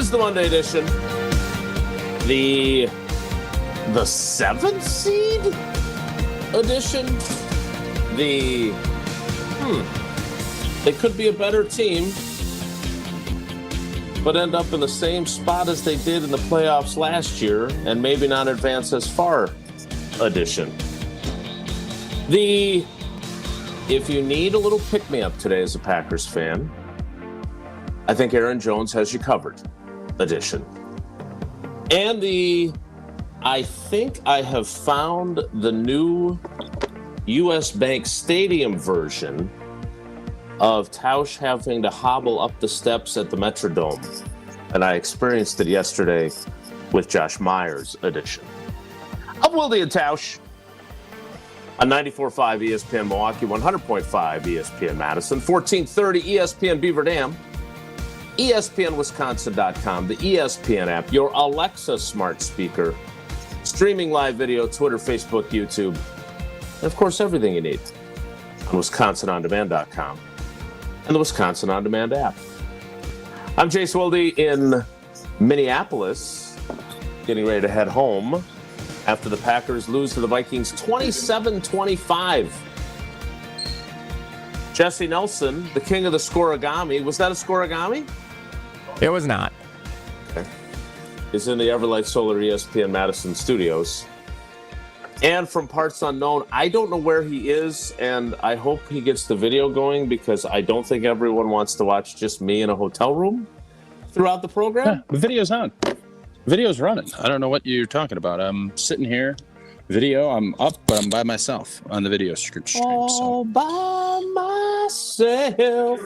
is the Monday edition. The 7th seed edition. They could be a better team, but end up in the same spot as they did in the playoffs last year and maybe not advance as far edition. If you need a little pick-me-up today as a Packers fan, I think Aaron Jones has you covered edition. And I think I have found the new U.S. Bank Stadium version of Tausch having to hobble up the steps at the Metrodome. And I experienced it yesterday with Josh Myers edition. I'm Wilde and Tausch on 94.5 ESPN Milwaukee, 100.5 ESPN Madison, 1430 ESPN Beaver Dam, ESPNWisconsin.com, the ESPN app, your Alexa smart speaker, streaming live video, Twitter, Facebook, YouTube, and of course everything you need on WisconsinOnDemand.com and the Wisconsin On Demand app. I'm Jace Wilde in Minneapolis, getting ready to head home after the Packers lose to the Vikings 27-25. Jesse Nelson, the king of the scorigami. Was that a scorigami? It was not. Okay. Is in the Everlight Solar ESPN Madison studios. And from parts unknown, I don't know where he is, and I hope he gets the video going because I don't think everyone wants to watch just me in a hotel room throughout the program. Yeah, the video's on. Video's running. I don't know what you're talking about. I'm sitting here, video, I'm up, but I'm by myself on the video stream. All by myself.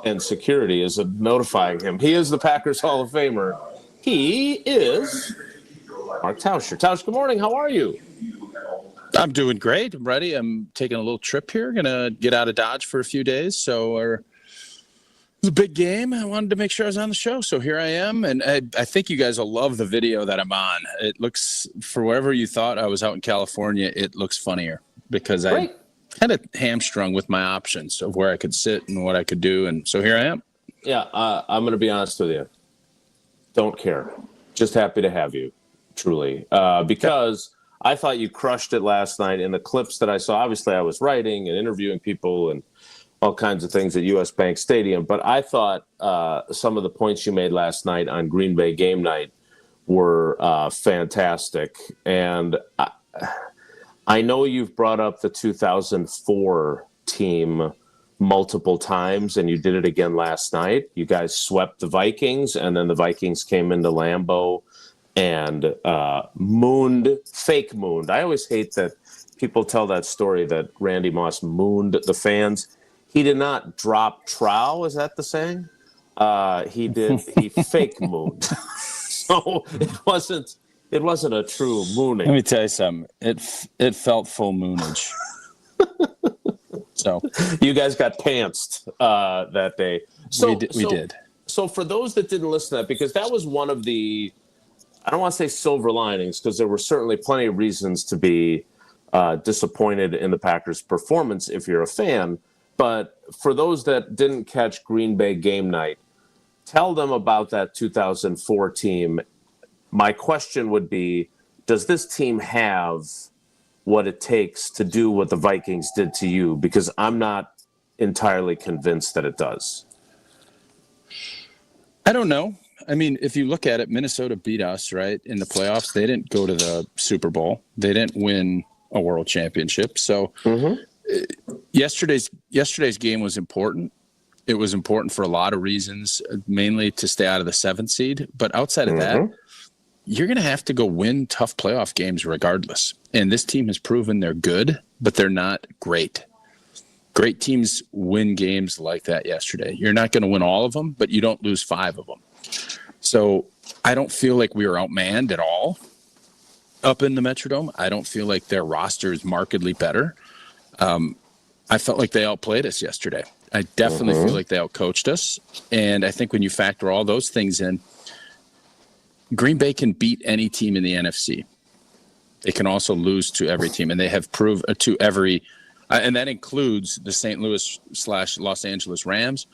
And security is notifying him. He is the Packers Hall of Famer. He is Mark Tauscher. Tausch, good morning. How are you? I'm doing great. I'm ready. I'm taking a little trip here. Going to get out of Dodge for a few days. So it's a big game. I wanted to make sure I was on the show. So here I am. And I think you guys will love the video that I'm on. It looks, for wherever you thought I was out in California, it looks funnier because I kind of hamstrung with my options of where I could sit and what I could do. And so here I am. Yeah, I'm going to be honest with you. Don't care. Just happy to have you. Truly, because I thought you crushed it last night in the clips that I saw. Obviously, I was writing and interviewing people and all kinds of things at U.S. Bank Stadium. But I thought some of the points you made last night on Green Bay game night were fantastic. And I know you've brought up the 2004 team multiple times, and you did it again last night. You guys swept the Vikings, and then the Vikings came into Lambeau and fake mooned. I always hate that people tell that story that Randy Moss mooned the fans. He did not drop trowel. Is that the saying? He fake mooned. So it wasn't a true mooning. Let me tell you something. It felt full moonage. So you guys got pantsed that day. So we did. So for those that didn't listen to that, because that was one of the, I don't want to say silver linings, because there were certainly plenty of reasons to be disappointed in the Packers' performance if you're a fan. But for those that didn't catch Green Bay game night, tell them about that 2004 team. My question would be, does this team have what it takes to do what the Vikings did to you? Because I'm not entirely convinced that it does. I don't know. I mean, if you look at it, Minnesota beat us, right, in the playoffs. They didn't go to the Super Bowl. They didn't win a world championship. So yesterday's game was important. It was important for a lot of reasons, mainly to stay out of the 7th seed. But outside of that, you're going to have to go win tough playoff games regardless. And this team has proven they're good, but they're not great. Great teams win games like that yesterday. You're not going to win all of them, but you don't lose 5 of them. So I don't feel like we were outmanned at all up in the Metrodome. I don't feel like their roster is markedly better. I felt like they outplayed us yesterday. I definitely feel like they outcoached us. And I think when you factor all those things in, Green Bay can beat any team in the NFC. They can also lose to every team, and they have proved to every and that includes the St. Louis / Los Angeles Rams,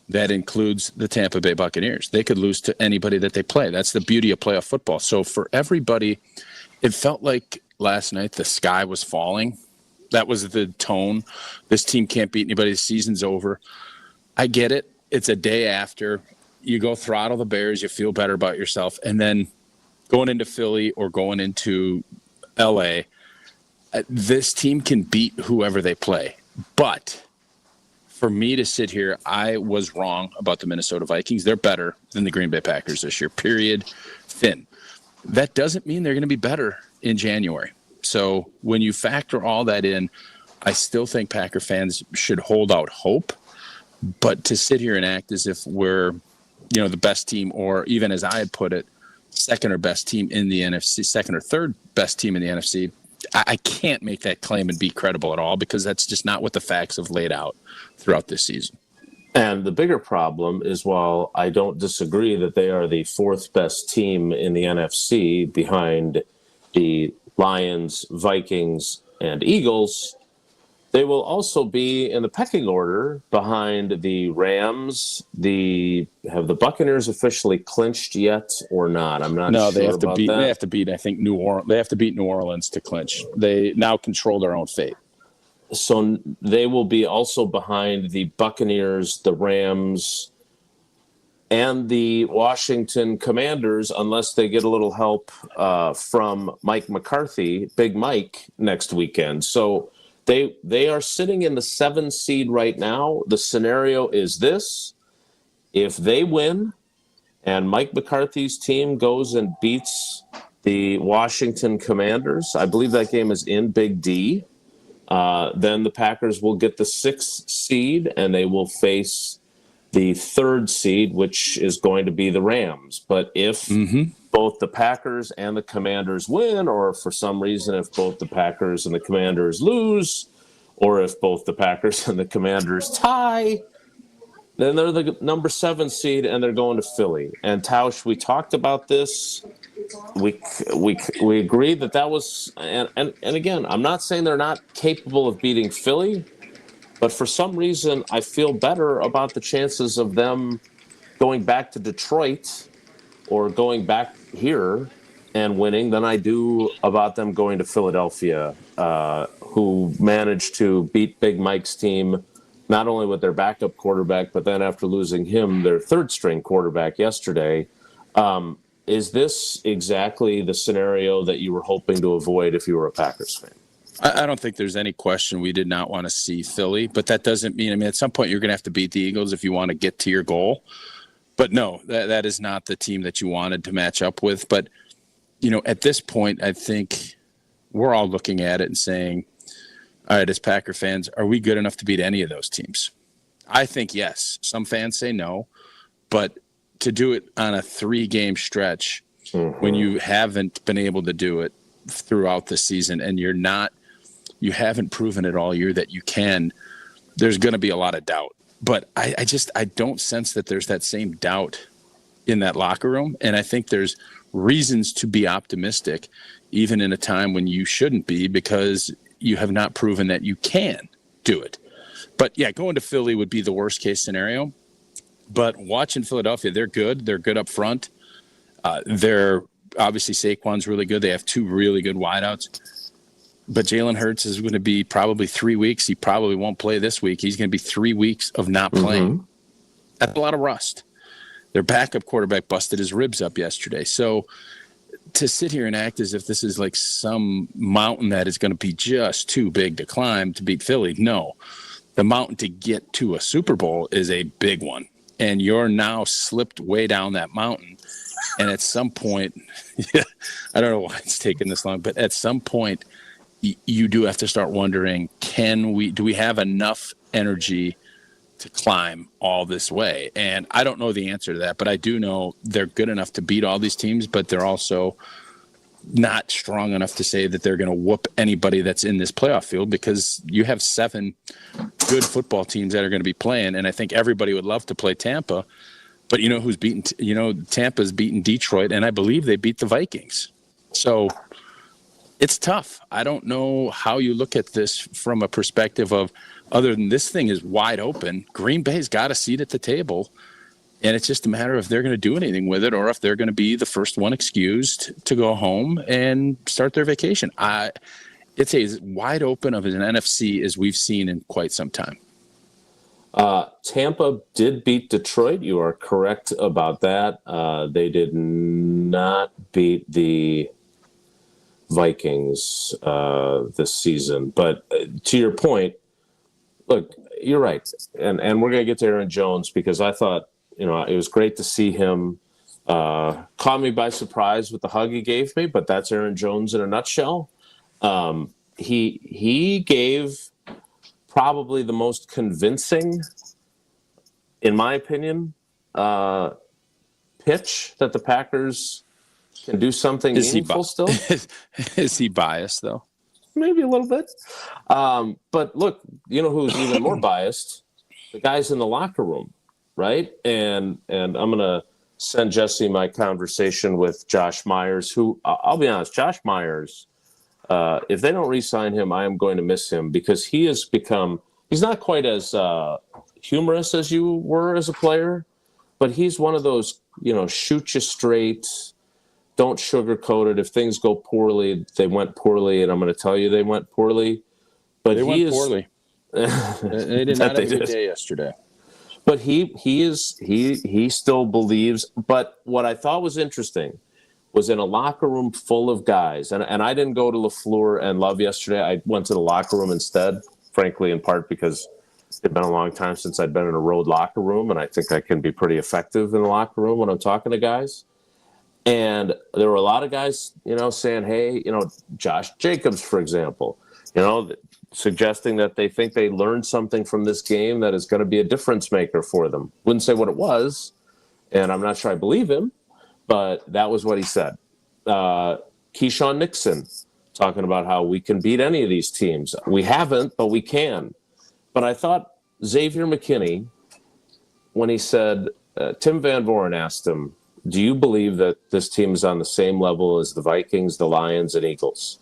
That includes the Tampa Bay Buccaneers. They could lose to anybody that they play. That's the beauty of playoff football. So for everybody, it felt like last night the sky was falling. That was the tone. This team can't beat anybody. The season's over. I get it. It's a day after. You go throttle the Bears. You feel better about yourself. And then going into Philly or going into L.A., this team can beat whoever they play. But for me to sit here, I was wrong about the Minnesota Vikings. They're better than the Green Bay Packers this year, period. Thin. That doesn't mean they're going to be better in January. So when you factor all that in, I still think Packer fans should hold out hope. But to sit here and act as if we're, the best team, or even as I had put it, second or best team in the NFC, second or third best team in the NFC, I can't make that claim and be credible at all, because that's just not what the facts have laid out throughout this season. And the bigger problem is, while I don't disagree that they are the fourth best team in the NFC behind the Lions, Vikings, and Eagles, they will also be in the pecking order behind the Rams. Have the Buccaneers officially clinched yet or not? I'm not sure. No, they have to about beat. that. They have to beat. I think New Orleans. They have to beat New Orleans to clinch. They now control their own fate. So they will be also behind the Buccaneers, the Rams, and the Washington Commanders, unless they get a little help from Mike McCarthy, Big Mike, next weekend. So they are sitting in the 7 seed right now. The scenario is this: if they win and Mike McCarthy's team goes and beats the Washington Commanders, I believe that game is in Big D, then the Packers will get the 6th seed, and they will face the 3rd seed, which is going to be the Rams. But if both the Packers and the Commanders win, or for some reason if both the Packers and the Commanders lose, or if both the Packers and the Commanders tie, then they're the number 7 seed, and they're going to Philly. And Tausch, we talked about this. We agreed that was, and again, I'm not saying they're not capable of beating Philly, but for some reason I feel better about the chances of them going back to Detroit or going back here and winning than I do about them going to Philadelphia, who managed to beat Big Mike's team, not only with their backup quarterback, but then after losing him, their 3rd-string quarterback yesterday. Is this exactly the scenario that you were hoping to avoid if you were a Packers fan? I don't think there's any question we did not want to see Philly, but that doesn't mean, at some point you're going to have to beat the Eagles if you want to get to your goal. But no, that is not the team that you wanted to match up with. But, at this point, I think we're all looking at it and saying, all right, as Packer fans, are we good enough to beat any of those teams? I think yes. Some fans say no, but to do it on a 3-game stretch when you haven't been able to do it throughout the season, and you haven't proven it all year that you can, there's going to be a lot of doubt. But I don't sense that there's that same doubt in that locker room. And I think there's reasons to be optimistic, even in a time when you shouldn't be, because you have not proven that you can do it. But yeah, going to Philly would be the worst case scenario. But watching Philadelphia, they're good. They're good up front. They're obviously Saquon's really good. They have 2 really good wideouts. But Jalen Hurts is going to be probably 3 weeks. He probably won't play this week. He's going to be 3 weeks of not playing. That's a lot of rust. Their backup quarterback busted his ribs up yesterday. So to sit here and act as if this is like some mountain that is going to be just too big to climb to beat Philly, no. The mountain to get to a Super Bowl is a big one. And you're now slipped way down that mountain. And at some point, I don't know why it's taking this long, but at some point, you do have to start wondering, do we have enough energy to climb all this way? And I don't know the answer to that, but I do know they're good enough to beat all these teams, but they're also not strong enough to say that they're going to whoop anybody that's in this playoff field, because you have 7 good football teams that are going to be playing. And I think everybody would love to play Tampa, but who's beaten, Tampa's beaten Detroit, and I believe they beat the Vikings. So it's tough. I don't know how you look at this from a perspective of, other than this thing is wide open. Green Bay's got a seat at the table, and it's just a matter of if they're going to do anything with it or if they're going to be the first one excused to go home and start their vacation. It's as wide open of an NFC as we've seen in quite some time. Tampa did beat Detroit. You are correct about that. They did not beat the Vikings this season. But to your point, look, you're right. And we're going to get to Aaron Jones because I thought, it was great to see him. Caught me by surprise with the hug he gave me, but that's Aaron Jones in a nutshell. He gave probably the most convincing, in my opinion, pitch that the Packers can do something meaningful still. Is he biased, though? Maybe a little bit. But look, you know who's even more biased? The guys in the locker room, right? And I'm going to send Jesse my conversation with Josh Myers, who, I'll be honest, Josh Myers, if they don't re-sign him, I am going to miss him because he has become – he's not quite as humorous as you were as a player, but he's one of those, shoot you straight, don't sugarcoat it. If things go poorly, they went poorly, and I'm going to tell you they went poorly. But they went poorly. They did not have a good day yesterday. But he still believes. But what I thought was interesting was in a locker room full of guys, and I didn't go to LaFleur and Love yesterday. I went to the locker room instead, frankly, in part because it's been a long time since I'd been in a road locker room, and I think I can be pretty effective in the locker room when I'm talking to guys. And there were a lot of guys, saying, hey, Josh Jacobs, for example, suggesting that they think they learned something from this game that is going to be a difference maker for them. Wouldn't say what it was, and I'm not sure I believe him, but that was what he said. Keyshawn Nixon talking about how we can beat any of these teams. We haven't, but we can. But I thought Xavier McKinney, when he said, Tim Van Voren asked him, do you believe that this team is on the same level as the Vikings, the Lions, and Eagles?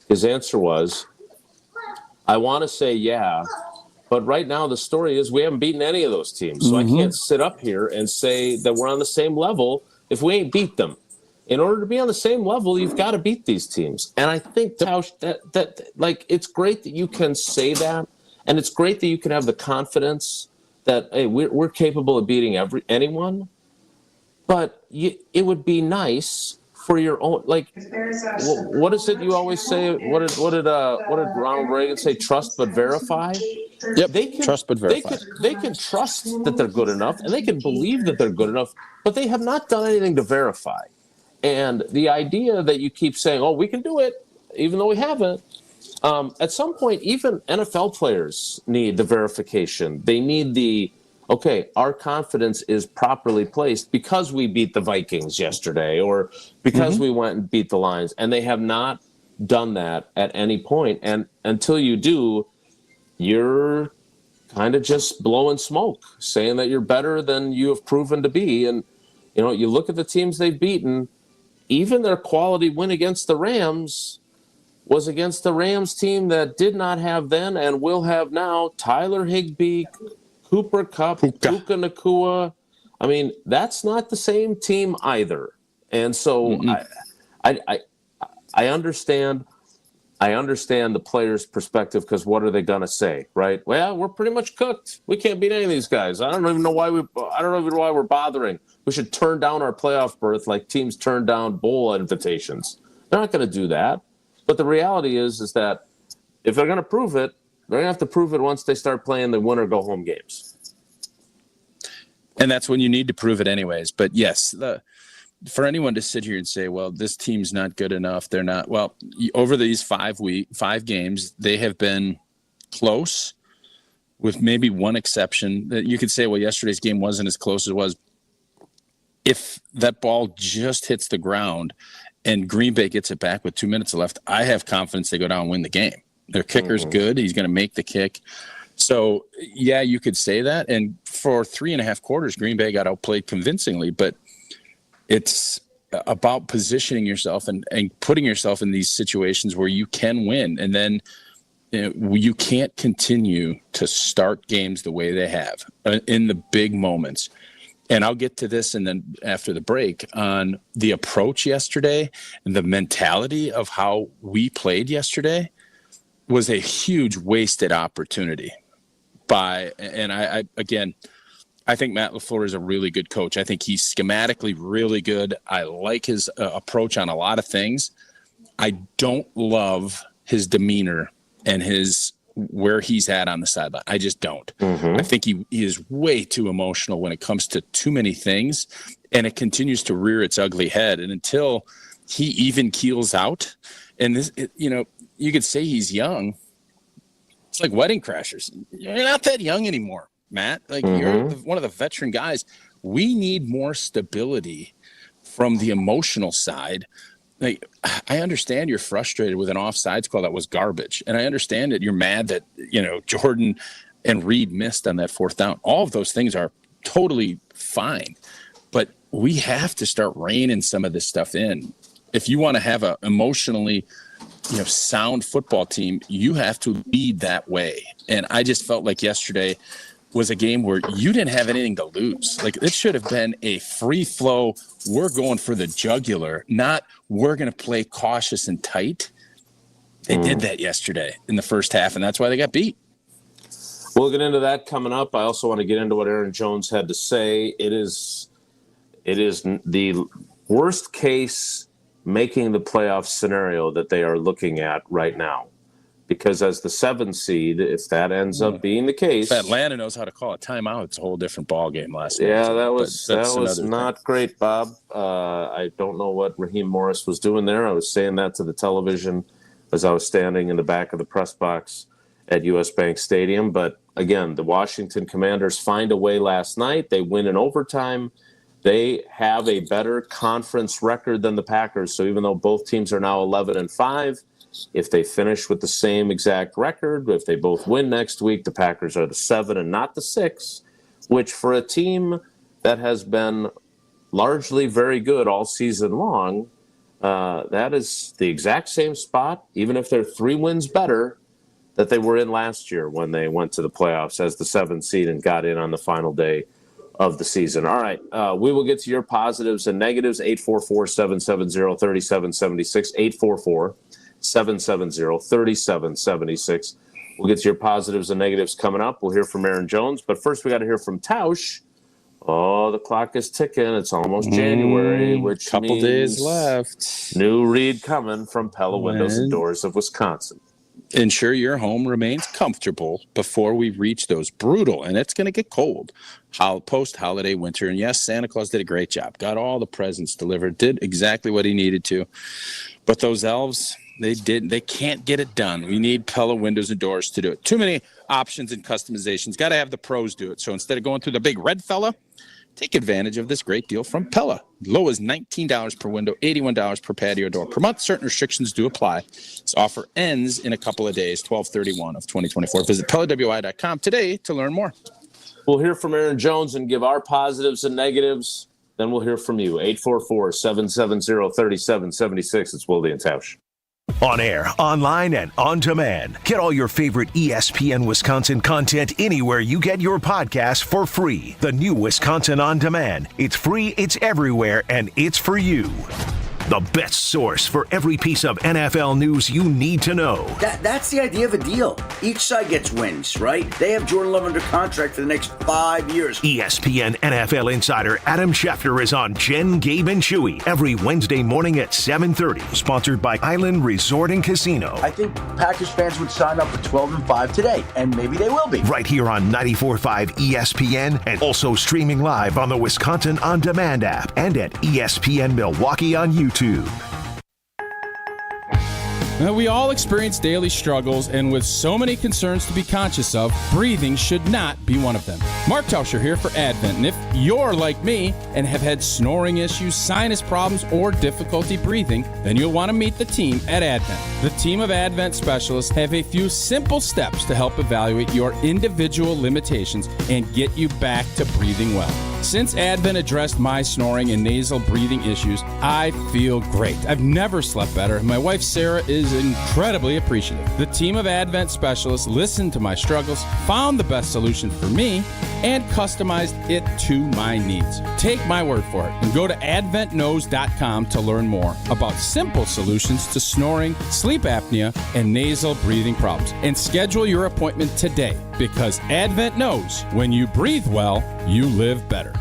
His answer was, I want to say yeah, but right now the story is we haven't beaten any of those teams. So I can't sit up here and say that we're on the same level if we ain't beat them. In order to be on the same level, you've got to beat these teams. And I think, Tausch, that it's great that you can say that, and it's great that you can have the confidence that, hey, we're capable of beating anyone. But it would be nice for your own, what is it you always say? What did Ronald Reagan say? Trust but verify. Yep. Trust but verify. They can trust that they're good enough, and they can believe that they're good enough, but they have not done anything to verify. And the idea that you keep saying, "Oh, we can do it," even though we haven't. At some point, even NFL players need the verification. They need okay, our confidence is properly placed because we beat the Vikings yesterday or because we went and beat the Lions. And they have not done that at any point. And until you do, you're kind of just blowing smoke, saying that you're better than you have proven to be. And, you look at the teams they've beaten, even their quality win against the Rams was against the Rams team that did not have then and will have now Tyler Higbee, Cooper Kupp, Puka Nacua. I mean, that's not the same team either. And so I understand the player's perspective because what are they going to say, right? Well, we're pretty much cooked. We can't beat any of these guys. I don't even know why we're bothering. We should turn down our playoff berth like teams turn down bowl invitations. They're not going to do that. But the reality is that if they're going to prove it, they're going to have to prove it once they start playing the win-or-go-home games. And that's when you need to prove it anyways. But, yes, for anyone to sit here and say, well, this team's not good enough, they're not. Well, over these 5 games, they have been close with maybe one exception. You could say, well, yesterday's game wasn't as close as it was. If that ball just hits the ground and Green Bay gets it back with 2 minutes left, I have confidence they go down and win the game. Their kicker's good. He's going to make the kick. So, yeah, you could say that. And for 3.5 quarters, Green Bay got outplayed convincingly. But it's about positioning yourself and putting yourself in these situations where you can win. And then You can't continue to start games the way they have in the big moments. And I'll get to this and then after the break on the approach yesterday and the mentality of how we played yesterday was a huge wasted opportunity I think Matt LaFleur is a really good coach. I think he's schematically really good. I like his approach on a lot of things. I don't love his demeanor and where he's at on the sideline. I just don't. I think he is way too emotional when it comes to too many things, and it continues to rear its ugly head. And until he even keels out, and you could say he's young. It's like Wedding Crashers. You're not that young anymore, Matt. Like you're one of the veteran guys. We need more stability from the emotional side. Like, I understand you're frustrated with an offsides call that was garbage. And I understand that you're mad that, Jordan and Reed missed on that fourth down. All of those things are totally fine. But we have to start reining some of this stuff in. If you want to have a emotionally, sound football team, you have to lead that way. And I just felt like yesterday was a game where you didn't have anything to lose. Like, it should have been a free flow. We're going for the jugular, not we're going to play cautious and tight. They did that yesterday in the first half, and that's why they got beat. We'll get into that coming up. I also want to get into what Aaron Jones had to say. It is the worst case making the playoff scenario that they are looking at right now. Because as the 7th seed, if that ends up being the case, if Atlanta knows how to call a timeout, it's a whole different ball game last night. Yeah, that was not great, Bob. I don't know what Raheem Morris was doing there. I was saying that to the television as I was standing in the back of the press box at US Bank Stadium. But again, the Washington Commanders find a way last night. They win in overtime. They have a better conference record than the Packers. So even though both teams are now 11-5. If they finish with the same exact record, if they both win next week, the Packers are the 7 and not the 6, which for a team that has been largely very good all season long, that is the exact same spot, even if they're 3 wins better, that they were in last year when they went to the playoffs as the 7th seed and got in on the final day of the season. All right, we will get to your positives and negatives, 844-770-3776, 844-770-3776. We'll get to your positives and negatives coming up. We'll hear from Aaron Jones. But first, we got to hear from Tausch. Oh, the clock is ticking. It's almost January, which couple means days left. New read coming from Pella Windows and Doors of Wisconsin. Ensure your home remains comfortable before we reach those brutal, and it's going to get cold, post-holiday winter. And yes, Santa Claus did a great job. Got all the presents delivered. Did exactly what he needed to. But those elves, they can't get it done. We need Pella Windows and Doors to do it. Too many options and customizations. Got to have the pros do it. So instead of going through the big red fella, take advantage of this great deal from Pella. Low as $19 per window, $81 per patio door per month. Certain restrictions do apply. This offer ends in a couple of days, 12/31 of 2024. Visit PellaWI.com today to learn more. We'll hear from Aaron Jones and give our positives and negatives. Then we'll hear from you. 844-770-3776. It's Wilde and Tausch. On air, online, and on demand. Get all your favorite ESPN Wisconsin content anywhere you get your podcasts for free. The new Wisconsin On Demand. It's free, it's everywhere, and it's for you. The best source for every piece of NFL news you need to know. That's the idea of a deal. Each side gets wins, right? They have Jordan Love under contract for the next 5 years. ESPN NFL insider Adam Schefter is on Jen, Gabe, and Chewy every Wednesday morning at 7:30. Sponsored by Island Resort and Casino. I think Packers fans would sign up for 12-5 today, and maybe they will be. Right here on 94.5 ESPN, and also streaming live on the Wisconsin On Demand app and at ESPN Milwaukee on YouTube. Now, we all experience daily struggles, and with so many concerns to be conscious of, breathing should not be one of them. Mark Tauscher here for Advent, and if you're like me and have had snoring issues, sinus problems, or difficulty breathing, then you'll want to meet the team at Advent. The team of Advent specialists have a few simple steps to help evaluate your individual limitations and get you back to breathing well. Since Advent addressed my snoring and nasal breathing issues, I feel great. I've never slept better. My wife Sarah is incredibly appreciative. The team of Advent specialists listened to my struggles, found the best solution for me, and customized it to my needs. Take my word for it and go to adventknows.com to learn more about simple solutions to snoring, sleep apnea, and nasal breathing problems. And schedule your appointment today, because Advent knows when you breathe well, you live better.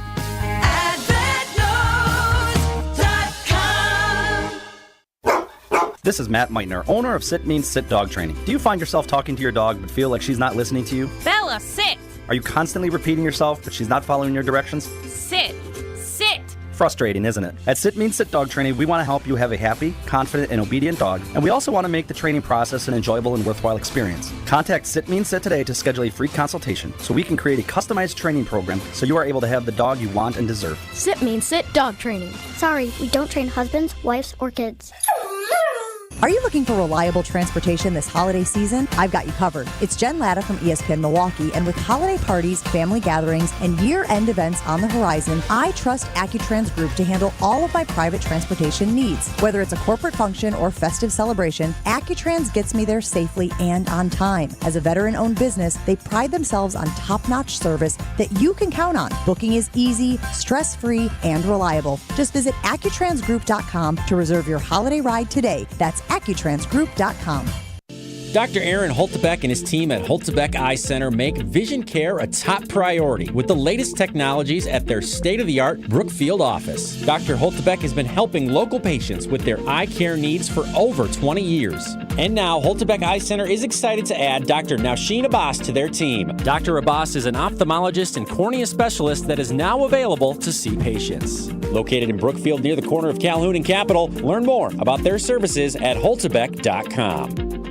This is Matt Meitner, owner of Sit Means Sit Dog Training. Do you find yourself talking to your dog but feel like she's not listening to you? Bella, sit! Are you constantly repeating yourself but she's not following your directions? Sit! Sit! Frustrating, isn't it? At Sit Means Sit Dog Training, we want to help you have a happy, confident, and obedient dog, and we also want to make the training process an enjoyable and worthwhile experience. Contact Sit Means Sit today to schedule a free consultation so we can create a customized training program so you are able to have the dog you want and deserve. Sit Means Sit Dog Training. Sorry, we don't train husbands, wives, or kids. Are you looking for reliable transportation this holiday season? I've got you covered. It's Jen Latta from ESPN Milwaukee, and with holiday parties, family gatherings, and year-end events on the horizon, I trust AccuTrans Group to handle all of my private transportation needs. Whether it's a corporate function or festive celebration, AccuTrans gets me there safely and on time. As a veteran-owned business, they pride themselves on top-notch service that you can count on. Booking is easy, stress-free, and reliable. Just visit AccuTransGroup.com to reserve your holiday ride today. That's AccuTransGroup.com. Dr. Aaron Holtebeck and his team at Holtebeck Eye Center make vision care a top priority with the latest technologies at their state-of-the-art Brookfield office. Dr. Holtebeck has been helping local patients with their eye care needs for over 20 years. And now, Holtebeck Eye Center is excited to add Dr. Nausheen Abbas to their team. Dr. Abbas is an ophthalmologist and cornea specialist that is now available to see patients. Located in Brookfield near the corner of Calhoun and Capitol, learn more about their services at holtebeck.com.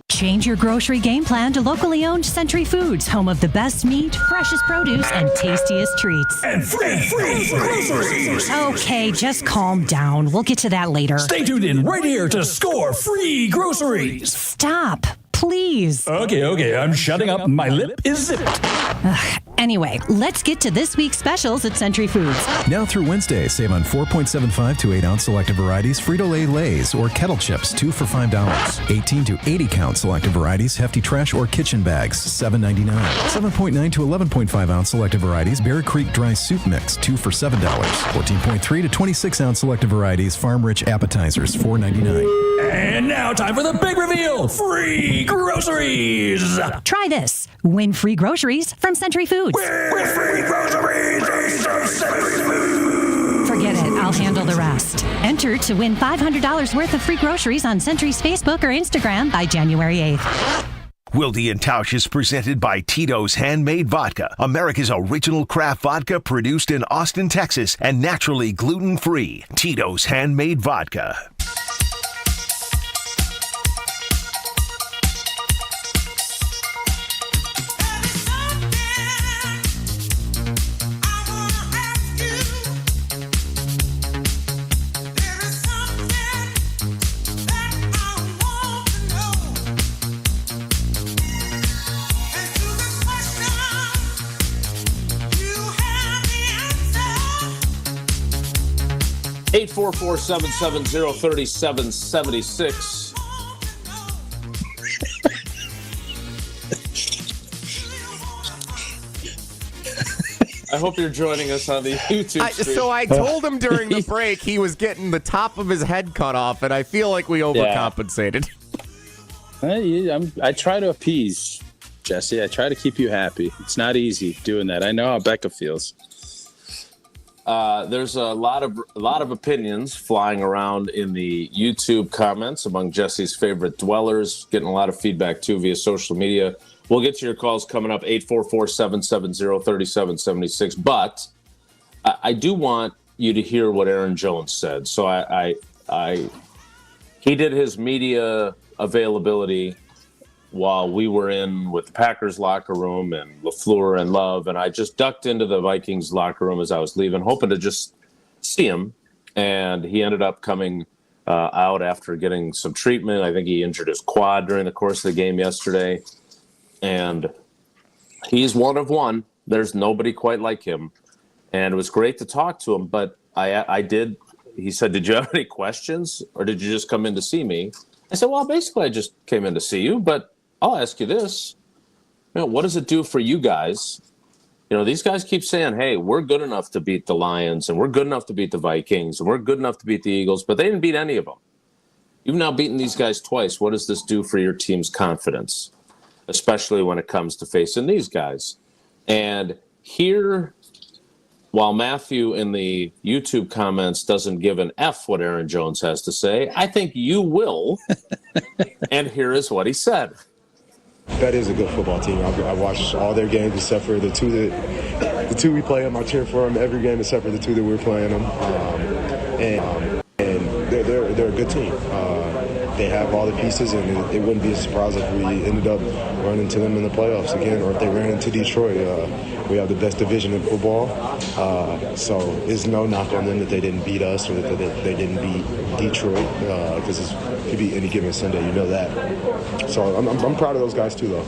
Change your grocery game plan to locally owned Century Foods, home of the best meat, freshest produce, and tastiest treats. And free groceries. Okay, just calm down. We'll get to that later. Stay tuned in right here to score free groceries. Stop, please. Okay, I'm shutting up. My lip is zipped. Anyway, let's get to this week's specials at Century Foods. Now through Wednesday, save on 4.75 to 8-ounce selective varieties Frito-Lay Lays or Kettle Chips, 2 for $5. 18 to 80 count selective varieties Hefty Trash or Kitchen Bags, $7.99. 7.9 to 11.5 ounce selective varieties Bear Creek Dry Soup Mix, 2 for $7. 14.3 to 26 ounce selective varieties Farm Rich Appetizers, $4.99. And now time for the big reveal, free groceries. Try this. Win free groceries from Century Foods. With free groceries from Century Foods. Forget it. I'll handle the rest. Enter to win $500 worth of free groceries on Century's Facebook or Instagram by January 8th. Wilde and Tausch is presented by Tito's Handmade Vodka, America's original craft vodka produced in Austin, Texas, and naturally gluten-free. Tito's Handmade Vodka. Eight 844-770-3776. I hope you're joining us on the YouTube stream. So I told him during the break he was getting the top of his head cut off, and I feel like we overcompensated. I try to appease, Jesse. I try to keep you happy. It's not easy doing that. I know how Becca feels. There's a lot of opinions flying around in the YouTube comments among Jesse's favorite dwellers, getting a lot of feedback too via social media. We'll get to your calls coming up, 844-770-3776. But I do want you to hear what Aaron Jones said. So he did his media availability while we were in with the Packers locker room and LaFleur and Love, and I just ducked into the Vikings locker room as I was leaving, hoping to just see him. And he ended up coming out after getting some treatment. I think he injured his quad during the course of the game yesterday. And he's one of one. There's nobody quite like him. and it was great to talk to him. But I did. He said, "Did you have any questions, or did you just come in to see me?" I said, "Well, basically, I just came in to see you. But I'll ask you this: what does it do for you guys? These guys keep saying, hey, we're good enough to beat the Lions, and we're good enough to beat the Vikings, and we're good enough to beat the Eagles, but they didn't beat any of them. You've now beaten these guys twice. What does this do for your team's confidence, especially when it comes to facing these guys?" And here, while Matthew in the YouTube comments doesn't give an F what Aaron Jones has to say, I think you will. And here is what he said. That is a good football team. I watched all their games except for the two we play them. I cheer for them every game except for the two that we're playing them. And they're a good team. They have all the pieces, and it wouldn't be a surprise if we ended up running into them in the playoffs again, or if they ran into Detroit. We have the best division in football, so it's no knock on them that they didn't beat us or that they didn't beat Detroit, because it could be any given Sunday, you know that. So I'm proud of those guys too, though.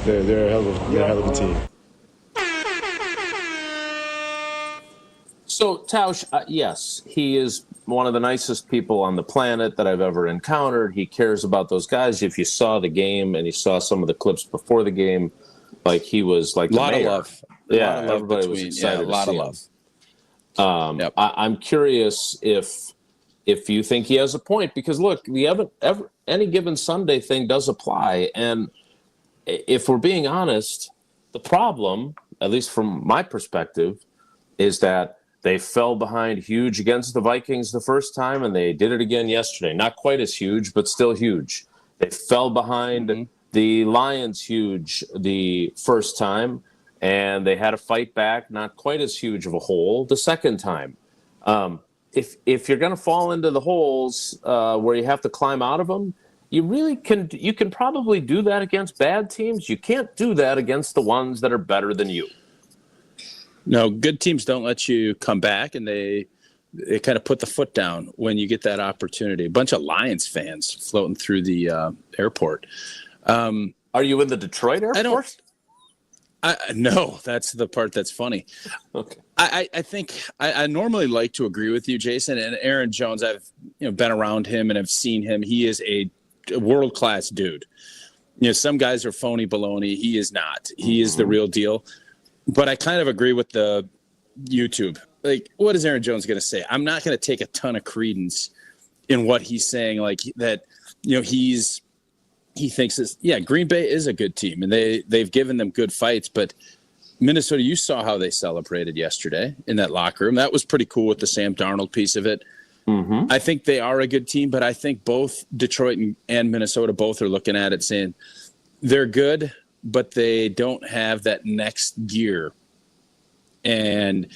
They're a hell of a team. So, Tausch, yes, he is one of the nicest people on the planet that I've ever encountered. He cares about those guys. If you saw the game and you saw some of the clips before the game, like he was like a lot of love. Yeah, everybody was excited. A lot of love. Yep. I'm curious if you think he has a point, because look, the any given Sunday thing does apply, and if we're being honest, the problem, at least from my perspective, is that they fell behind huge against the Vikings the first time, and they did it again yesterday. Not quite as huge, but still huge. They fell behind the Lions huge the first time, and they had to fight back, not quite as huge of a hole the second time. If you're going to fall into the holes where you have to climb out of them, you can probably do that against bad teams. You can't do that against the ones that are better than you. No, good teams don't let you come back, and they kind of put the foot down when you get that opportunity. A bunch of Lions fans floating through the airport. Are you in the Detroit airport? No, that's the part that's funny. Okay. I think I normally like to agree with you, Jason, and Aaron Jones. I've been around him and have seen him. He is a world-class dude. Some guys are phony baloney. He is not. He is the real deal. But I kind of agree with the YouTube. Like, what is Aaron Jones going to say? I'm not going to take a ton of credence in what he's saying. Like that, he thinks this. Yeah, Green Bay is a good team, and they've given them good fights. But Minnesota, you saw how they celebrated yesterday in that locker room. That was pretty cool with the Sam Darnold piece of it. Mm-hmm. I think they are a good team, but I think both Detroit and Minnesota both are looking at it saying they're good, but they don't have that next gear, and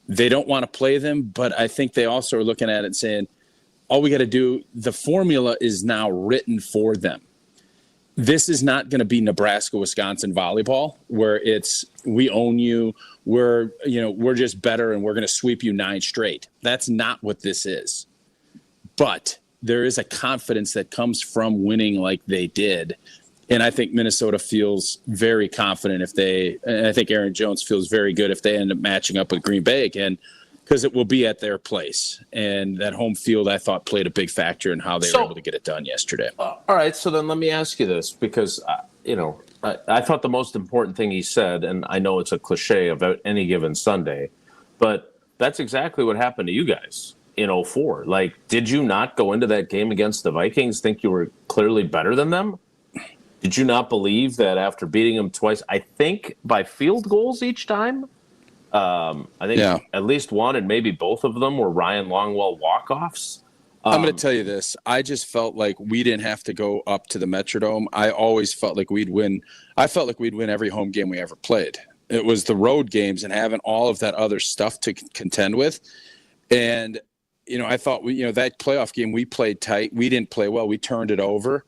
they don't want to play them. But I think they also are looking at it saying, all we got to do, the formula is now written for them. This is not going to be Nebraska, Wisconsin volleyball, where it's we own you, we're just better, and we're going to sweep you 9 straight. That's not what this is. But there is a confidence that comes from winning like they did. And I think Minnesota feels very confident and I think Aaron Jones feels very good if they end up matching up with Green Bay again, because it will be at their place. And that home field, I thought, played a big factor in how they were able to get it done yesterday. All right, so then let me ask you this, because, I thought the most important thing he said, and I know it's a cliche about any given Sunday, but that's exactly what happened to you guys in 2004. Like, did you not go into that game against the Vikings think you were clearly better than them? Did you not believe that after beating them twice, I think by field goals each time? I think at least one and maybe both of them were Ryan Longwell walk-offs. I'm going to tell you this. I just felt like we didn't have to go up to the Metrodome. I always felt like we'd win. I felt like we'd win every home game we ever played. It was the road games and having all of that other stuff to contend with. And, I thought, that playoff game, we played tight. We didn't play well. We turned it over.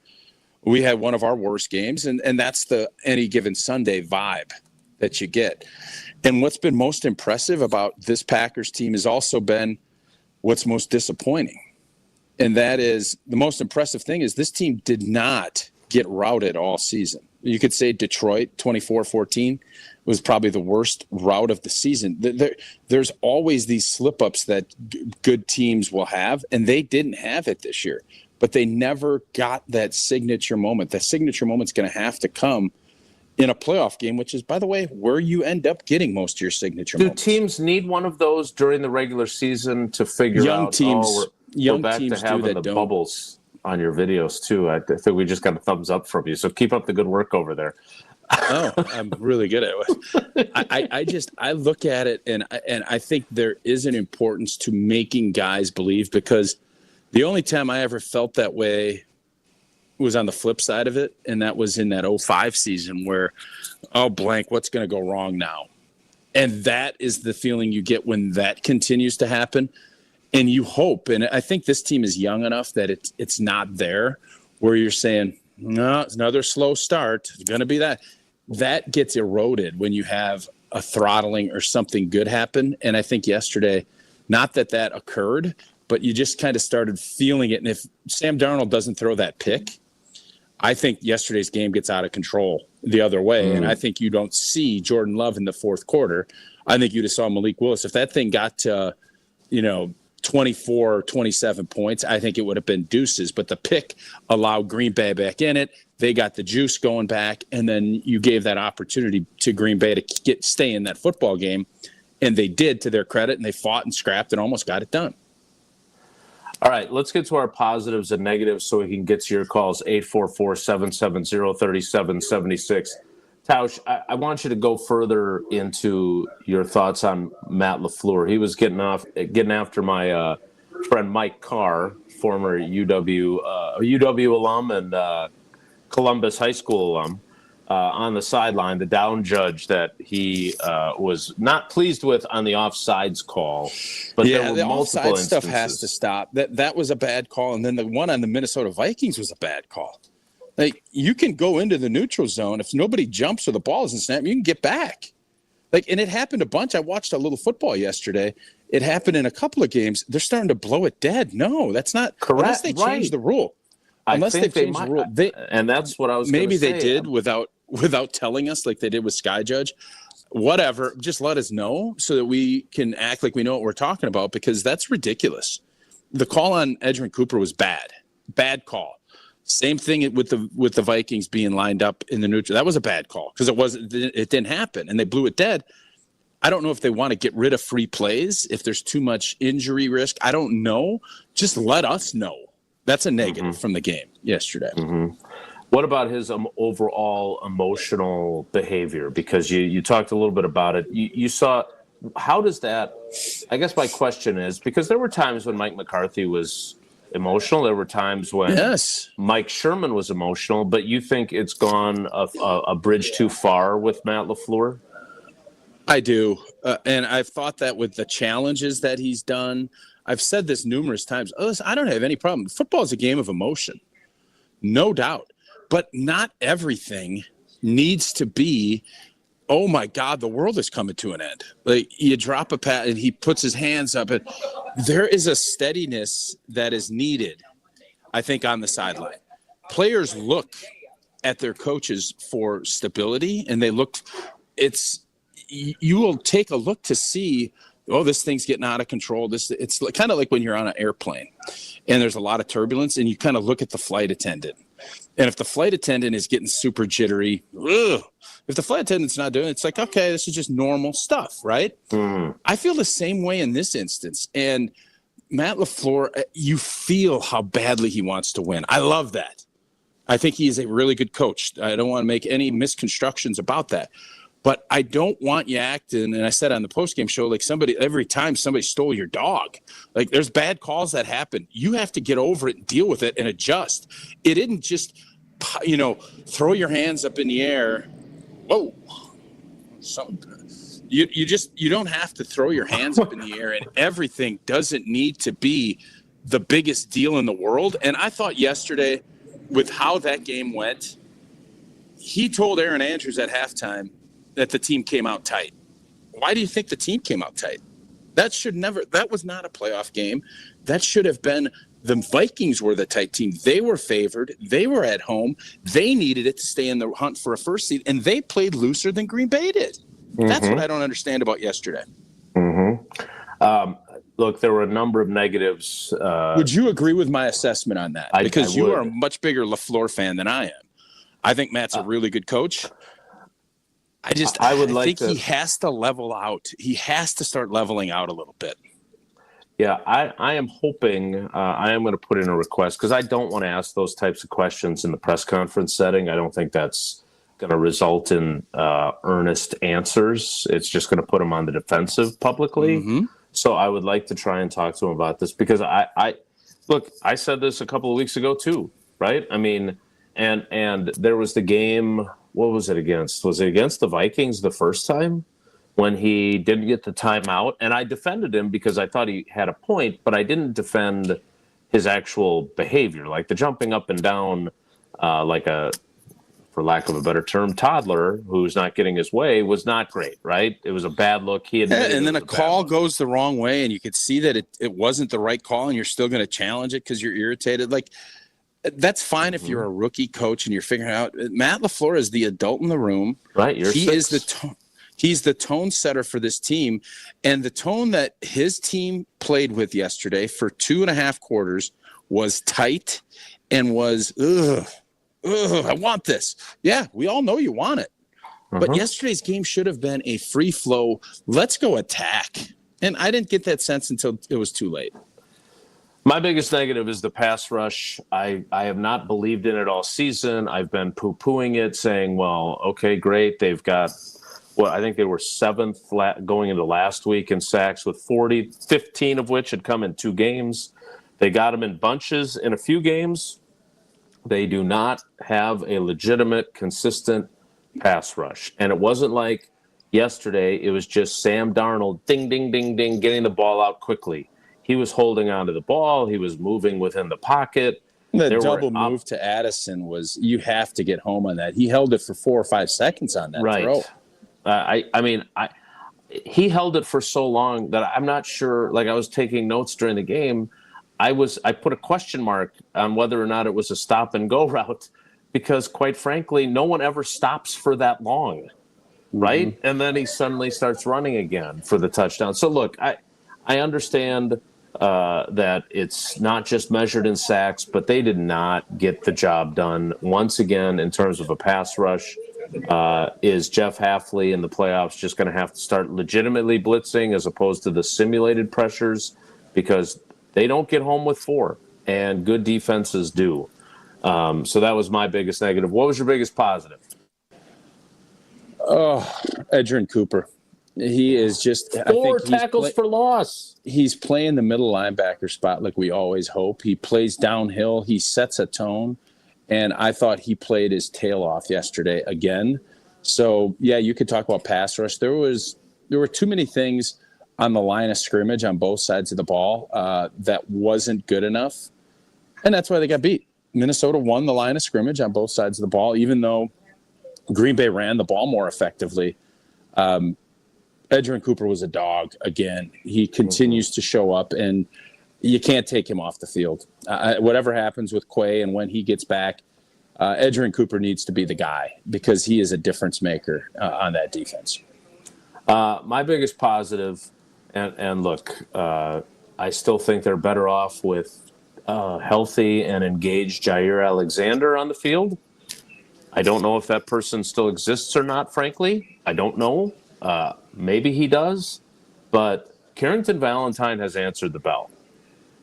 We had one of our worst games, and that's the any given Sunday vibe that you get. And what's been most impressive about this Packers team has also been what's most disappointing. And that is the most impressive thing is this team did not get routed all season. You could say Detroit 24-14 was probably the worst rout of the season. There's always these slip-ups that good teams will have, and they didn't have it this year. But they never got that signature moment. That signature moment's going to have to come in a playoff game, which is, by the way, where you end up getting most of your signature moments. Do teams need one of those during the regular season to figure out? We're back to having the bubbles on your videos too. I think we just got a thumbs up from you. So keep up the good work over there. Oh, I'm really good at it. I look at it and I think there is an importance to making guys believe, because the only time I ever felt that way was on the flip side of it, and that was in that 05 season where, oh, blank, what's going to go wrong now? And that is the feeling you get when that continues to happen. And you hope, and I think this team is young enough that it's not there where you're saying, no, it's another slow start. It's going to be that. That gets eroded when you have a throttling or something good happen. And I think yesterday, not that occurred, but you just kind of started feeling it. And if Sam Darnold doesn't throw that pick, I think yesterday's game gets out of control the other way. And I think you don't see Jordan Love in the fourth quarter. I think you just saw Malik Willis. If that thing got to, 24, 27 points, I think it would have been deuces. But the pick allowed Green Bay back in it. They got the juice going back, and then you gave that opportunity to Green Bay to stay in that football game. And they did, to their credit, and they fought and scrapped and almost got it done. All right, let's get to our positives and negatives so we can get to your calls, 844-770-3776. Tausch, I want you to go further into your thoughts on Matt LaFleur. He was getting after my friend Mike Carr, former UW alum and Columbus High School alum, on the sideline, the down judge that he was not pleased with on the offsides call. But there were the multiple offside instances. stuff has to stop. That was a bad call, and then the one on the Minnesota Vikings was a bad call. Like, you can go into the neutral zone. If nobody jumps or the ball isn't snapped, you can get back. Like, and it happened a bunch. I watched a little football yesterday. It happened in a couple of games. They're starting to blow it dead. No, that's not correct. Unless they change the rule. Unless they change the rule. And that's what I was maybe gonna they say. did without telling us, like they did with Sky Judge. Whatever. Just let us know so that we can act like we know what we're talking about, because that's ridiculous. The call on Edgerrin Cooper was bad. Bad call. Same thing with the Vikings being lined up in the neutral. That was a bad call because it didn't happen, and they blew it dead. I don't know if they want to get rid of free plays, if there's too much injury risk. I don't know. Just let us know. That's a negative from the game yesterday. What about his overall emotional behavior? Because you talked a little bit about it. You saw, how does that, I guess my question is, because there were times when Mike McCarthy was emotional. There were times when Mike Sherman was emotional, but you think it's gone a bridge too far with Matt LaFleur? I do. And I've thought that with the challenges that he's done. I've said this numerous times. Listen, I don't have any problem. Football is a game of emotion, no doubt. But not everything needs to be, oh, my God, the world is coming to an end. Like, you drop a pass and he puts his hands up. And there is a steadiness that is needed, I think, on the sideline. Players look at their coaches for stability, and you will take a look to see, oh, this thing's getting out of control. It's kind of like when you're on an airplane and there's a lot of turbulence, and you kind of look at the flight attendant. And if the flight attendant is getting super jittery, if the flight attendant's not doing it, it's like, okay, this is just normal stuff, right? I feel the same way in this instance. And Matt LaFleur, you feel how badly he wants to win. I love that. I think he's a really good coach. I don't want to make any misconstructions about that. But I don't want you acting, and I said on the postgame show, like every time somebody stole your dog. Like, there's bad calls that happen. You have to get over it and deal with it and adjust. It isn't just, throw your hands up in the air. Whoa. You don't have to throw your hands up in the air, and everything doesn't need to be the biggest deal in the world. And I thought yesterday, with how that game went, he told Aaron Andrews at halftime that the team came out tight. Why do you think the team came out tight? That was not a playoff game. That should have been The Vikings were the tight team. They were favored. They were at home. They needed it to stay in the hunt for a first seed, and they played looser than Green Bay did. That's what I don't understand about yesterday. Look, there were a number of negatives. Would you agree with my assessment on that? Because you are a much bigger LaFleur fan than I am. I think Matt's a really good coach. I think he has to level out. He has to start leveling out a little bit. Yeah, I am hoping I am going to put in a request because I don't want to ask those types of questions in the press conference setting. I don't think that's going to result in earnest answers. It's just going to put him on the defensive publicly. So I would like to try and talk to him about this because I said this a couple of weeks ago too, right? I mean, and there was the game. What was it against? Was it against the Vikings the first time when he didn't get the timeout? And I defended him because I thought he had a point, but I didn't defend his actual behavior, like the jumping up and down, like a, for lack of a better term, toddler who's not getting his way was not great, right? It was a bad look. And then a call goes the wrong way, and you could see that it wasn't the right call, and you're still going to challenge it because you're irritated. Like, that's fine if you're a rookie coach and you're figuring out. Matt LaFleur is the adult in the room. Right. He's the tone setter for this team, and the tone that his team played with yesterday for 2.5 quarters was tight and was, I want this. Yeah, we all know you want it. But yesterday's game should have been a free flow. Let's go attack. And I didn't get that sense until it was too late. My biggest negative is the pass rush. I have not believed in it all season. I've been poo-pooing it, saying, well, okay, great. They've got, I think they were 7th going into last week in sacks with 40, 15 of which had come in 2 games. They got them in bunches in a few games. They do not have a legitimate, consistent pass rush. And it wasn't like yesterday. It was just Sam Darnold, ding, ding, ding, ding, getting the ball out quickly. He was holding onto the ball. He was moving within the pocket. The double move to Addison was, you have to get home on that. He held it for 4 or 5 seconds on that throw. He held it for so long that I'm not sure. Like, I was taking notes during the game. I put a question mark on whether or not it was a stop and go route because, quite frankly, no one ever stops for that long, right? And then he suddenly starts running again for the touchdown. So, look, I understand that it's not just measured in sacks, but they did not get the job done. Once again, in terms of a pass rush, is Jeff Hafley in the playoffs just going to have to start legitimately blitzing as opposed to the simulated pressures? Because they don't get home with 4, and good defenses do. So that was my biggest negative. What was your biggest positive? Oh, Edgerrin Cooper. He is just 4 tackles for loss. He's playing the middle linebacker spot like we always hope. He plays downhill. He sets a tone. And I thought he played his tail off yesterday again. So, yeah, you could talk about pass rush. There were too many things on the line of scrimmage on both sides of the ball that wasn't good enough. And that's why they got beat. Minnesota won the line of scrimmage on both sides of the ball, even though Green Bay ran the ball more effectively. Edgerrin Cooper was a dog again. He continues to show up, and you can't take him off the field. Whatever happens with Quay and when he gets back, Edgerrin Cooper needs to be the guy because he is a difference maker on that defense. My biggest positive, and look, I still think they're better off with healthy and engaged Jair Alexander on the field. I don't know if that person still exists or not, frankly. I don't know. Maybe he does. But Carrington Valentine has answered the bell.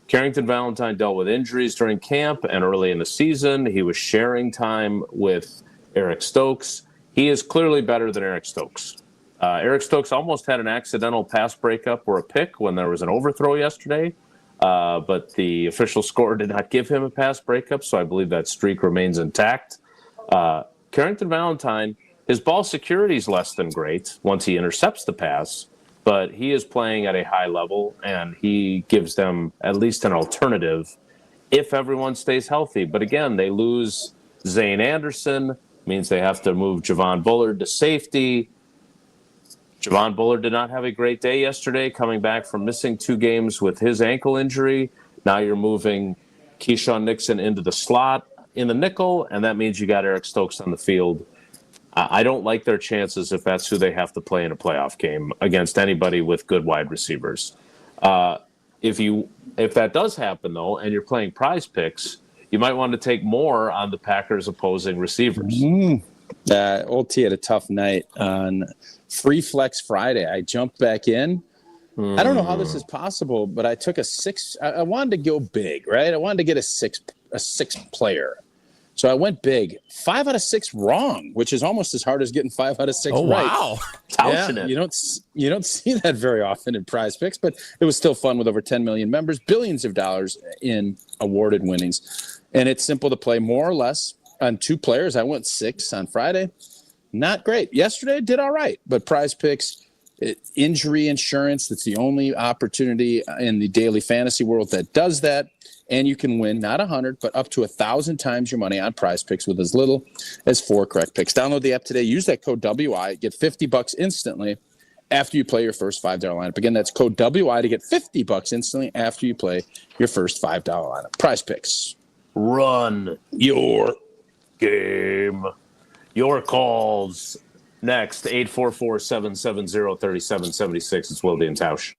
Carrington Valentine dealt with injuries during camp and early in the season. He was sharing time with Eric Stokes. He is clearly better than Eric Stokes. Eric Stokes almost had an accidental pass breakup or a pick when there was an overthrow yesterday, but the official score did not give him a pass breakup, so I believe that streak remains intact. Carrington Valentine, his ball security is less than great once he intercepts the pass, but he is playing at a high level, and he gives them at least an alternative if everyone stays healthy. But again, they lose Zane Anderson, means they have to move Javon Bullard to safety. Javon Bullard did not have a great day yesterday, coming back from missing 2 games with his ankle injury. Now you're moving Keyshawn Nixon into the slot in the nickel, and that means you got Eric Stokes on the field. I don't like their chances if that's who they have to play in a playoff game against anybody with good wide receivers. If that does happen, though, and you're playing Prize Picks, you might want to take more on the Packers' opposing receivers. Old T had a tough night on Free Flex Friday. I jumped back in. I don't know how this is possible, but I took a 6. I wanted to go big, right? I wanted to get a six player. So I went big. 5 out of 6 wrong, which is almost as hard as getting 5 out of 6 right. Wow. Yeah, you don't see that very often in Prize Picks, but it was still fun with over 10 million members, billions of dollars in awarded winnings. And it's simple to play more or less on 2 players. I went 6 on Friday. Not great. Yesterday I did all right, but Prize Picks, injury insurance, that's the only opportunity in the daily fantasy world that does that. And you can win not 100, but up to 1,000 times your money on Prize Picks with as little as 4 correct picks. Download the app today. Use that code WI. Get $50 instantly after you play your first $5 lineup. Again, that's code WI to get $50 instantly after you play your first $5 lineup. Prize Picks. Run your game. Your calls. Next, 844-770-3776. It's Wilde and Tausch.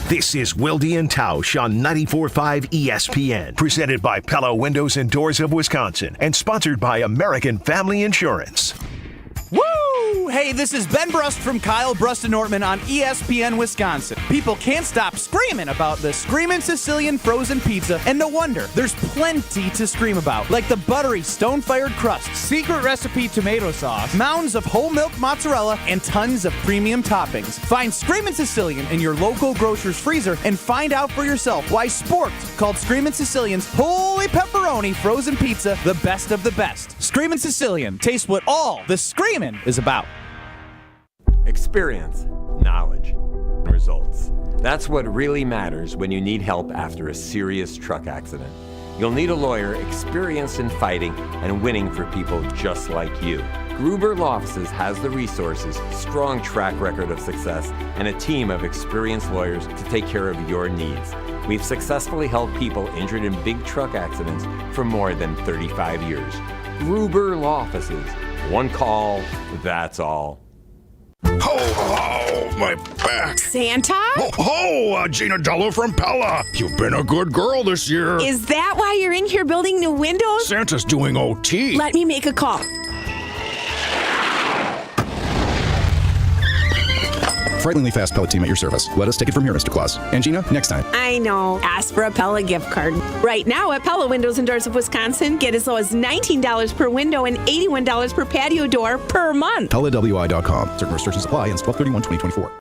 This is Wilde and Tausch on 94.5 ESPN, presented by Pella Windows and Doors of Wisconsin, and sponsored by American Family Insurance. Woo! Hey, this is Ben Brust from Kyle Brust and Nortman on ESPN Wisconsin. People can't stop screaming about the Screamin' Sicilian frozen pizza, and no wonder. There's plenty to scream about, like the buttery stone-fired crust, secret recipe tomato sauce, mounds of whole milk mozzarella, and tons of premium toppings. Find Screamin' Sicilian in your local grocer's freezer and find out for yourself why Sporked called Screamin' Sicilian's Holy Pepperoni frozen pizza the best of the best. Screamin' Sicilian, taste what all the screaming is about. Experience, knowledge, results. That's what really matters when you need help after a serious truck accident. You'll need a lawyer experienced in fighting and winning for people just like you. Gruber Law Offices has the resources, strong track record of success, and a team of experienced lawyers to take care of your needs. We've successfully helped people injured in big truck accidents for more than 35 years. Gruber Law Offices. One call, that's all. Ho, ho, my back. Santa? Ho, ho, Gina Dello from Pella. You've been a good girl this year. Is that why you're in here building new windows? Santa's doing OT. Let me make a call. Frighteningly fast Pella team at your service. Let us take it from here, Mr. Claus. And Gina, next time. I know. Ask for a Pella gift card. Right now at Pella Windows and Doors of Wisconsin, get as low as $19 per window and $81 per patio door per month. PellaWI.com. Certain restrictions apply. Ends 12/31/2024.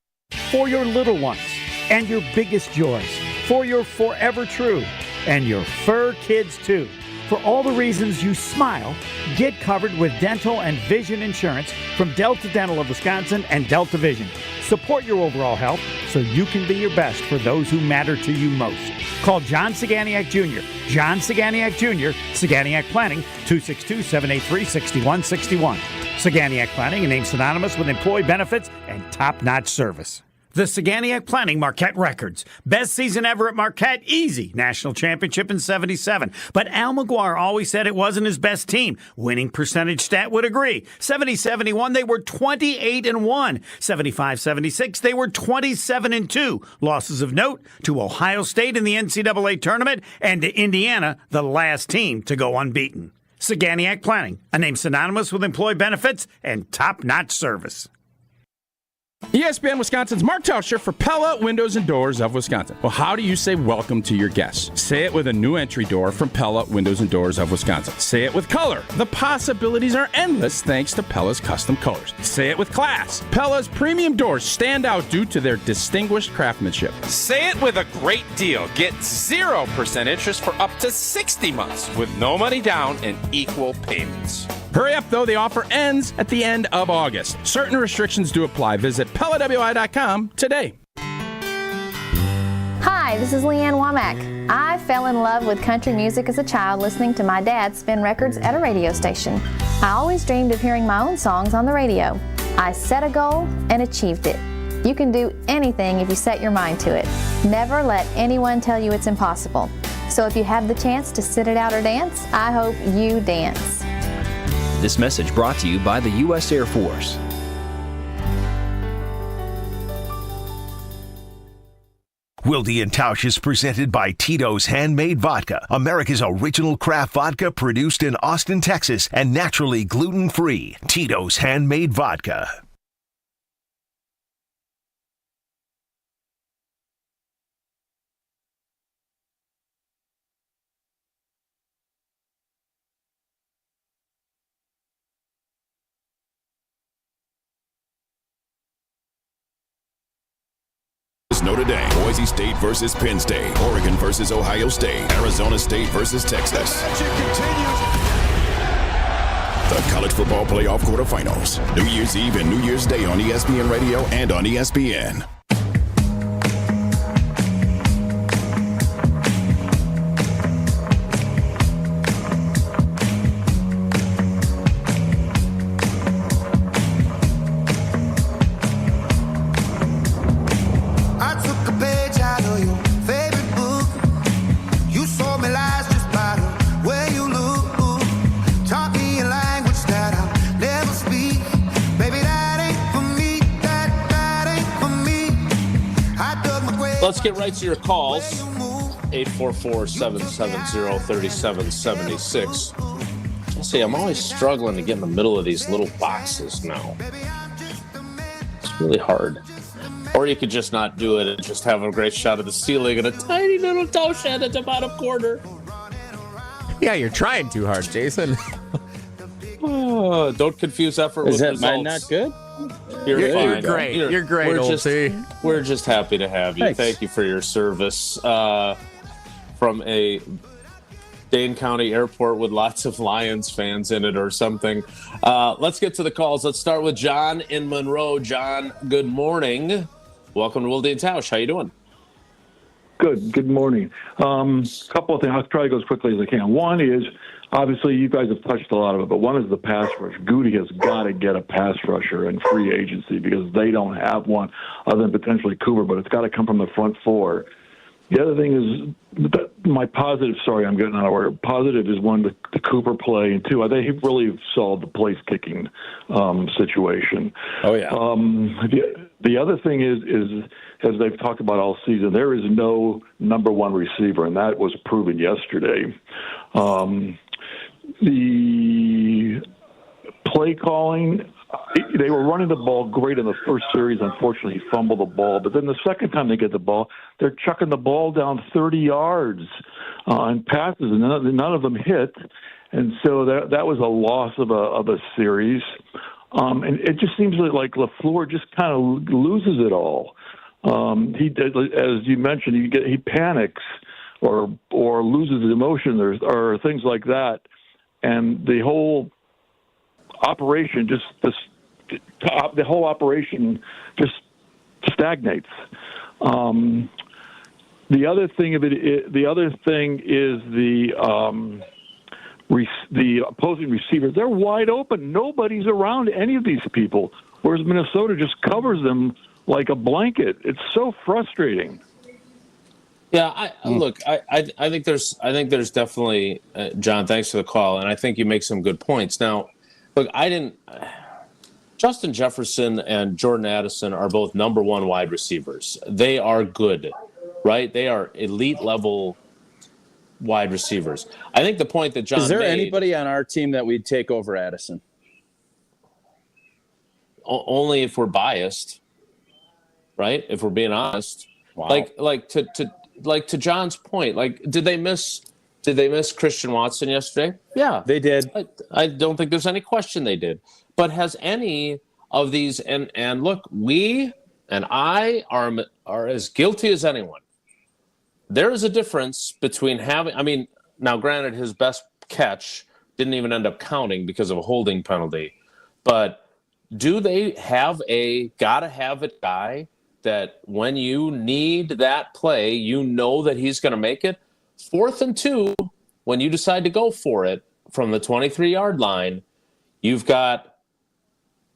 For your little ones and your biggest joys. For your forever true and your fur kids too. For all the reasons you smile, get covered with dental and vision insurance from Delta Dental of Wisconsin and Delta Vision. Support your overall health so you can be your best for those who matter to you most. Call John Saganiak Jr. John Saganiak Jr., Saganiak Planning, 262-783-6161. Saganiak Planning, a name synonymous with employee benefits and top-notch service. The Saganiak Planning Marquette Records. Best season ever at Marquette. Easy. National championship in 77. But Al McGuire always said it wasn't his best team. Winning percentage stat would agree. 70-71, they were 28-1. 75-76, they were 27-2. Losses of note to Ohio State in the NCAA tournament and to Indiana, the last team to go unbeaten. Saganiak Planning, a name synonymous with employee benefits and top-notch service. ESPN Wisconsin's Mark Tausch for Pella Windows and Doors of Wisconsin. Well, how do you say welcome to your guests? Say it with a new entry door from Pella Windows and Doors of Wisconsin. Say it with color. The possibilities are endless thanks to Pella's custom colors. Say it with class. Pella's premium doors stand out due to their distinguished craftsmanship. Say it with a great deal. Get 0% interest for up to 60 months with no money down and equal payments. Hurry up, though. The offer ends at the end of August. Certain restrictions do apply. Visit PellaWI.com today. Hi, this is Leanne Womack. I fell in love with country music as a child listening to my dad spin records at a radio station. I always dreamed of hearing my own songs on the radio. I set a goal and achieved it. You can do anything if you set your mind to it. Never let anyone tell you it's impossible. So if you have the chance to sit it out or dance, I hope you dance. This message brought to you by the U.S. Air Force. Wilde and Tausch is presented by Tito's Handmade Vodka, America's original craft vodka produced in Austin, Texas, and naturally gluten-free. Tito's Handmade Vodka. Notre Dame, Boise State versus Penn State, Oregon versus Ohio State, Arizona State versus Texas. The College Football Playoff Quarterfinals, New Year's Eve and New Year's Day on ESPN Radio and on ESPN. Let's get right to your calls. 844-770-3776. Jesse, I'm always struggling to get in the middle of these little boxes now. It's really hard. Or you could just not do it and just have a great shot at the ceiling and a tiny little toe shed at the bottom corner. Yeah, you're trying too hard, Jason. Oh, don't confuse effort with results. Is that mine not good? You're great. You're great, old T. We're just happy to have you. Thanks. Thank you for your service. From a Dane County airport with lots of Lions fans in it or something. Let's get to the calls. Let's start with John in Monroe. John, good morning. Welcome to Wilde and Tausch. How you doing? Good morning. Couple of things. I'll try to go as quickly as I can. One is, obviously, you guys have touched a lot of it, but one is the pass rush. Goody has got to get a pass rusher in free agency because they don't have one other than potentially Cooper, but it's got to come from the front four. The other thing is, my positive, sorry, I'm getting out of order. Positive is one, the Cooper play, and two, I think he really solved the place kicking situation. Oh, yeah. The other thing is, as they've talked about all season, there is no number one receiver, and that was proven yesterday. The play calling, they were running the ball great in the first series. Unfortunately, he fumbled the ball. But then the second time they get the ball, they're chucking the ball down 30 yards on passes, and none of them hit. And so that was a loss of a series. And it just seems like LaFleur just kind of loses it all. He did, as you mentioned, he panics or loses his emotion or things like that. And the whole operation just stagnates. The other thing is the opposing receivers. They're wide open. Nobody's around any of these people, whereas Minnesota just covers them like a blanket. It's so frustrating. Yeah, I think there's definitely John. Thanks for the call, and I think you make some good points. Now, look, Justin Jefferson and Jordan Addison are both number one wide receivers. They are good, right? They are elite level wide receivers. I think the point that John is there made, anybody on our team that we'd take over Addison? Only if we're biased, right? If we're being honest, wow. Like to John's point, did they miss Christian Watson yesterday? Yeah, they did. I don't think there's any question they did. But has any of these and look, we and I are as guilty as anyone. There is a difference between now granted his best catch didn't even end up counting because of a holding penalty, but do they have a gotta have it guy that when you need that play, you know that he's going to make it? 4th and 2, when you decide to go for it from the 23-yard line, you've got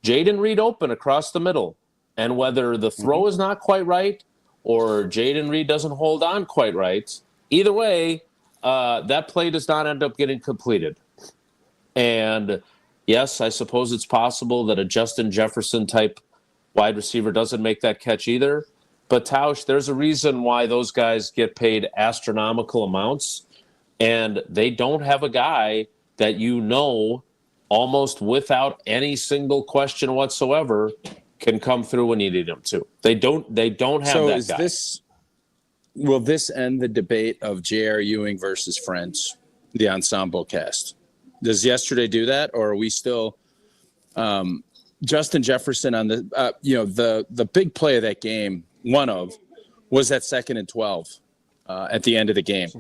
Jaden Reed open across the middle. And whether the throw is not quite right or Jaden Reed doesn't hold on quite right, either way, that play does not end up getting completed. And yes, I suppose it's possible that a Justin Jefferson type wide receiver doesn't make that catch either. But Tausch, there's a reason why those guys get paid astronomical amounts, and they don't have a guy that almost without any single question whatsoever can come through when you need him to. They don't have that guy. Will this end the debate of J.R. Ewing versus Friends, the ensemble cast? Does yesterday do that, or are we still Justin Jefferson on the big play of that game? Was that 2nd and 12 at the end of the game,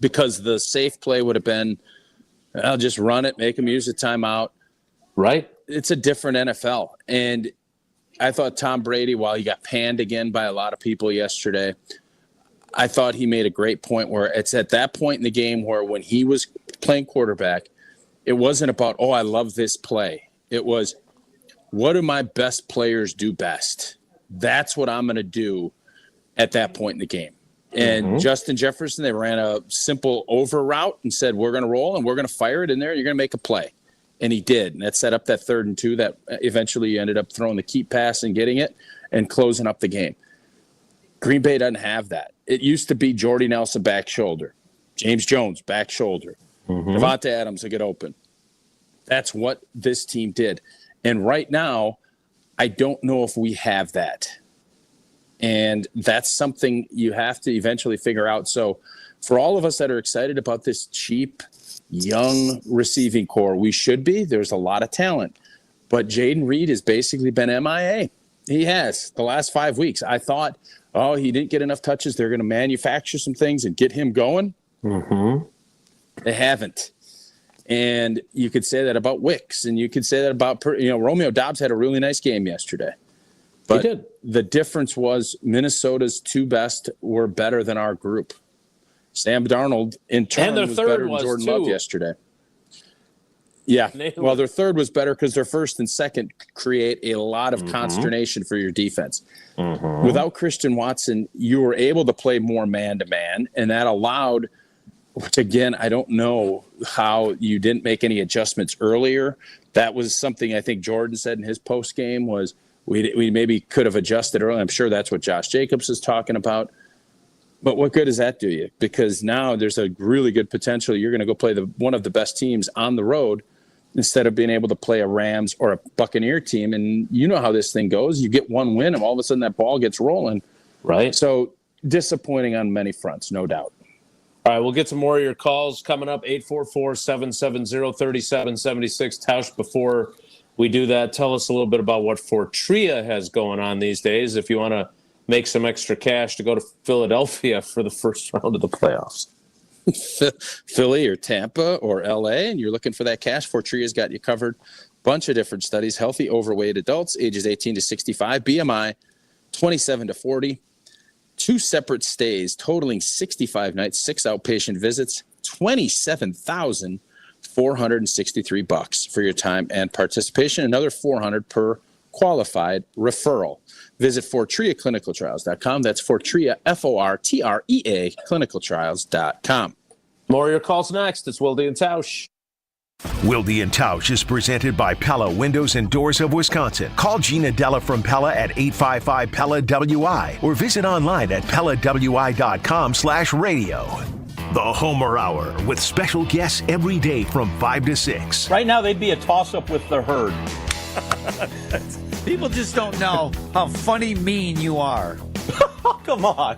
because the safe play would have been, I'll just run it, make him use a timeout. Right. It's a different NFL, and I thought Tom Brady, while he got panned again by a lot of people yesterday, I thought he made a great point where it's at that point in the game where when he was playing quarterback, it wasn't about, I love this play. It was, what do my best players do best? That's what I'm going to do at that point in the game. And Justin Jefferson, they ran a simple over route and said, we're going to roll and we're going to fire it in there. And you're going to make a play. And he did. And that set up that 3rd and 2 that eventually ended up throwing the keep pass and getting it and closing up the game. Green Bay doesn't have that. It used to be Jordy Nelson back shoulder, James Jones back shoulder, Devontae Adams to get open. That's what this team did. And right now, I don't know if we have that. And that's something you have to eventually figure out. So for all of us that are excited about this cheap, young receiving core, we should be. There's a lot of talent. But Jaden Reed has basically been MIA. He has the last 5 weeks. I thought, he didn't get enough touches. They're going to manufacture some things and get him going. They haven't. And you could say that about Wicks, and you could say that about, Romeo Doubs had a really nice game yesterday. But he did. The difference was Minnesota's 2 best were better than our group. Sam Darnold, in turn, and their was third better was than Jordan too. Love yesterday. Yeah. Well, their 3rd was better because their 1st and 2nd create a lot of consternation for your defense. Without Christian Watson, you were able to play more man-to-man, and that allowed, which again, I don't know how you didn't make any adjustments earlier. That was something I think Jordan said in his post-game was we maybe could have adjusted early. I'm sure that's what Josh Jacobs is talking about. But what good does that do you? Because now there's a really good potential you're going to go play one of the best teams on the road instead of being able to play a Rams or a Buccaneer team. And you know how this thing goes. You get one win, and all of a sudden that ball gets rolling. Right. So disappointing on many fronts, no doubt. All right, we'll get some more of your calls coming up, 844-770-3776. Tausch, before we do that, tell us a little bit about what Fortria has going on these days if you want to make some extra cash to go to Philadelphia for the first round of the playoffs. Philly or Tampa or LA, and you're looking for that cash, Fortria's got you covered. Bunch of different studies. Healthy, overweight adults, ages 18 to 65, BMI 27 to 40. 2 separate stays, totaling 65 nights, 6 outpatient visits, $27,463 for your time and participation. Another $400 per qualified referral. Visit FortriaClinicalTrials.com. That's Fortria, Fortrea, clinicaltrials.com. More of your calls next. It's Wilde and Tausch. Wilde and Tausch is presented by Pella Windows and Doors of Wisconsin. Call Gina Della from Pella at 855-PELLA-WI or visit online at PellaWI.com/radio. The Homer Hour with special guests every day from 5 to 6. Right now, they'd be a toss-up with the Herd. People just don't know how funny mean you are. Come on.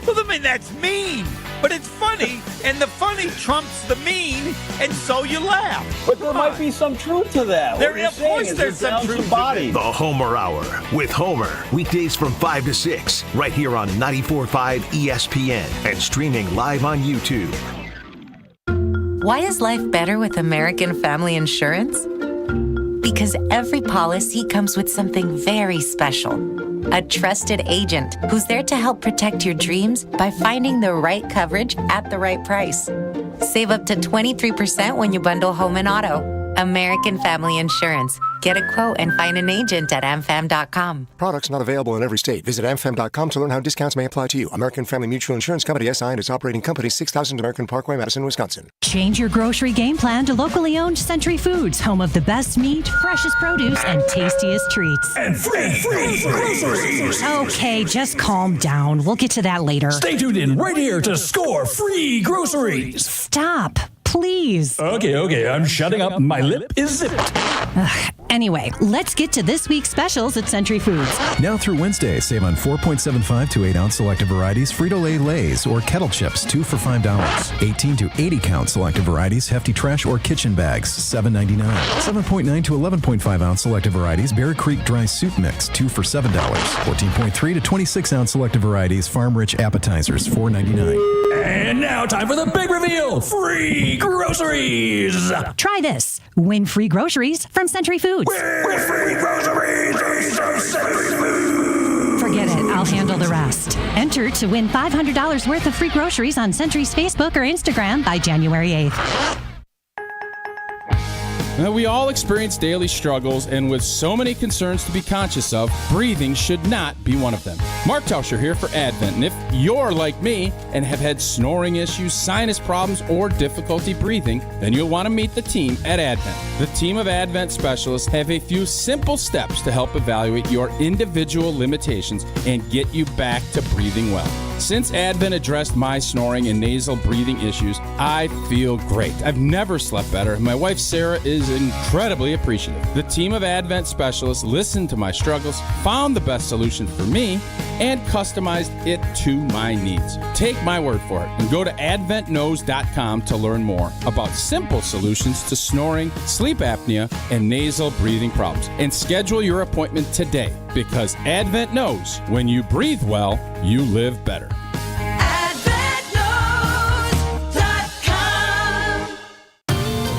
Well, I mean, that's mean, but it's funny, and the funny trumps the mean, and so you laugh. But there might be some truth to that. Of course there's some truth to it. The Homer Hour with Homer. Weekdays from 5 to 6, right here on 94.5 ESPN and streaming live on YouTube. Why is life better with American Family Insurance? Because every policy comes with something very special. A trusted agent who's there to help protect your dreams by finding the right coverage at the right price. Save up to 23% when you bundle home and auto. American Family Insurance. Get a quote and find an agent at amfam.com. Products not available in every state. Visit amfam.com to learn how discounts may apply to you. American Family Mutual Insurance Company, SI, and its operating company, 6000 American Parkway, Madison, Wisconsin. Change your grocery game plan to locally owned Century Foods, home of the best meat, freshest produce, and tastiest treats. And free groceries. Okay, just calm down. We'll get to that later. Stay tuned in right here to score free groceries. Stop, please. Okay, I'm shutting up. My lip is zipped. Anyway, let's get to this week's specials at Century Foods. Now through Wednesday, save on 4.75 to 8 ounce selective varieties Frito-Lay Lays or kettle chips, 2 for $5. 18 to 80 count selective varieties Hefty Trash or Kitchen Bags, $7.99. 7.9 to 11.5 ounce selective varieties Bear Creek Dry Soup Mix, 2 for $7. 14.3 to 26 ounce selective varieties Farm Rich Appetizers, $4.99. And now time for the big reveal. Free groceries. Try this. Win free groceries from Century Foods. With free groceries from Century Foods. Forget it. I'll handle the rest. Enter to win $500 worth of free groceries on Century's Facebook or Instagram by January 8th. Now, we all experience daily struggles, and with so many concerns to be conscious of, breathing should not be one of them. Mark Tauscher here for Advent, and if you're like me and have had snoring issues, sinus problems, or difficulty breathing, then you'll want to meet the team at Advent. The team of Advent specialists have a few simple steps to help evaluate your individual limitations and get you back to breathing well. Since Advent addressed my snoring and nasal breathing issues, I feel great. I've never slept better, and my wife Sarah is incredibly appreciative. The team of Advent specialists listened to my struggles, found the best solution for me, and customized it to my needs. Take my word for it and go to adventknows.com to learn more about simple solutions to snoring, sleep apnea, and nasal breathing problems. And schedule your appointment today, because Advent knows when you breathe well, you live better.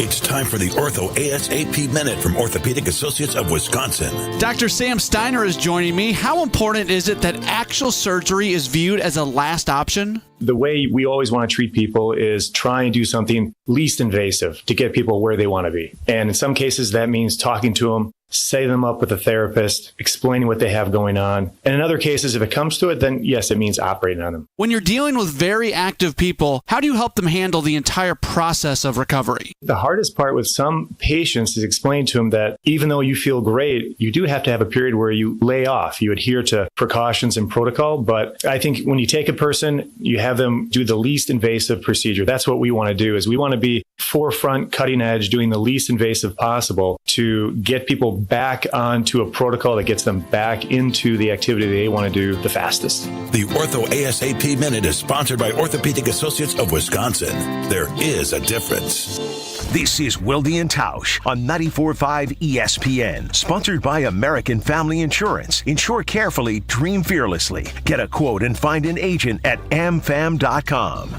It's time for the Ortho ASAP Minute from Orthopedic Associates of Wisconsin. Dr. Sam Steiner is joining me. How important is it that actual surgery is viewed as a last option? The way we always want to treat people is try and do something least invasive to get people where they want to be. And in some cases, that means talking to them, setting them up with a therapist, explaining what they have going on. And in other cases, if it comes to it, then yes, it means operating on them. When you're dealing with very active people, how do you help them handle the entire process of recovery? The hardest part with some patients is explain to them that even though you feel great, you do have to have a period where you lay off, you adhere to precautions and protocol. But I think when you take a person, you have them do the least invasive procedure. That's what we want to do, is we want to be forefront, cutting edge, doing the least invasive possible to get people back onto a protocol that gets them back into the activity they want to do the fastest. The Ortho ASAP Minute is sponsored by Orthopedic Associates of Wisconsin. There is a difference. This is Wilde and Tausch on 94.5 ESPN, sponsored by American Family Insurance. Insure carefully, dream fearlessly. Get a quote and find an agent at amfam.com.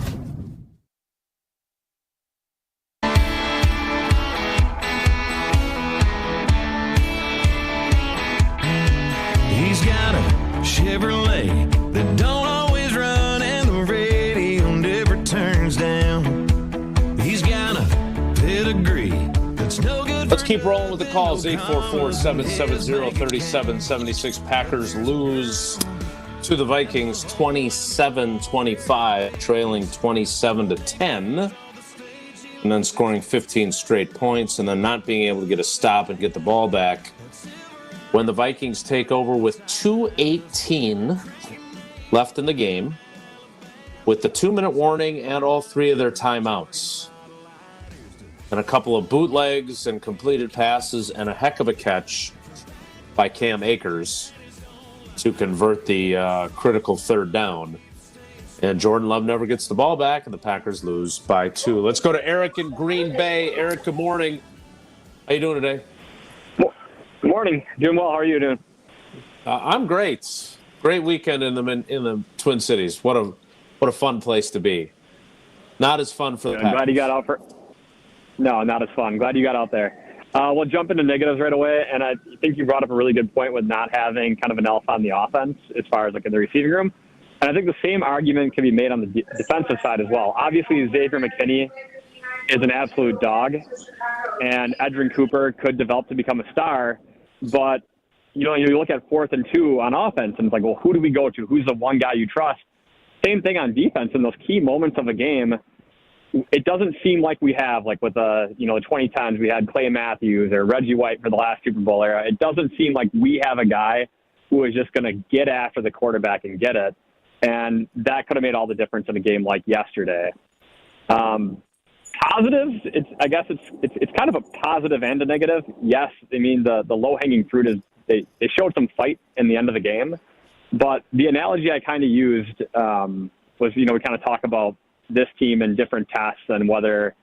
He's got a Chevrolet that don't always run, and the radio never turns down. He's got a pedigree that's no good. Let's keep rolling with the calls. 844-770-3776. Packers lose to the Vikings 27-25, trailing 27-10, and then scoring 15 straight points, and then not being able to get a stop and get the ball back when the Vikings take over with 2:18 left in the game, with the 2-minute warning and all three of their timeouts, and a couple of bootlegs and completed passes and a heck of a catch by Cam Akers to convert the critical third down. And Jordan Love never gets the ball back, and the Packers lose by 2. Let's go to Eric in Green Bay. Eric, good morning. How you doing today? Good morning. Doing well. How are you doing? I'm great. Great weekend in the Twin Cities. What a fun place to be. Not as fun for the Packers. I'm glad you got out for. No, not as fun. Glad you got out there. We'll jump into negatives right away, and I think you brought up a really good point with not having kind of an elf on the offense as far as like in the receiving room. And I think the same argument can be made on the defensive side as well. Obviously, Xavier McKinney is an absolute dog, and Edgerrin Cooper could develop to become a star. But, you look at 4th and 2 on offense, and it's like, well, who do we go to? Who's the one guy you trust? Same thing on defense. In those key moments of a game, it doesn't seem like we have, like with the 2010s, we had Clay Matthews or Reggie White for the last Super Bowl era. It doesn't seem like we have a guy who is just going to get after the quarterback and get it. And that could have made all the difference in a game like yesterday. Positives, I guess it's kind of a positive and a negative. Yes, I mean, the low-hanging fruit is they showed some fight in the end of the game. But the analogy I kind of used was, we kind of talk about this team in different tests and whether,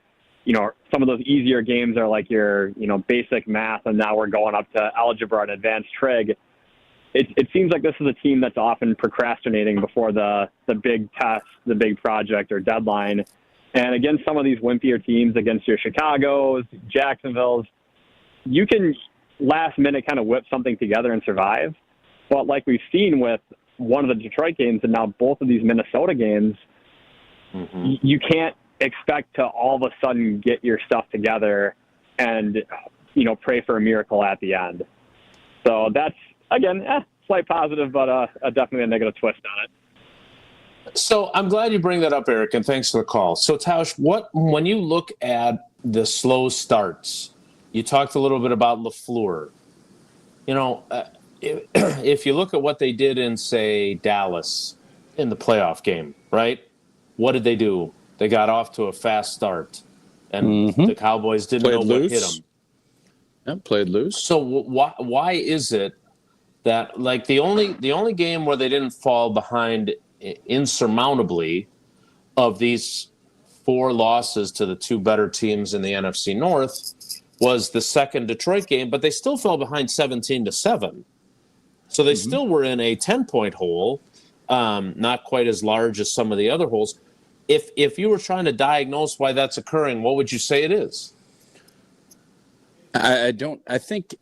some of those easier games are like your, basic math, and now we're going up to algebra and advanced trig. It seems like this is a team that's often procrastinating before the big test, the big project or deadline. And against some of these wimpier teams, against your Chicagos, Jacksonville's, you can last minute kind of whip something together and survive. But like we've seen with one of the Detroit games and now both of these Minnesota games, you can't expect to all of a sudden get your stuff together and, pray for a miracle at the end. So that's, again, slight positive, but definitely a negative twist on it. So I'm glad you bring that up, Eric, and thanks for the call. So, Tausch, when you look at the slow starts, you talked a little bit about LaFleur. If you look at what they did in, say, Dallas in the playoff game, right? What did they do? They got off to a fast start, and the Cowboys didn't know what hit them. Yeah, played loose. So why is it that, like, the only game where they didn't fall behind insurmountably of these 4 losses to the 2 better teams in the NFC North was the second Detroit game, but they still fell behind 17-7. So they still were in a 10-point hole, not quite as large as some of the other holes. If you were trying to diagnose why that's occurring, what would you say it is? I think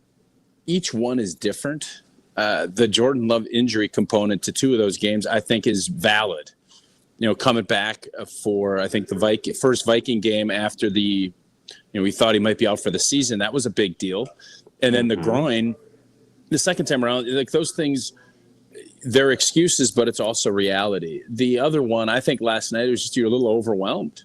each one is different. The Jordan Love injury component to 2 of those games, I think, is valid. Coming back for, I think, the first Viking game after we thought he might be out for the season. That was a big deal. And then the groin, the second time around, like those things, they're excuses, but it's also reality. The other one, I think last night, it was just you're a little overwhelmed.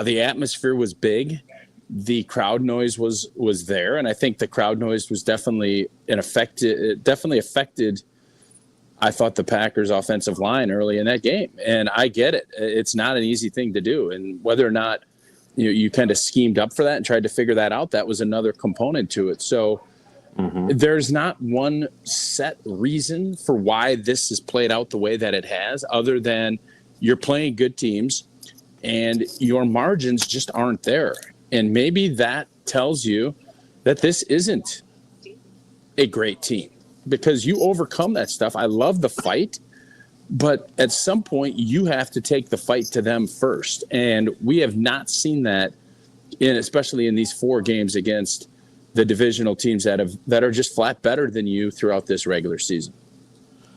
The atmosphere was big. The crowd noise was there, and I think the crowd noise was definitely affected, I thought, the Packers' offensive line early in that game. And I get it. It's not an easy thing to do. And whether or not you kind of schemed up for that and tried to figure that out, that was another component to it. So there's not one set reason for why this has played out the way that it has, other than you're playing good teams and your margins just aren't there. And maybe that tells you that this isn't a great team because you overcome that stuff. I love the fight, but at some point you have to take the fight to them first. And we have not seen that, especially in these 4 games against the divisional teams that are just flat better than you throughout this regular season.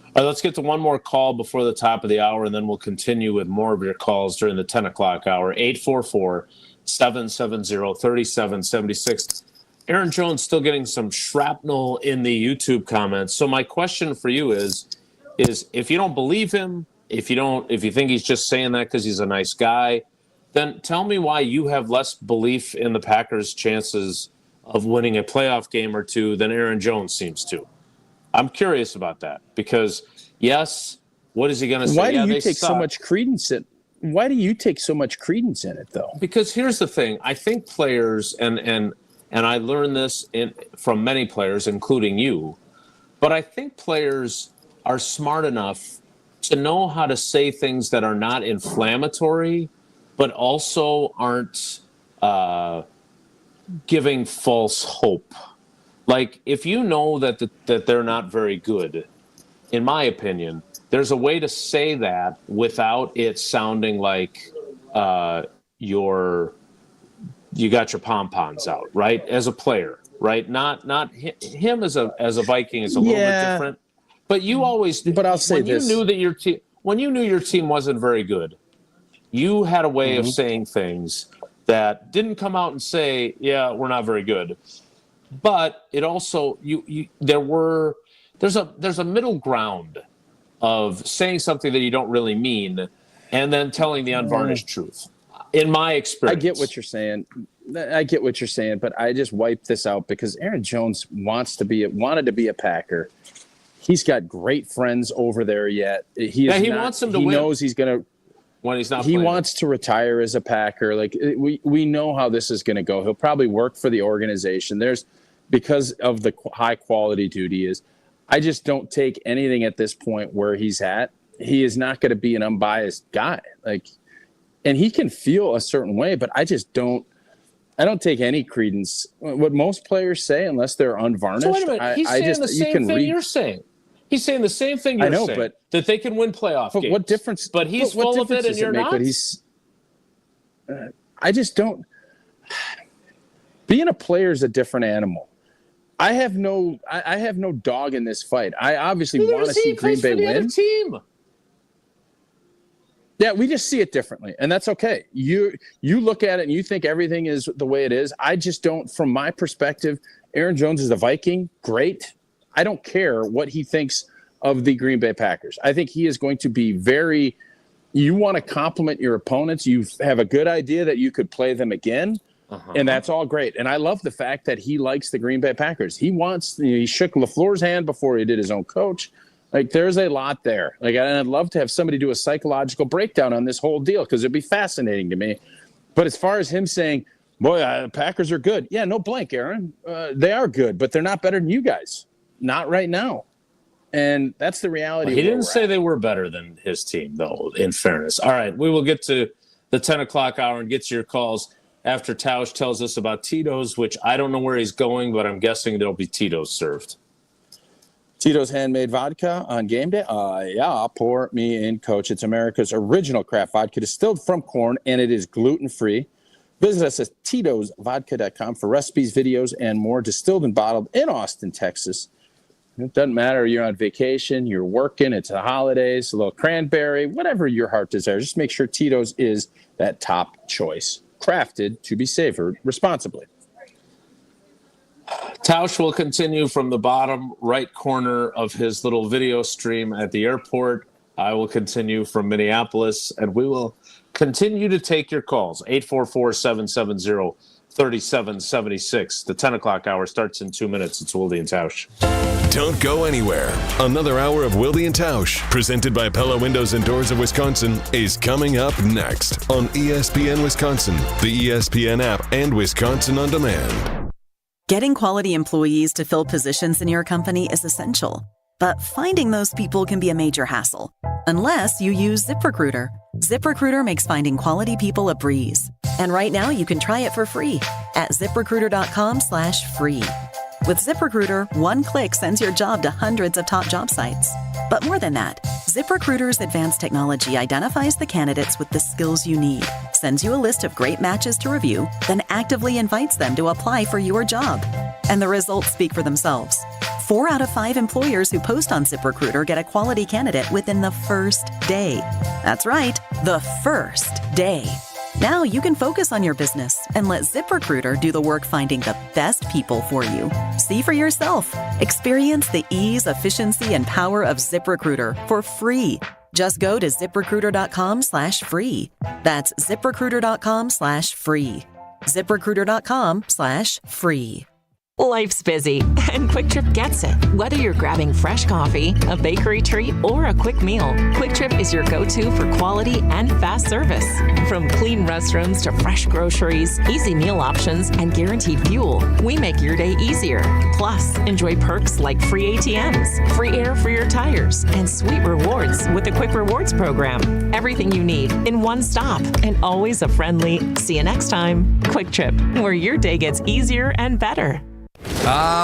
All right, let's get to one more call before the top of the hour, and then we'll continue with more of your calls during the 10 o'clock hour. 844-770-3776. Aaron Jones still getting some shrapnel in the YouTube comments. So my question for you is if you don't believe him, if you think he's just saying that because he's a nice guy, then tell me why you have less belief in the Packers' chances of winning a playoff game or 2 than Aaron Jones seems to. I'm curious about that because, yes, what is he going to say? Why do you take so much credence in? Why do you take so much credence in it, though? Because here's the thing. I think players, and I learned this from many players, including you, but I think players are smart enough to know how to say things that are not inflammatory, but also aren't giving false hope. Like, if you know that they're not very good, in my opinion, there's a way to say that without it sounding like you got your pom-poms out, right? As a player, right? Not him as a Viking is a little bit different. But you always. But I'll say this: when you knew your team wasn't very good, you had a way of saying things that didn't come out and say, yeah, we're not very good. But it also there's a middle ground of saying something that you don't really mean and then telling the unvarnished truth. In my experience. I get what you're saying. But I just wiped this out because Aaron Jones wanted to be a Packer. He's got great friends over there yet. He wants him to win. He knows he's going to when he's not he playing. wants to retire as a Packer. Like we know how this is going to go. He'll probably work for the organization. Because of the high quality dude he is. I just don't take anything at this point where he's at. He is not going to be an unbiased guy. And he can feel a certain way, but I don't take any credence what most players say unless they're unvarnished. So wait a minute. He's saying the same thing you're saying. He's saying the same thing you're saying. But that they can win playoff games. What difference? But he's full of it and you're not? I just don't. Being a player is a different animal. I have no dog in this fight. I obviously want to see Green Bay win. Team. Yeah, we just see it differently, and that's okay. You look at it and you think everything is the way it is. I just don't. From my perspective, Aaron Jones is a Viking. Great. I don't care what he thinks of the Green Bay Packers. I think he is going to be very – you want to compliment your opponents. You have a good idea that you could play them again. And that's all great. And I love the fact that he likes the Green Bay Packers. He shook LaFleur's hand before he did his own coach. There's a lot there. And I'd love to have somebody do a psychological breakdown on this whole deal because it'd be fascinating to me. But as far as him saying, boy, the Packers are good. Yeah, no blank, Aaron. They are good, but they're not better than you guys. Not right now. And that's the reality. He didn't say they were better than his team, though, in fairness. All right, we will get to the 10 o'clock hour and get to your calls after Tausch tells us about Tito's, which I don't know where he's going, but I'm guessing there'll be Tito's served. Tito's handmade vodka on game day? Yeah, pour me in, Coach. It's America's original craft vodka distilled from corn, and it is gluten-free. Visit us at Tito'sVodka.com for recipes, videos, and more. Distilled and bottled in Austin, Texas. It doesn't matter. You're on vacation, you're working, it's the holidays, a little cranberry, whatever your heart desires. Just make sure Tito's is that top choice. Crafted to be savored responsibly. Tausch will continue from the bottom right corner of his little video stream at the airport. I will continue from Minneapolis, and we will continue to take your calls. 844-770-3776. The 10 o'clock hour starts in 2 minutes. It's Wilde and Tausch. Don't go anywhere. Another hour of Wilde and Tausch, presented by Pella Windows and Doors of Wisconsin, is coming up next on ESPN Wisconsin, the ESPN app, and Wisconsin On Demand. Getting quality employees to fill positions in your company is essential, but finding those people can be a major hassle, unless you use ZipRecruiter. ZipRecruiter makes finding quality people a breeze. And right now you can try it for free at ZipRecruiter.com/free. With ZipRecruiter, one click sends your job to hundreds of top job sites. But more than that, ZipRecruiter's advanced technology identifies the candidates with the skills you need, sends you a list of great matches to review, then actively invites them to apply for your job. And the results speak for themselves. 4 out of 5 employers who post on ZipRecruiter get a quality candidate within the first day. That's right, the first day. Now you can focus on your business and let ZipRecruiter do the work finding the best people for you. See for yourself. Experience the ease, efficiency, and power of ZipRecruiter for free. Just go to ZipRecruiter.com/free. That's ZipRecruiter.com/free. ZipRecruiter.com/free. Life's busy, and Quick Trip gets it. Whether you're grabbing fresh coffee, a bakery treat, or a quick meal, Quick Trip is your go-to for quality and fast service. From clean restrooms to fresh groceries, easy meal options, and guaranteed fuel, we make your day easier. Plus, enjoy perks like free ATMs, free air for your tires, and sweet rewards with the Quick Rewards program. Everything you need in one stop, and always a friendly, see you next time, Quick Trip, where your day gets easier and better.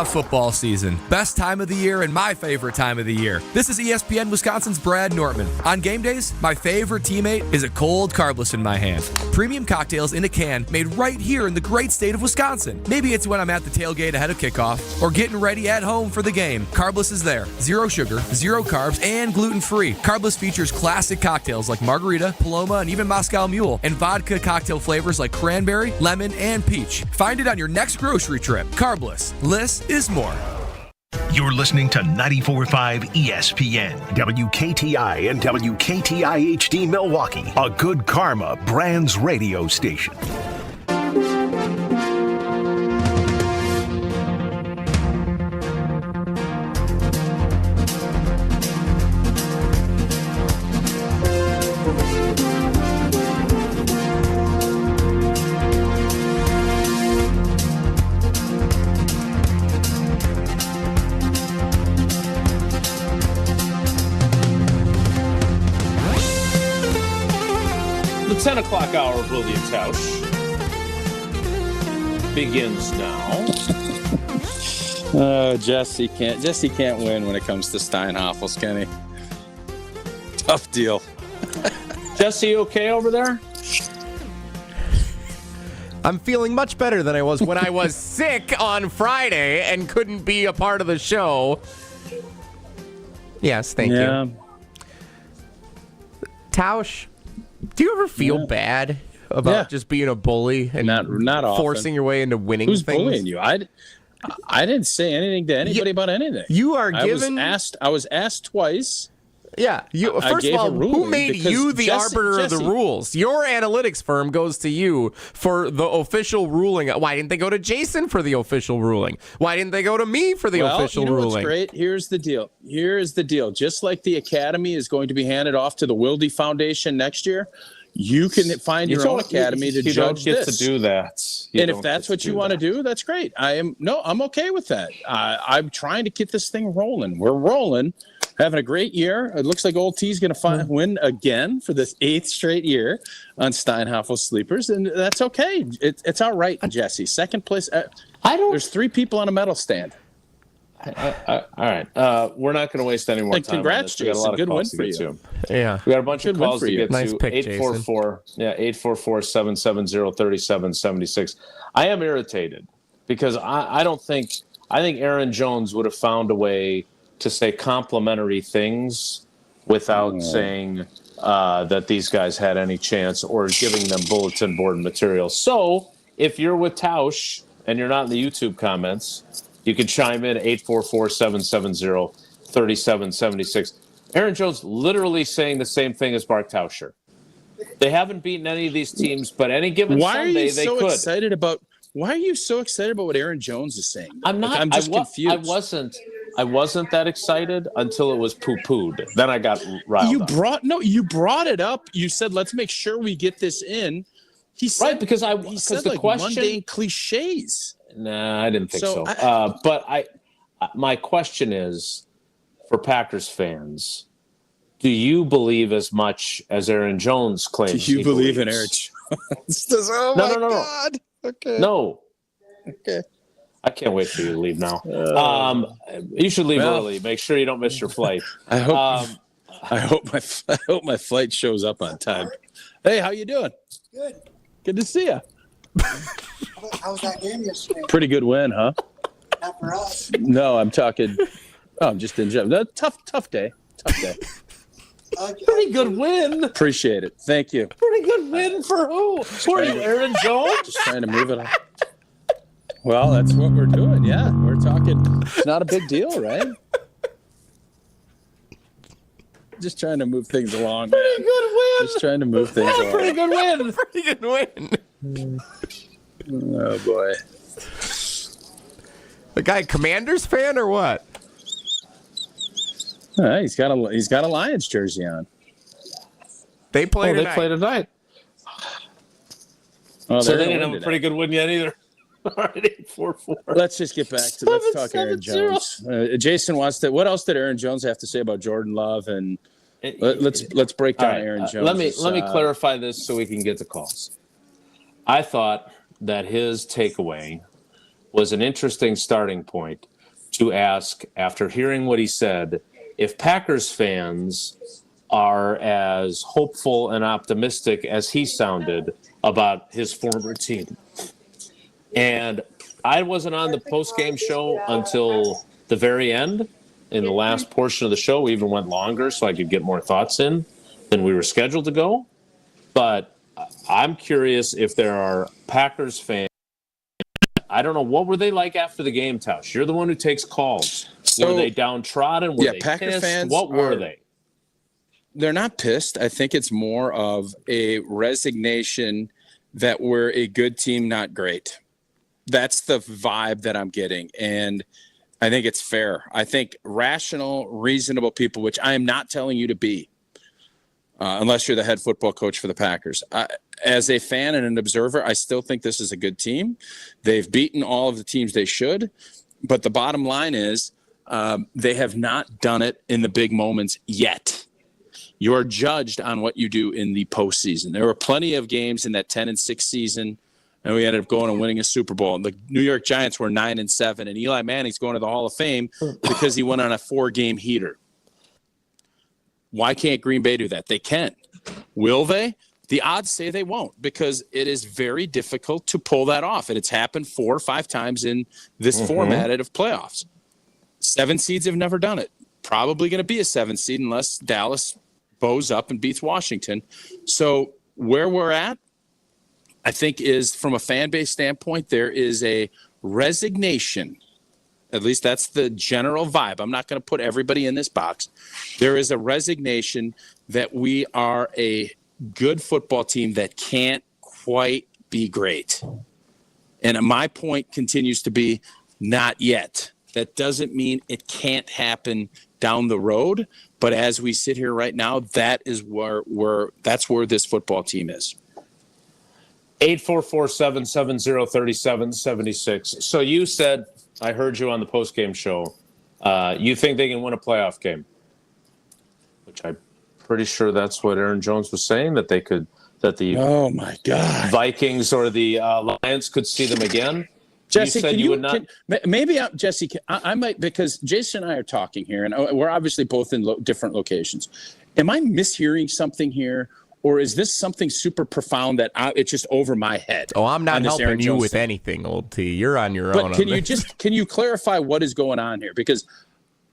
Football season. Best time of the year and my favorite time of the year. This is ESPN Wisconsin's Brad Nortman. On game days, my favorite teammate is a cold carbless in my hand. Premium cocktails in a can made right here in the great state of Wisconsin. Maybe it's when I'm at the tailgate ahead of kickoff or getting ready at home for the game. Carbless is there. 0 sugar, 0 carbs, and gluten-free. Carbless features classic cocktails like margarita, Paloma, and even Moscow Mule, and vodka cocktail flavors like cranberry, lemon, and peach. Find it on your next grocery trip. Carbless. Less is more. You're listening to 94.5 ESPN, WKTI and WKTI HD Milwaukee, a Good Karma Brands radio station. The 10 o'clock hour of Wilde and Tausch begins now. Jesse can't win when it comes to Steinhoffels, can he? Tough deal. Jesse, you okay over there? I'm feeling much better than I was when I was sick on Friday and couldn't be a part of the show. Yes, thank you. Tausch, do you ever feel bad about just being a bully and not forcing your way into winning Who's things? bullying you? I didn't say anything to anybody about anything. You are given... I was asked twice. Yeah. First of all, who made you the arbiter of the rules? Your analytics firm goes to you for the official ruling. Why didn't they go to Jason for the official ruling? Why didn't they go to me for the official ruling? What's great? Here's the deal. Just like the academy is going to be handed off to the Wilde Foundation next year, you can find your own academy to judge this. You don't get to do that. And if that's what you want to do, that's great. I'm okay with that. I'm trying to get this thing rolling. We're rolling. Having a great year. It looks like Old T's going to win again for this 8th straight year on Steinhoffel Sleepers, and that's okay. It's all right, Jesse. Second place. There's 3 people on a medal stand. All right. We're not going to waste any more time. Congrats, on this. We got a lot of Good calls win to for get you. to. Yeah. We got a bunch of calls to get nice to. Pick, 844. Yeah, 844-770-3776. I am irritated because I think Aaron Jones would have found a way to say complimentary things without saying that these guys had any chance or giving them bulletin board material. So if you're with Tausch and you're not in the YouTube comments, you can chime in 844-770-3776. Aaron Jones literally saying the same thing as Mark Tauscher. They haven't beaten any of these teams, but any given Sunday they could. Why are you so excited about what Aaron Jones is saying? I'm not. I'm just confused. I wasn't that excited until it was poo-pooed. Then I got riled up. You brought it up. You said, let's make sure we get this in. He said, because the question, mundane cliches. Nah, I didn't think so. But my question is, for Packers fans, do you believe as much as Aaron Jones claims? Do you believe in Aaron Jones? Oh my God. Okay. No. Okay. I can't wait for you to leave now. You should leave early. Make sure you don't miss your flight. I hope my flight shows up on time. Hey, how you doing? Good. Good to see you. How was that game yesterday? Pretty good win, huh? Not for us. No, I'm talking. I'm just in general. Tough day. Pretty good win. Appreciate it. Thank you. Pretty good win for who? For Aaron Jones? Just trying to move it on. Well, that's what we're doing. Yeah, we're talking. It's not a big deal, right? Just trying to move things along. Pretty good win. Just trying to move things along. Pretty good win. Pretty good win. Oh boy. The guy, Commanders fan or what? He's got a Lions jersey on. They play tonight. They play tonight. Oh, so they didn't have a pretty good win yet either. All right, 844. Let's just get back to let's talk Aaron Jones. Jason wants to. What else did Aaron Jones have to say about Jordan Love? And let's break down Aaron Jones. Let me clarify this so we can get the calls. I thought that his takeaway was an interesting starting point to ask, after hearing what he said, if Packers fans are as hopeful and optimistic as he sounded about his former team. And I wasn't on the post-game show until the very end. In the last portion of the show, we even went longer so I could get more thoughts in than we were scheduled to go. But I'm curious if there are Packers fans. I don't know, what were they like after the game, Tausch? You're the one who takes calls. Were they downtrodden? Were they Packer pissed? fans What were they? They're not pissed. I think it's more of a resignation that we're a good team, not great. That's the vibe that I'm getting. And I think it's fair. I think rational, reasonable people, which I am not telling you to be, unless you're the head football coach for the Packers. As a fan and an observer, I still think this is a good team. They've beaten all of the teams they should. But the bottom line is they have not done it in the big moments yet. You are judged on what you do in the postseason. There were plenty of games in that 10-6 season, and we ended up going and winning a Super Bowl. The New York Giants were 9-7, and Eli Manning's going to the Hall of Fame because he went on a 4-game heater. Why can't Green Bay do that? They can. Will they? The odds say they won't, because it is very difficult to pull that off, and it's happened 4 or 5 times in this format of playoffs. 7 seeds have never done it. Probably going to be a 7 seed unless Dallas bows up and beats Washington. So where we're at, I think, is from a fan base standpoint, there is a resignation. At least that's the general vibe. I'm not going to put everybody in this box. There is a resignation that we are a good football team that can't quite be great. And my point continues to be not yet. That doesn't mean it can't happen down the road. But as we sit here right now, that is where that's where this football team is. 844-770-3776. So you said, I heard you on the post-game show, you think they can win a playoff game, which I'm pretty sure that's what Aaron Jones was saying, that they could, that the oh my God, Vikings or the Lions could see them again. Jesse, you said you would not. Jesse, I might, because Jason and I are talking here, and we're obviously both in different locations. Am I mishearing something here? Or is this something super profound that it's just over my head? Oh, I'm not helping you with anything, old T. You're on your own. But can you clarify what is going on here? Because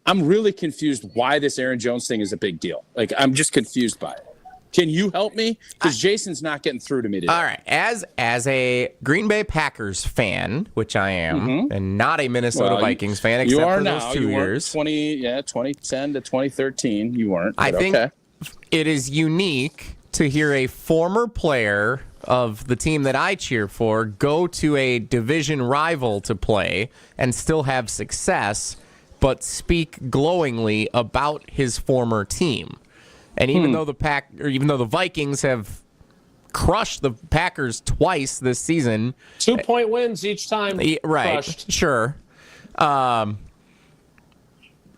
I'm really confused why this Aaron Jones thing is a big deal. Like, I'm just confused by it. Can you help me? Because Jason's not getting through to me today. All right. As a Green Bay Packers fan, which I am, and not a Minnesota Vikings fan, except for those 2 years. 2010 to 2013, you weren't. I think it is unique to hear a former player of the team that I cheer for go to a division rival to play and still have success, but speak glowingly about his former team. And even though the Vikings have crushed the Packers twice this season, 2-point wins each time. Right, crushed. Sure.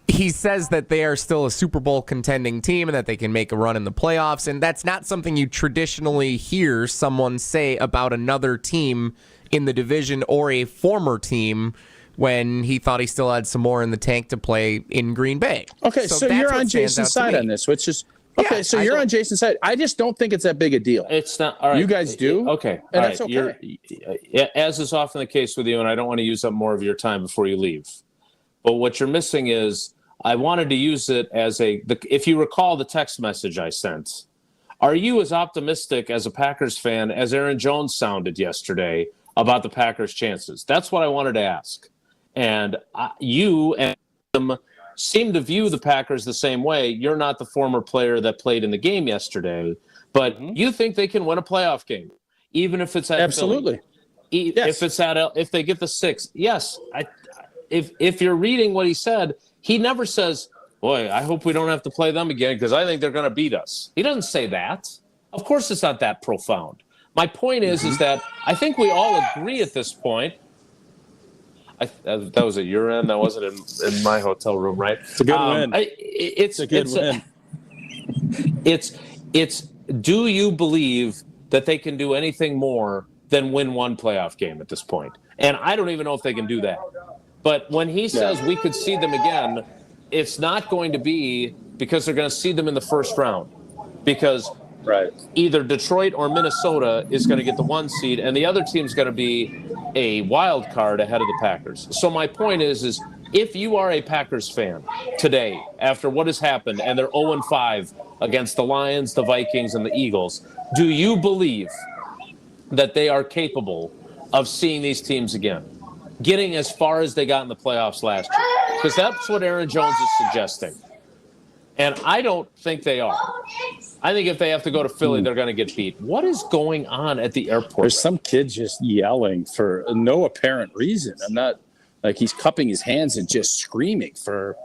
He says that they are still a Super Bowl contending team and that they can make a run in the playoffs. And that's not something you traditionally hear someone say about another team in the division or a former team when he thought he still had some more in the tank to play in Green Bay. Okay, so you're on Jason's side on this, which is okay. So you're on Jason's side. I just don't think it's that big a deal. It's not. All right. You guys do? Okay. And all that's right. okay. As is often the case with you, and I don't want to use up more of your time before you leave. But what you're missing is I wanted to use it as if you recall the text message I sent, are you as optimistic as a Packers fan as Aaron Jones sounded yesterday about the Packers' chances? That's what I wanted to ask. And you and him seem to view the Packers the same way. You're not the former player that played in the game yesterday, but you think they can win a playoff game, even if it's at absolutely. Philly. If it's if they get the 6, yes. If you're reading what he said, he never says, "Boy, I hope we don't have to play them again because I think they're going to beat us." He doesn't say that. Of course, it's not that profound. My point is that I think we all agree at this point. That was at your end. That wasn't in my hotel room, right? It's a good win. It's a good win. It's. Do you believe that they can do anything more than win one playoff game at this point. And I don't even know if they can do that. But when he says we could see them again, it's not going to be because they're going to see them in the first round. Because either Detroit or Minnesota is going to get the 1 seed, and the other team's going to be a wild card ahead of the Packers. So my point is if you are a Packers fan today, after what has happened, and they're 0-5 against the Lions, the Vikings, and the Eagles, do you believe that they are capable of seeing these teams again, getting as far as they got in the playoffs last year? Because that's what Aaron Jones is suggesting. And I don't think they are. I think if they have to go to Philly, they're going to get beat. What is going on at the airport? There's some kid just yelling for no apparent reason. I'm not like he's cupping his hands and just screaming for.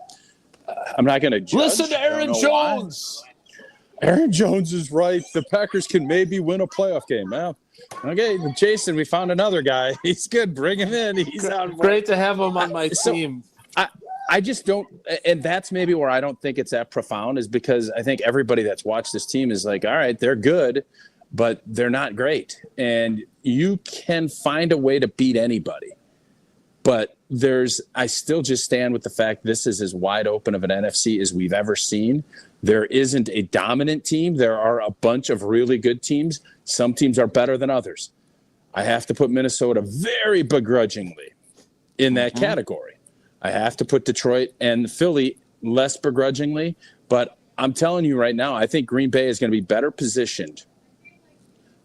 I'm not going to judge. Listen to Aaron Jones. Why. Aaron Jones is right. The Packers can maybe win a playoff game. Well, okay, Jason, we found another guy. He's good. Bring him in. He's on. Great to have him on my team. I just don't, and that's maybe where I don't think it's that profound, is because I think everybody that's watched this team is like, all right, they're good, but they're not great. And you can find a way to beat anybody. But I still just stand with the fact this is as wide open of an NFC as we've ever seen. There isn't a dominant team. There are a bunch of really good teams. Some teams are better than others. I have to put Minnesota very begrudgingly in that category. I have to put Detroit and Philly less begrudgingly, but I'm telling you right now, I think Green Bay is going to be better positioned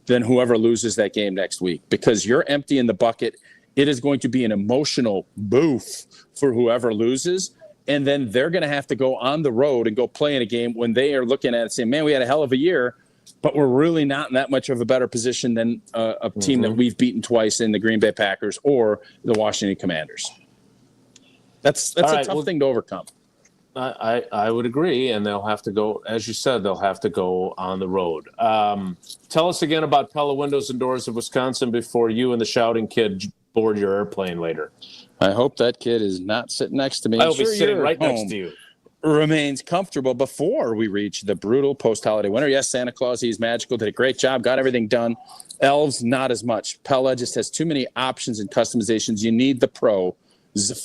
than whoever loses that game next week, because you're empty in the bucket. It is going to be an emotional boof for whoever loses, and then they're going to have to go on the road and go play in a game when they are looking at it saying, man, we had a hell of a year, but we're really not in that much of a better position than a team that we've beaten twice in the Green Bay Packers or the Washington Commanders. That's a tough thing to overcome. I would agree, and they'll have to go, as you said, they'll have to go on the road. Tell us again about Pella Windows and Doors of Wisconsin before you and the shouting kid board your airplane later. I hope that kid is not sitting next to me. I'll be sitting right next to you. Remains comfortable before we reach the brutal post-holiday winter. Yes, Santa Claus, he's magical, did a great job, got everything done. Elves, not as much. Pella just has too many options and customizations. You need the pro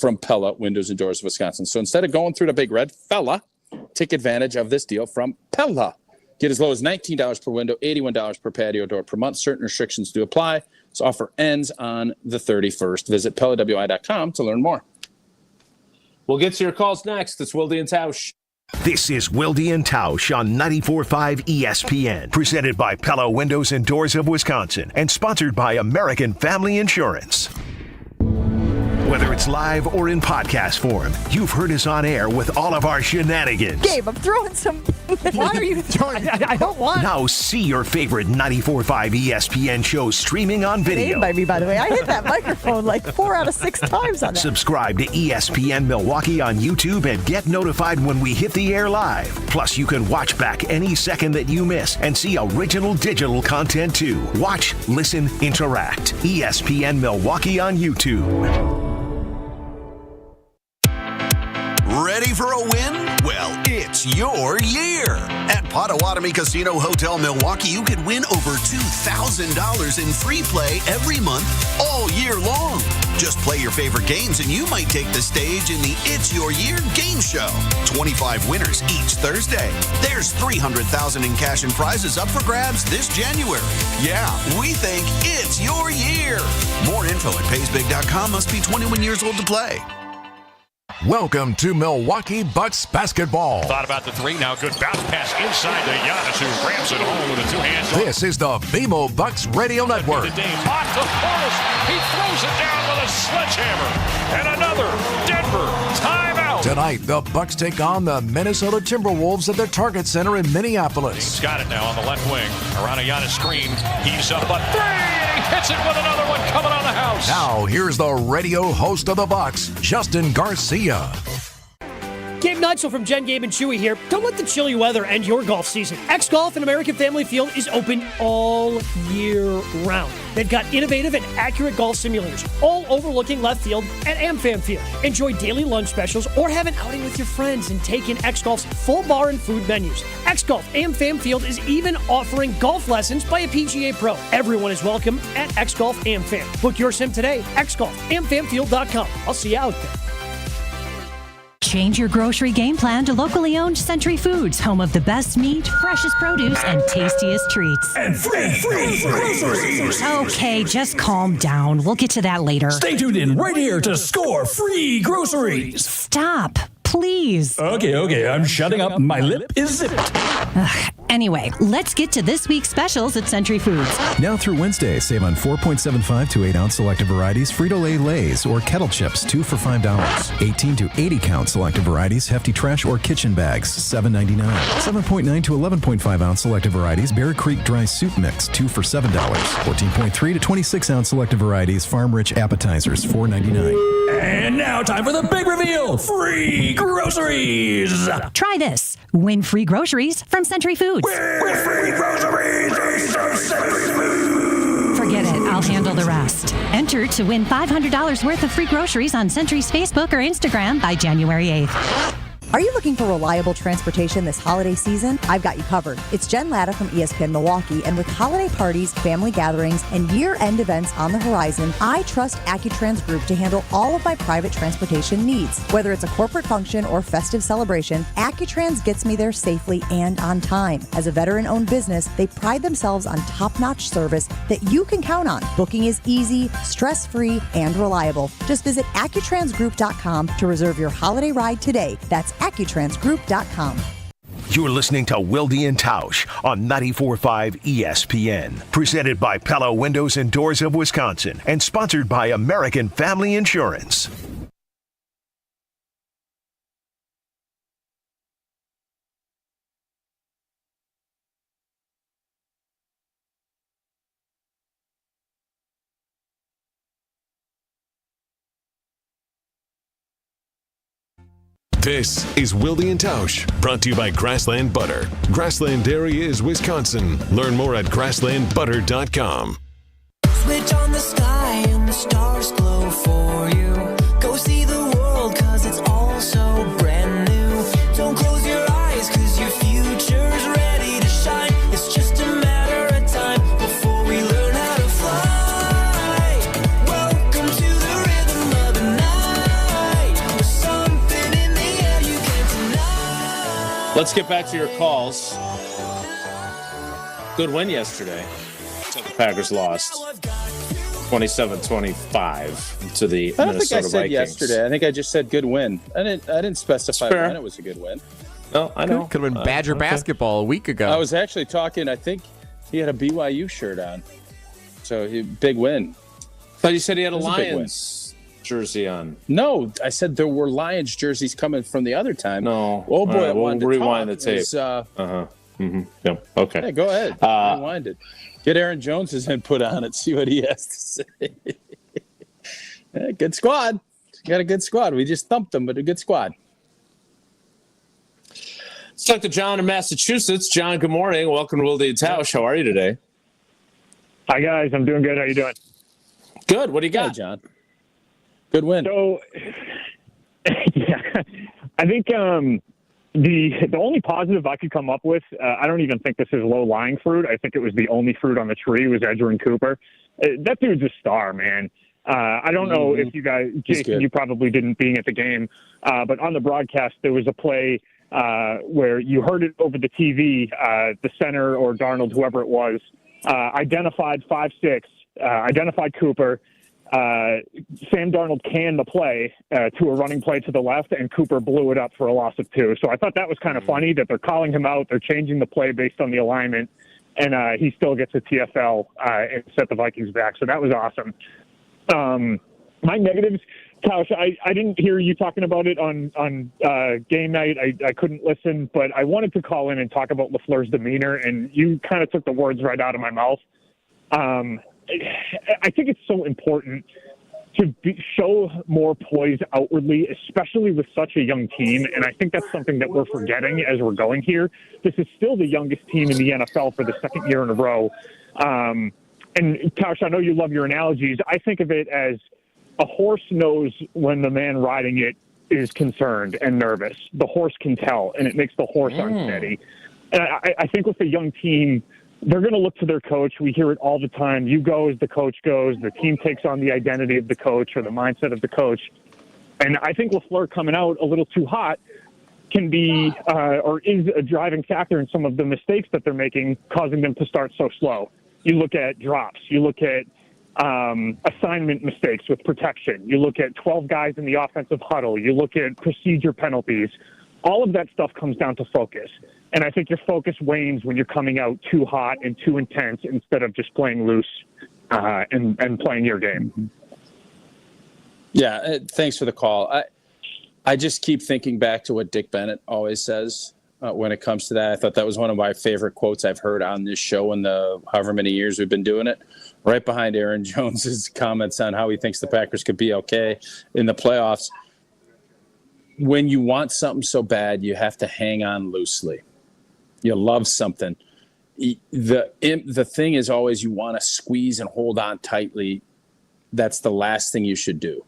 from Pella Windows and Doors of Wisconsin. So instead of going through the big red fella, take advantage of this deal from Pella. Get as low as $19 per window, $81 per patio door per month. Certain restrictions do apply. This offer ends on the 31st. Visit PellaWI.com to learn more. We'll get to your calls next. It's Wilde and Tausch. This is Wilde and Tausch on 94.5 ESPN, presented by Pella Windows and Doors of Wisconsin and sponsored by American Family Insurance. Whether it's live or in podcast form, you've heard us on air with all of our shenanigans. Gabe, I'm throwing some. Why are you throwing? I don't want. Now see your favorite 94.5 ESPN shows streaming on video. By me, by the way. I hit that microphone like 4 out of 6 times on that. Subscribe to ESPN Milwaukee on YouTube and get notified when we hit the air live. Plus, you can watch back any second that you miss and see original digital content too. Watch, listen, interact. ESPN Milwaukee on YouTube. Ready for a win? Well, it's your year. At Potawatomi Casino Hotel Milwaukee, you could win over $2,000 in free play every month all year long. Just play your favorite games and you might take the stage in the It's Your Year game show. 25 winners each Thursday. There's $300,000 in cash and prizes up for grabs this January. Yeah, we think it's your year. More info at paysbig.com. Must be 21 years old to play. Welcome to Milwaukee Bucks basketball. Thought about the three. Now good bounce pass inside to Giannis, who grabs it home with the two hands. This is the BMO Bucks Radio Network. Off to Portis. He throws it down with a sledgehammer. And another Denver timeout. Tonight, the Bucks take on the Minnesota Timberwolves at their Target Center in Minneapolis. He's got it now on the left wing. Around a Giannis screen. He's up a three. He hits it with another one coming on the house. Now, here's the radio host of the Bucks, Justin Garcia. Give Nigel from Jen, Gabe, and Chewy here. Don't let the chilly weather end your golf season. X Golf and American Family Field is open all year round. They've got innovative and accurate golf simulators, all overlooking left field at AmFam Field. Enjoy daily lunch specials or have an outing with your friends and take in X Golf's full bar and food menus. X Golf AmFam Field is even offering golf lessons by a PGA Pro. Everyone is welcome at X Golf AmFam. Book your sim today, xgolfamfamfield.com. I'll see you out there. Change your grocery game plan to locally owned Century Foods, home of the best meat, freshest produce, and tastiest treats. And free groceries. Okay, just calm down. We'll get to that later. Stay tuned in right here to score free groceries. Stop, please. Okay, I'm shutting up. My lip is zipped. Anyway, let's get to this week's specials at Century Foods. Now through Wednesday, save on 4.75 to 8-ounce selective varieties Frito-Lay Lay's or Kettle Chips, 2 for $5. 18 to 80 count selective varieties Hefty Trash or Kitchen Bags, $7.99. 7.9 to 11.5 ounce selective varieties Bear Creek Dry Soup Mix, 2 for $7. 14.3 to 26 ounce selective varieties Farm Rich Appetizers, $4.99. And now time for the big reveal, free groceries. Try this. Win free groceries from Century Foods. Free groceries from Century Foods. Forget it. I'll handle the rest. Enter to win $500 worth of free groceries on Century's Facebook or Instagram by January 8th. Are you looking for reliable transportation this holiday season? I've got you covered. It's Jen Latta from ESPN Milwaukee, and with holiday parties, family gatherings, and year-end events on the horizon, I trust AccuTrans Group to handle all of my private transportation needs. Whether it's a corporate function or festive celebration, AccuTrans gets me there safely and on time. As a veteran-owned business, they pride themselves on top-notch service that you can count on. Booking is easy, stress-free, and reliable. Just visit AccuTransGroup.com to reserve your holiday ride today. That's AccuTransGroup.com. You're listening to Wilde and Tausch on 94.5 ESPN. Presented by Pella Windows and Doors of Wisconsin and sponsored by American Family Insurance. This is Wilde and Tausch, brought to you by Grassland Butter. Grassland Dairy is Wisconsin. Learn more at grasslandbutter.com. Switch on the sky and the stars glow for you. Go see the world cause it's all so brand new. Don't close your eyes cause your future's ready to shine. It's just a matter of time before we learn how to fly. Welcome to the rhythm of the night. There's something in the air you can't deny. Let's get back to your calls. Good win yesterday. The Packers lost 27-25 to the Minnesota Vikings. I don't think I said yesterday. I think I just said good win. I didn't specify when it was a good win. No, I know. Could have been Badger basketball a week ago. I was actually talking. I think he had a BYU shirt on, so big win. Thought you said he had a Lions jersey on. No, I said there were Lions jerseys coming from the other time. No. Oh boy, I we'll wanted to rewind talk. the tape. Yeah. Okay. Yeah, go ahead. Rewind it. Get Aaron Jones's input on it. See what he has to say. Yeah, good squad. Got a good squad. We just thumped them, but a good squad. Let's talk to John in Massachusetts. John, good morning. Welcome to Wilde and Tausch. How are you today? Hi, guys. I'm doing good. How you doing? Good. What do you got, John? Good win. So, yeah, I think the only positive I could come up with, I don't even think this is low-lying fruit. I think it was the only fruit on the tree was Edgerrin Cooper. That dude's a star, man. I don't know if you guys, Jason, you probably didn't being at the game, but on the broadcast there was a play where you heard it over the TV, the center or Darnold, whoever it was, identified 5'6", identified Cooper. Sam Darnold canned the play to a running play to the left, and Cooper blew it up for a loss of 2. So I thought that was kind of funny that they're calling him out. They're changing the play based on the alignment, and he still gets a TFL and set the Vikings back. So that was awesome. My negatives, Tausch, I didn't hear you talking about it on game night. I couldn't listen, but I wanted to call in and talk about LaFleur's demeanor, and you kind of took the words right out of my mouth. I think it's so important to show more poise outwardly, especially with such a young team. And I think that's something that we're forgetting as we're going here. This is still the youngest team in the NFL for the second year in a row. And Tausch, I know you love your analogies. I think of it as a horse knows when the man riding it is concerned and nervous. The horse can tell, and it makes the horse unsteady. And I think with the young team, they're going to look to their coach. We hear it all the time. You go as the coach goes. The team takes on the identity of the coach or the mindset of the coach. And I think LaFleur coming out a little too hot can be or is a driving factor in some of the mistakes that they're making, causing them to start so slow. You look at drops. You look at assignment mistakes with protection. You look at 12 guys in the offensive huddle. You look at procedure penalties. All of that stuff comes down to focus. And I think your focus wanes when you're coming out too hot and too intense instead of just playing loose and playing your game. Yeah, thanks for the call. I just keep thinking back to what Dick Bennett always says when it comes to that. I thought that was one of my favorite quotes I've heard on this show in the however many years we've been doing it, right behind Aaron Jones's comments on how he thinks the Packers could be okay in the playoffs. When you want something so bad, you have to hang on loosely. You love something. The thing is always you want to squeeze and hold on tightly. That's the last thing you should do.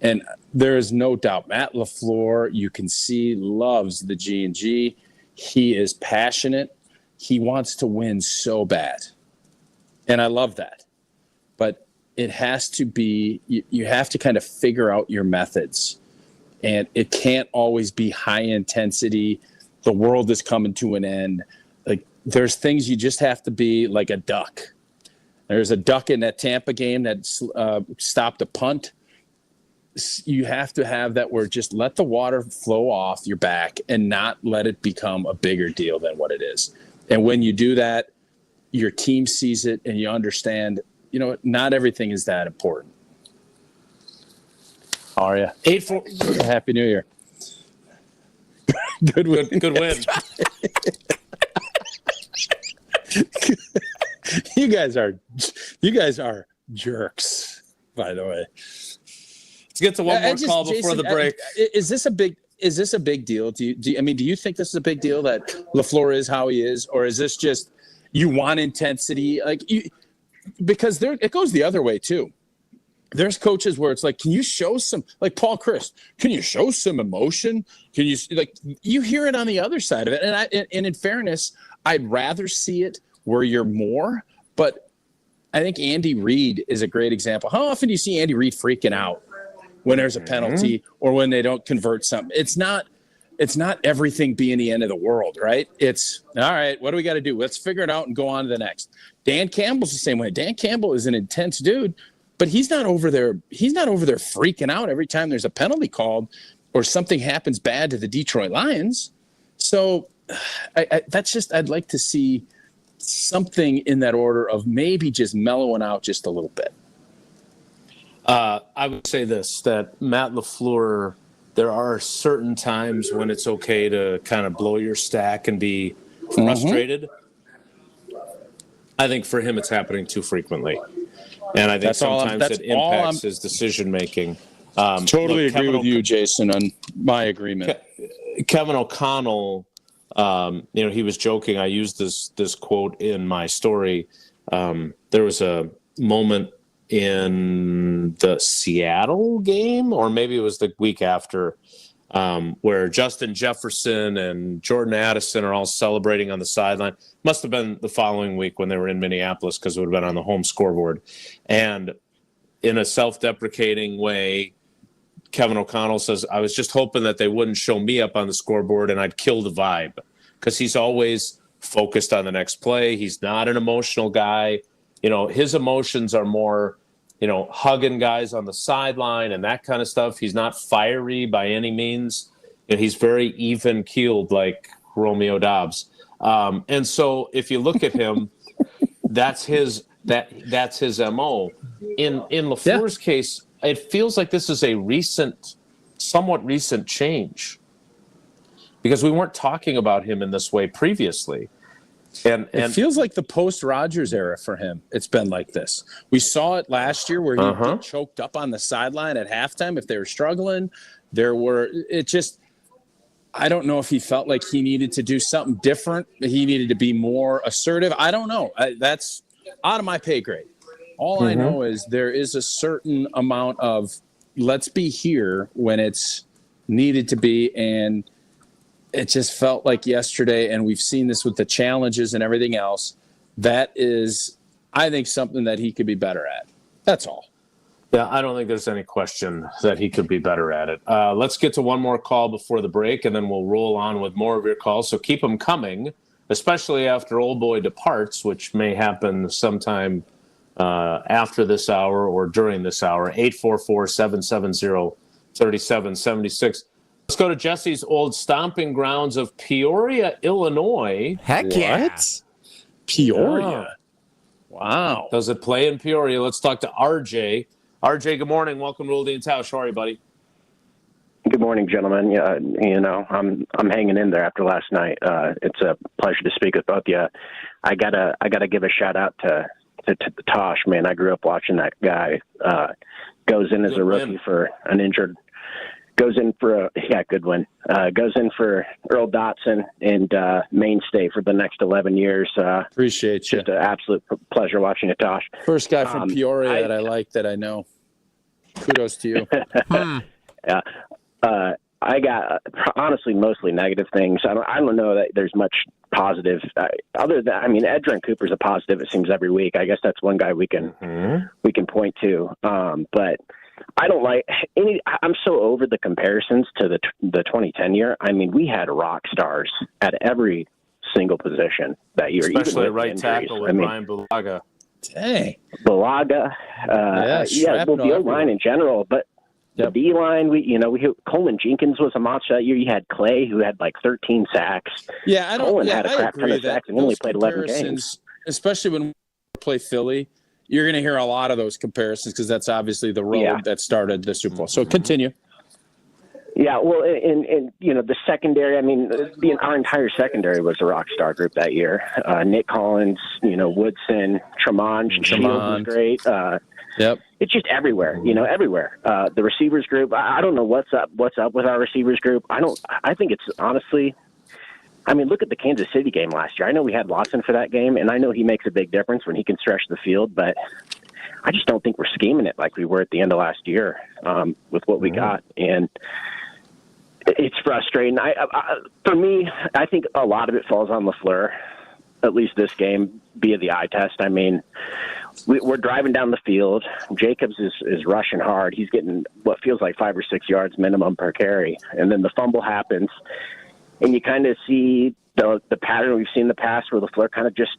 And there is no doubt Matt LaFleur, you can see, loves the G&G. He is passionate. He wants to win so bad. And I love that. But it has to be, you have to kind of figure out your methods. And it can't always be high intensity. The world is coming to an end. Like, there's things you just have to be like a duck. There's a duck in that Tampa game that stopped a punt. You have to have that where just let the water flow off your back and not let it become a bigger deal than what it is. And when you do that, your team sees it and you understand, not everything is that important. How are you? 8-4. Happy New Year. Good win. Good win. You guys are jerks, by the way. Let's get to one more call before Jason, the break. Is this a big deal? Do you think this is a big deal that LaFleur is how he is, or is this just you want intensity? Because it goes the other way too. There's coaches where it's like, can you show some, like Paul Chryst, can you show some emotion? Can you, you hear it on the other side of it. And in fairness, I'd rather see it where you're more, but I think Andy Reid is a great example. How often do you see Andy Reid freaking out when there's a penalty or when they don't convert something? It's not everything being the end of the world, right? It's all right. What do we got to do? Let's figure it out and go on to the next. Dan Campbell's the same way. Dan Campbell is an intense dude, but he's not over there. He's not over there freaking out every time there's a penalty called or something happens bad to the Detroit Lions. So I'd like to see something in that order of maybe just mellowing out just a little bit. I would say this, that Matt LaFleur, there are certain times when it's okay to kind of blow your stack and be frustrated. I think for him it's happening too frequently. And I think sometimes it impacts his decision-making. Totally agree with you, Jason, on my agreement. Kevin O'Connell, he was joking. I used this quote in my story. There was a moment in the Seattle game, or maybe it was the week after, where Justin Jefferson and Jordan Addison are all celebrating on the sideline. Must have been the following week when they were in Minneapolis, because it would have been on the home scoreboard. And in a self-deprecating way, Kevin O'Connell says, I was just hoping that they wouldn't show me up on the scoreboard and I'd kill the vibe, because he's always focused on the next play. He's not an emotional guy. His emotions are more, hugging guys on the sideline and that kind of stuff. He's not fiery by any means. He's very even keeled, like Romeo Dobbs. And so if you look at him, that's his MO. In LaFleur's case, it feels like this is a somewhat recent change, because we weren't talking about him in this way previously. And it feels like the post-Rodgers era for him. It's been like this. We saw it last year where he get choked up on the sideline at halftime if they were struggling. I don't know if he felt like he needed to do something different. He needed to be more assertive. I don't know. That's out of my pay grade. All I know is there is a certain amount of let's be here when it's needed to be, and it just felt like yesterday, and we've seen this with the challenges and everything else, that is, I think, something that he could be better at. That's all. Yeah, I don't think there's any question that he could be better at it. Let's get to one more call before the break, and then we'll roll on with more of your calls. So keep them coming, especially after Old Boy departs, which may happen sometime after this hour or during this hour. 844-770-3776. Let's go to Jesse's old stomping grounds of Peoria, Illinois. Heck yeah. What? Peoria? Wow. Does it play in Peoria? Let's talk to RJ. RJ, good morning. Welcome to Wilde and Tausch. How are you, buddy? Good morning, gentlemen. Yeah, I'm hanging in there after last night. It's a pleasure to speak with both of you. I gotta give a shout out to Tausch, man. I grew up watching that guy. Goes in as a rookie for an injured. Goes in for good win. Goes in for Earl Dotson and mainstay for the next 11 years. Appreciate you. Just an absolute pleasure watching it, Tosh. First guy from Peoria that I like that I know. Kudos to you. Yeah. I got honestly mostly negative things. I don't know that there's much positive other than Edgerrin Cooper's a positive. It seems every week. I guess that's one guy we can point to. But I don't like any. I'm so over the comparisons to the 2010 year. I mean, we had rock stars at every single position that year, especially right tackle with Brian Bulaga. Dang, Bulaga. The O line in general, but. The D line, we Coleman Jenkins was a monster that year. You had Clay, who had like 13 sacks. Yeah, Coleman had a crap ton of sacks and only played 11 games. Especially when we play Philly, you're going to hear a lot of those comparisons because that's obviously the road that started the Super Bowl. So continue. Yeah, well, and the secondary. I mean, our entire secondary was a rock star group that year. Nick Collins, Woodson, Tremont was great. Yep. It's just everywhere, everywhere. The receivers group, I don't know what's up with our receivers group. I think it's honestly, look at the Kansas City game last year. I know we had Watson for that game, and I know he makes a big difference when he can stretch the field, but I just don't think we're scheming it like we were at the end of last year with what we got. And it's frustrating. For me, I think a lot of it falls on LaFleur, at least this game, via the eye test. I mean, we're driving down the field. Jacobs is rushing hard. He's getting what feels like 5 or 6 yards minimum per carry. And then the fumble happens, and you kind of see the pattern we've seen in the past where LaFleur kind of just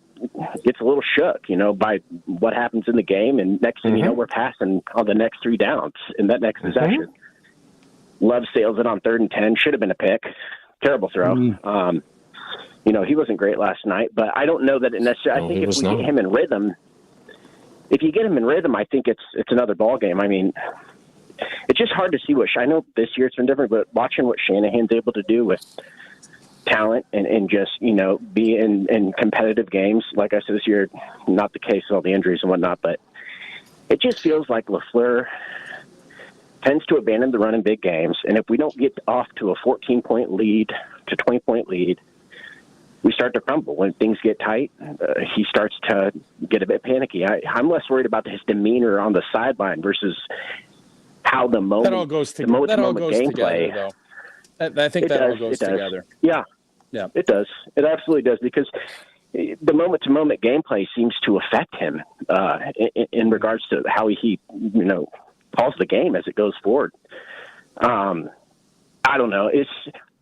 gets a little shook, by what happens in the game. And next thing you know, we're passing on the next 3 downs in that next possession. Love sails it on 3rd and 10. Should have been a pick. Terrible throw. He wasn't great last night, but I don't know that it necessarily. I think if we get him in rhythm, I think it's another ball game. I mean, it's just hard to see I know this year it's been different, but watching what Shanahan's able to do with talent and just, be in competitive games. Like I said, this year, not the case with all the injuries and whatnot, but it just feels like LaFleur tends to abandon the run in big games. And if we don't get off to a 14-point lead to 20-point lead, we start to crumble. When things get tight, he starts to get a bit panicky. I'm less worried about his demeanor on the sideline versus how the moment, that all goes together. That all goes gameplay. Together, though. I think that all goes together. Yeah, it does. It absolutely does, because the moment-to-moment gameplay seems to affect him in regards to how he calls the game as it goes forward. I don't know.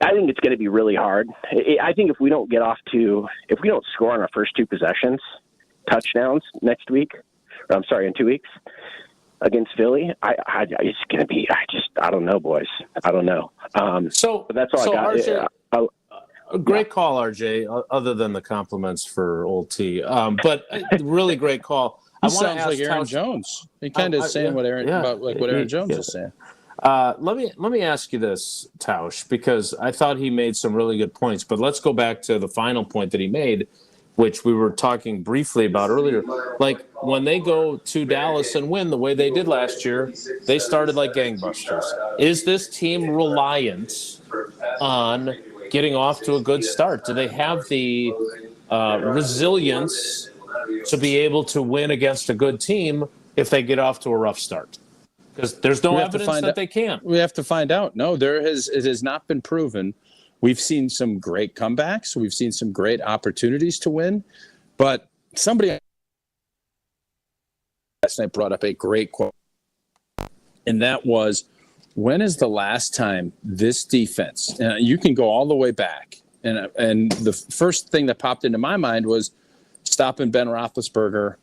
I think it's going to be really hard. I think if we don't score on our first 2 possessions, touchdowns in 2 weeks against Philly, it's going to be, I don't know, boys. I don't know. But that's all I got. RJ, a great call, RJ, other than the compliments for old T. But really great call. He sounds like Aaron Jones. He kind of is saying what Aaron Jones is saying. Let me ask you this, Tausch, because I thought he made some really good points. But let's go back to the final point that he made. which we were talking briefly about earlier. Like, when they go to Dallas and win the way they did last year, they started like gangbusters. Is this team reliant on getting off to a good start? Do they have the resilience to be able to win against a good team if they get off to a rough start? Because there's no evidence that they can. We have to find out. No, it has not been proven. We've seen some great comebacks. We've seen some great opportunities to win. But somebody last night brought up a great quote, and that was, when is the last time this defense, and you can go all the way back, and the first thing that popped into my mind was stopping Ben Roethlisberger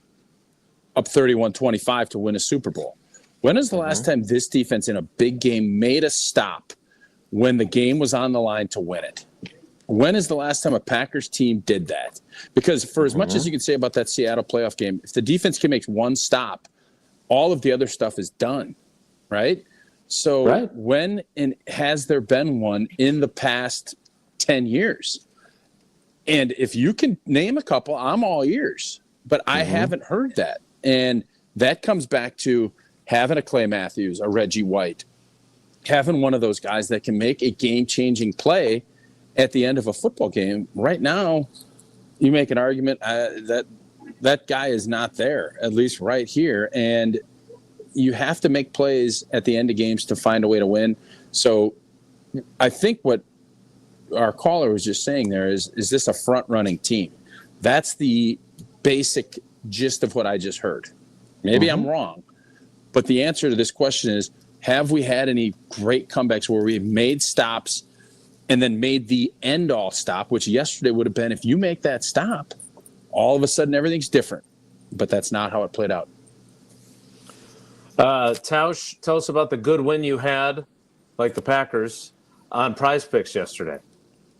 up 31-25 to win a Super Bowl. When is the last time this defense in a big game made a stop when the game was on the line to win it? When is the last time a Packers team did that? Because for as much as you can say about that Seattle playoff game, if the defense can make one stop, all of the other stuff is done, right? So when has there been one in the past 10 years? And if you can name a couple, I'm all ears. But I haven't heard that. And that comes back to having a Clay Matthews, a Reggie White, having one of those guys that can make a game-changing play at the end of a football game. Right now, you make an argument that guy is not there, at least right here. And you have to make plays at the end of games to find a way to win. So I think what our caller was just saying there is this a front-running team? That's the basic gist of what I just heard. Maybe I'm wrong. But the answer to this question is, have we had any great comebacks where we've made stops and then made the end-all stop, which yesterday would have been, if you make that stop, all of a sudden everything's different. But that's not how it played out. Tausch, tell us about the good win you had, like the Packers, on Prize Picks yesterday.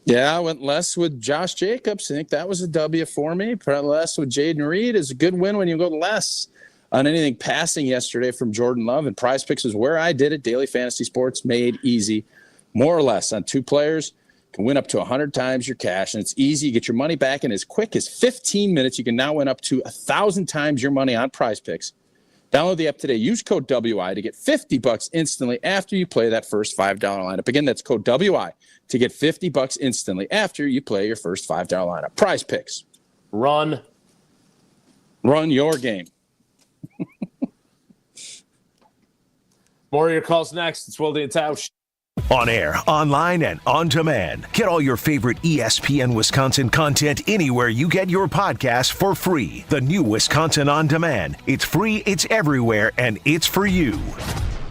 Yeah, I went less with Josh Jacobs. I think that was a W for me. Less with Jaden Reed is a good win when you go less on anything passing yesterday from Jordan Love. And Prize Picks is where I did it. Daily Fantasy Sports, made easy. More or less on two players. Can win up to 100 times your cash. And it's easy. You get your money back in as quick as 15 minutes. You can now win up to 1,000 times your money on Prize Picks. Download the app today. Use code WI to get $50 instantly after you play that first $5 lineup. Again, that's code WI to get $50 instantly after you play your first $5 lineup. Prize Picks. Run your game. More of your calls next. It's Wilde and Tausch. On air, online, and on demand. Get all your favorite ESPN Wisconsin content anywhere you get your podcasts for free. The new Wisconsin On Demand. It's free, it's everywhere, and it's for you.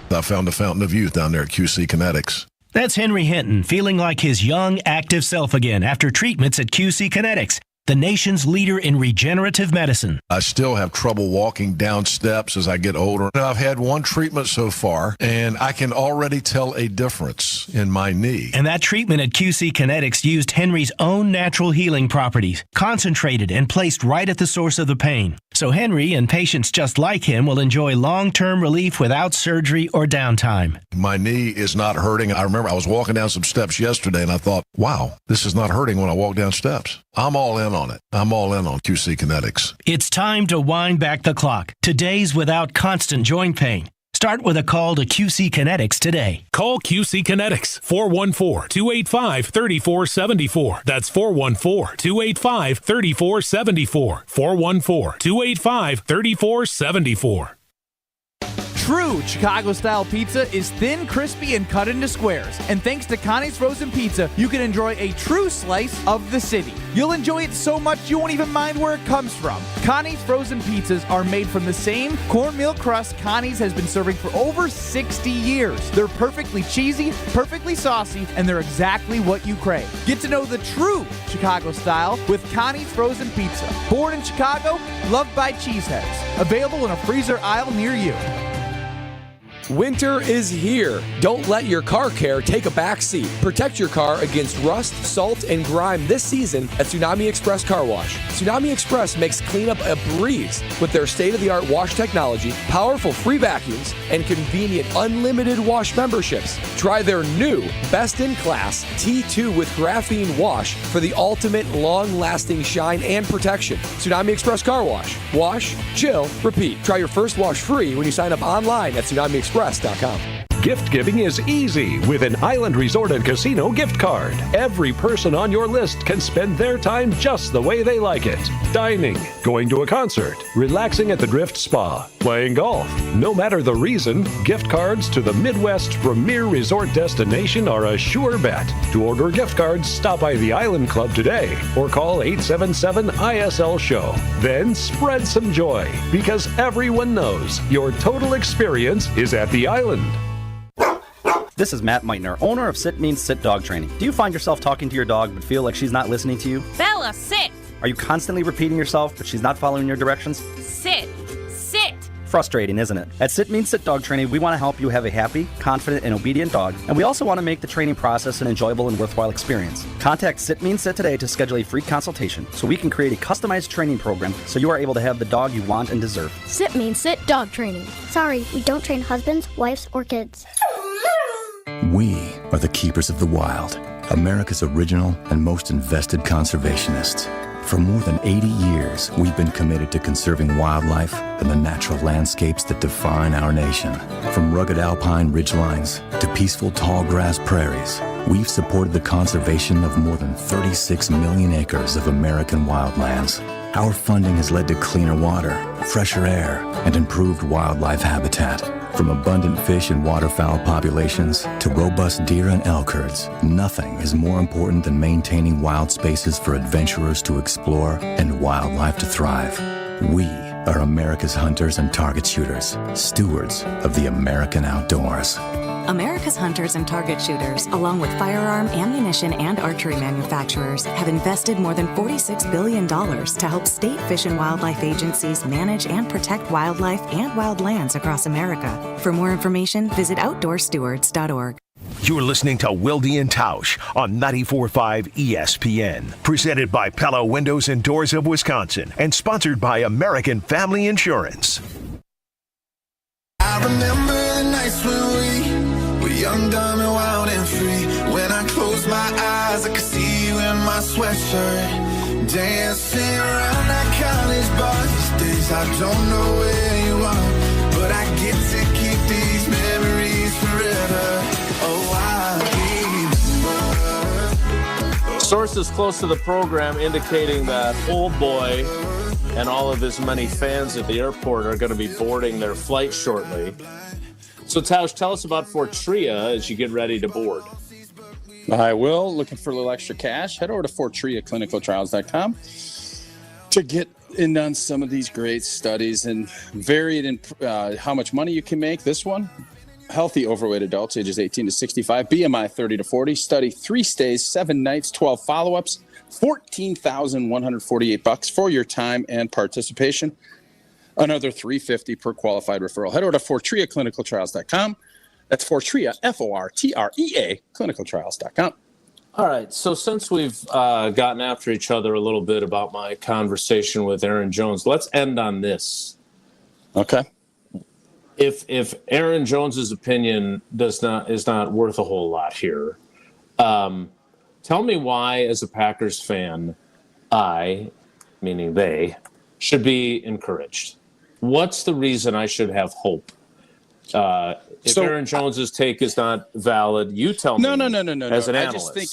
I found a fountain of youth down there at QC Kinetics. That's Henry Hinton, feeling like his young, active self again after treatments at QC Kinetics, the nation's leader in regenerative medicine. I still have trouble walking down steps as I get older. I've had one treatment so far, and I can already tell a difference in my knee. And that treatment at QC Kinetics used Henry's own natural healing properties, concentrated and placed right at the source of the pain. So Henry and patients just like him will enjoy long-term relief without surgery or downtime. My knee is not hurting. I remember I was walking down some steps yesterday, and I thought, wow, this is not hurting when I walk down steps. I'm all in on it. I'm all in on QC Kinetics. It's time to wind back the clock to days without constant joint pain. Start with a call to QC Kinetics today. Call QC Kinetics, 414-285-3474. That's 414-285-3474. 414-285-3474. True Chicago-style pizza is thin, crispy, and cut into squares. And thanks to Connie's Frozen Pizza, you can enjoy a true slice of the city. You'll enjoy it so much you won't even mind where it comes from. Connie's Frozen Pizzas are made from the same cornmeal crust Connie's has been serving for over 60 years. They're perfectly cheesy, perfectly saucy, and they're exactly what you crave. Get to know the true Chicago style with Connie's Frozen Pizza. Born in Chicago, loved by cheeseheads. Available in a freezer aisle near you. Winter is here. Don't let your car care take a backseat. Protect your car against rust, salt, and grime this season at Tsunami Express Car Wash. Tsunami Express makes cleanup a breeze with their state-of-the-art wash technology, powerful free vacuums, and convenient unlimited wash memberships. Try their new best-in-class T2 with graphene wash for the ultimate long-lasting shine and protection. Tsunami Express Car Wash. Wash, chill, repeat. Try your first wash free when you sign up online at TsunamiExpress.com. Gift giving is easy with an Island Resort and Casino gift card. Every person on your list can spend their time just the way they like it. Dining, going to a concert, relaxing at the Drift Spa, playing golf. No matter the reason, gift cards to the Midwest's premier resort destination are a sure bet. To order gift cards, stop by the Island Club today or call 877-ISL-SHOW. Then spread some joy because everyone knows your total experience is at the Island. This is Matt Meitner, owner of Sit Means Sit Dog Training. Do you find yourself talking to your dog but feel like she's not listening to you? Bella, sit! Are you constantly repeating yourself but she's not following your directions? Sit! Sit! Frustrating, isn't it? At Sit Means Sit Dog Training, we want to help you have a happy, confident, and obedient dog, and we also want to make the training process an enjoyable and worthwhile experience. Contact Sit Means Sit today to schedule a free consultation so we can create a customized training program so you are able to have the dog you want and deserve. Sit Means Sit Dog Training. Sorry, we don't train husbands, wives, or kids. We are the keepers of the wild, America's original and most invested conservationists. For more than 80 years, we've been committed to conserving wildlife and the natural landscapes that define our nation. From rugged alpine ridgelines to peaceful tall grass prairies, we've supported the conservation of more than 36 million acres of American wildlands. Our funding has led to cleaner water, fresher air, and improved wildlife habitat. From abundant fish and waterfowl populations to robust deer and elk herds, nothing is more important than maintaining wild spaces for adventurers to explore and wildlife to thrive. We are America's hunters and target shooters, stewards of the American outdoors. America's hunters and target shooters, along with firearm, ammunition, and archery manufacturers, have invested more than $46 billion to help state fish and wildlife agencies manage and protect wildlife and wildlands across America. For more information, visit OutdoorStewards.org. You're listening to Wilde and Tausch on 94.5 ESPN. Presented by Pella Windows and Doors of Wisconsin and sponsored by American Family Insurance. I remember the nights when we were young, dumb, and wild and free. When I closed my eyes, I could see you in my sweatshirt, dancing around that college bar. These days I don't know where you are, but I get to keep these memories forever. Oh, I remember. Sources close to the program indicating that Old Boy and all of his many fans at the airport are going to be boarding their flight shortly. So, Tausch, tell us about Fortria as you get ready to board. I will. Looking for a little extra cash? Head over to FortriaClinicalTrials.com to get in on some of these great studies and varied in how much money you can make. This one, healthy overweight adults ages 18 to 65, BMI 30 to 40, study 3 stays, 7 nights, 12 follow-ups, $14,148 for your time and participation. Another $350 per qualified referral. Head over to FortriaClinicalTrials.com. That's Fortria, Fortrea, clinicaltrials.com. All right. So since we've gotten after each other a little bit about my conversation with Aaron Jones, let's end on this. Okay. If Aaron Jones's opinion is not worth a whole lot here, tell me why, as a Packers fan, I, meaning they, should be encouraged. What's the reason I should have hope? If Aaron Jones's take is not valid, you tell me. No. As an analyst. I just think,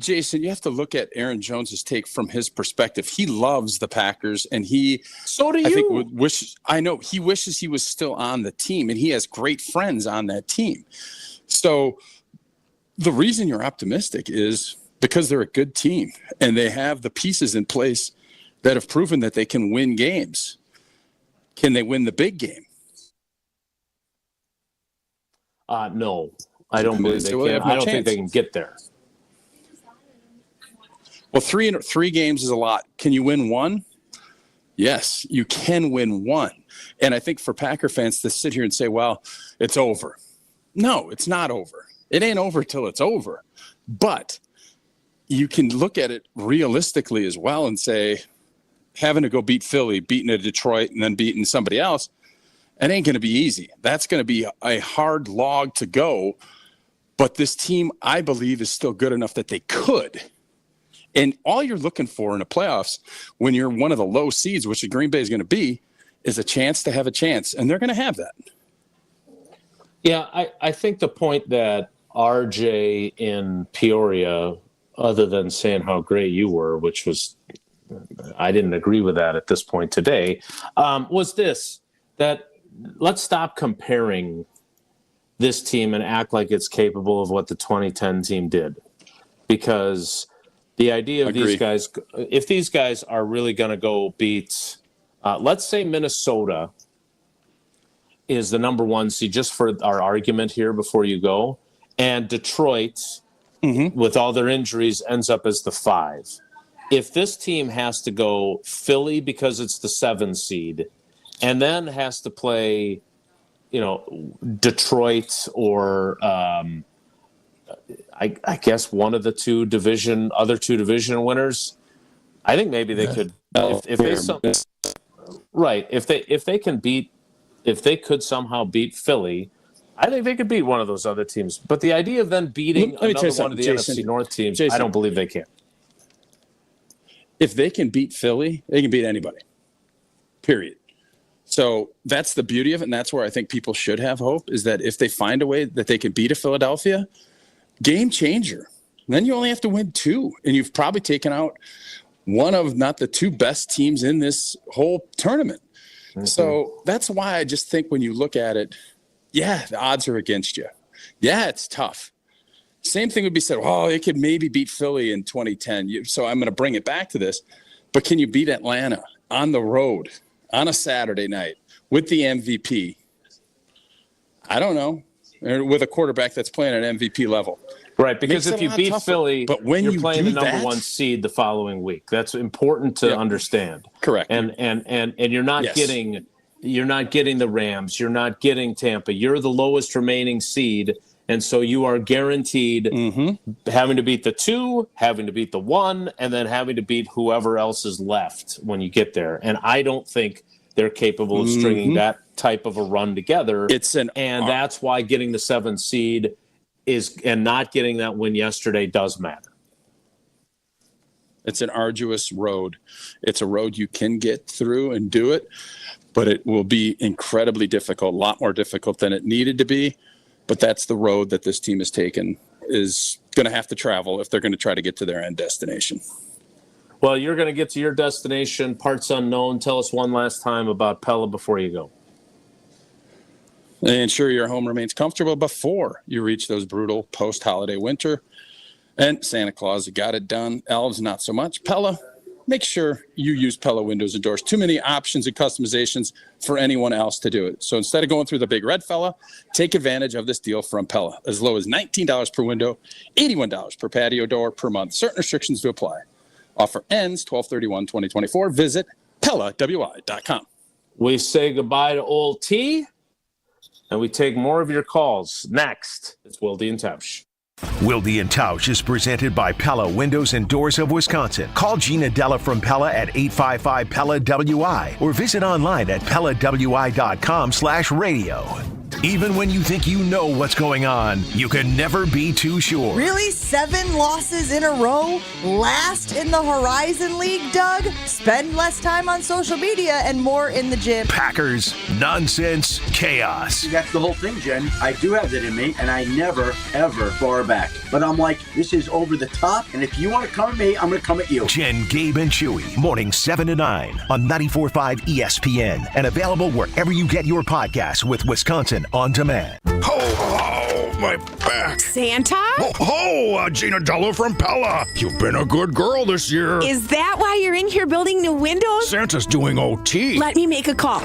Jason, you have to look at Aaron Jones's take from his perspective. He loves the Packers, and he. So do you. I think he wishes he was still on the team, and he has great friends on that team. So the reason you're optimistic is because they're a good team, and they have the pieces in place that have proven that they can win games. Can they win the big game? No, I don't believe they can. I don't think they can get there. Well, three games is a lot. Can you win one? Yes, you can win one. And I think for Packer fans to sit here and say, well, it's over. No, it's not over. It ain't over till it's over. But you can look at it realistically as well and say, having to go beat Philly, beating a Detroit, and then beating somebody else, it ain't going to be easy. That's going to be a hard log to go. But this team, I believe, is still good enough that they could. And all you're looking for in the playoffs, when you're one of the low seeds, which the Green Bay is going to be, is a chance to have a chance. And they're going to have that. Yeah, I think the point that RJ in Peoria, other than saying how great you were, which was, I didn't agree with that at this point today, was this, that let's stop comparing this team and act like it's capable of what the 2010 team did. Because the idea of these guys, if these guys are really going to go beat, let's say Minnesota is the number one seed, just for our argument here before you go, and Detroit, with all their injuries, ends up as the 5. If this team has to go Philly because it's the 7 seed, and then has to play, Detroit or I guess one of the other two division winners, I think maybe they could, if they could somehow beat Philly, I think they could beat one of those other teams. But the idea of then beating another one of the NFC North teams, I don't believe they can. If they can beat Philly, they can beat anybody. Period. So that's the beauty of it, and that's where I think people should have hope, is that if they find a way that they can beat a Philadelphia, game changer. Then you only have to win 2, and you've probably taken out one of not the 2 best teams in this whole tournament. So that's why I just think when you look at it, yeah, the odds are against you. Yeah, it's tough. Same thing would be said, it could maybe beat Philly in 2010. So I'm going to bring it back to this. But can you beat Atlanta on the road on a Saturday night with the MVP? I don't know. With a quarterback that's playing at MVP level. Right, because if you beat Philly, but when you're playing the number 1 seed the following week. That's important to understand. Correct. And you're not getting the Rams, you're not getting Tampa. You're the lowest remaining seed, and so you are guaranteed having to beat the 2, having to beat the 1, and then having to beat whoever else is left when you get there. And I don't think they're capable of stringing that type of a run together. And that's why getting the 7th seed and not getting that win yesterday does matter. It's an arduous road. It's a road you can get through and do it, but it will be incredibly difficult, a lot more difficult than it needed to be. But that's the road that this team has taken, is going to have to travel if they're going to try to get to their end destination. Well, you're going to get to your destination, parts unknown. Tell us one last time about Pella before you go. Ensure your home remains comfortable before you reach those brutal post-holiday winter. And Santa Claus got it done. Elves, not so much. Pella, make sure you use Pella windows and doors. Too many options and customizations for anyone else to do it. So instead of going through the big red fella, take advantage of this deal from Pella. As low as $19 per window, $81 per patio door per month. Certain restrictions to apply. Offer ends 12/31/2024. Visit PellaWI.com. We say goodbye to old T, and we take more of your calls. Next, it's Wilde and Tausch. Wilde and Tausch is presented by Pella Windows and Doors of Wisconsin. Call Gina Della from Pella at 855-PELLA-WI or visit online at PellaWI.com/radio. Even when you think you know what's going on, you can never be too sure. Really? 7 losses in a row? Last in the Horizon League, Doug? Spend less time on social media and more in the gym. Packers, nonsense, chaos. That's the whole thing, Jen. I do have that in me, and I never, ever bar back. But I'm like, this is over the top, and if you want to come at me, I'm going to come at you. Jen, Gabe, and Chewy, mornings 7 to 9 on 94.5 ESPN and available wherever you get your podcasts with Wisconsin On Demand. Oh, my back. Santa? Gina Della from Pella. You've been a good girl this year. Is that why you're in here building new windows? Santa's doing OT. Let me make a call.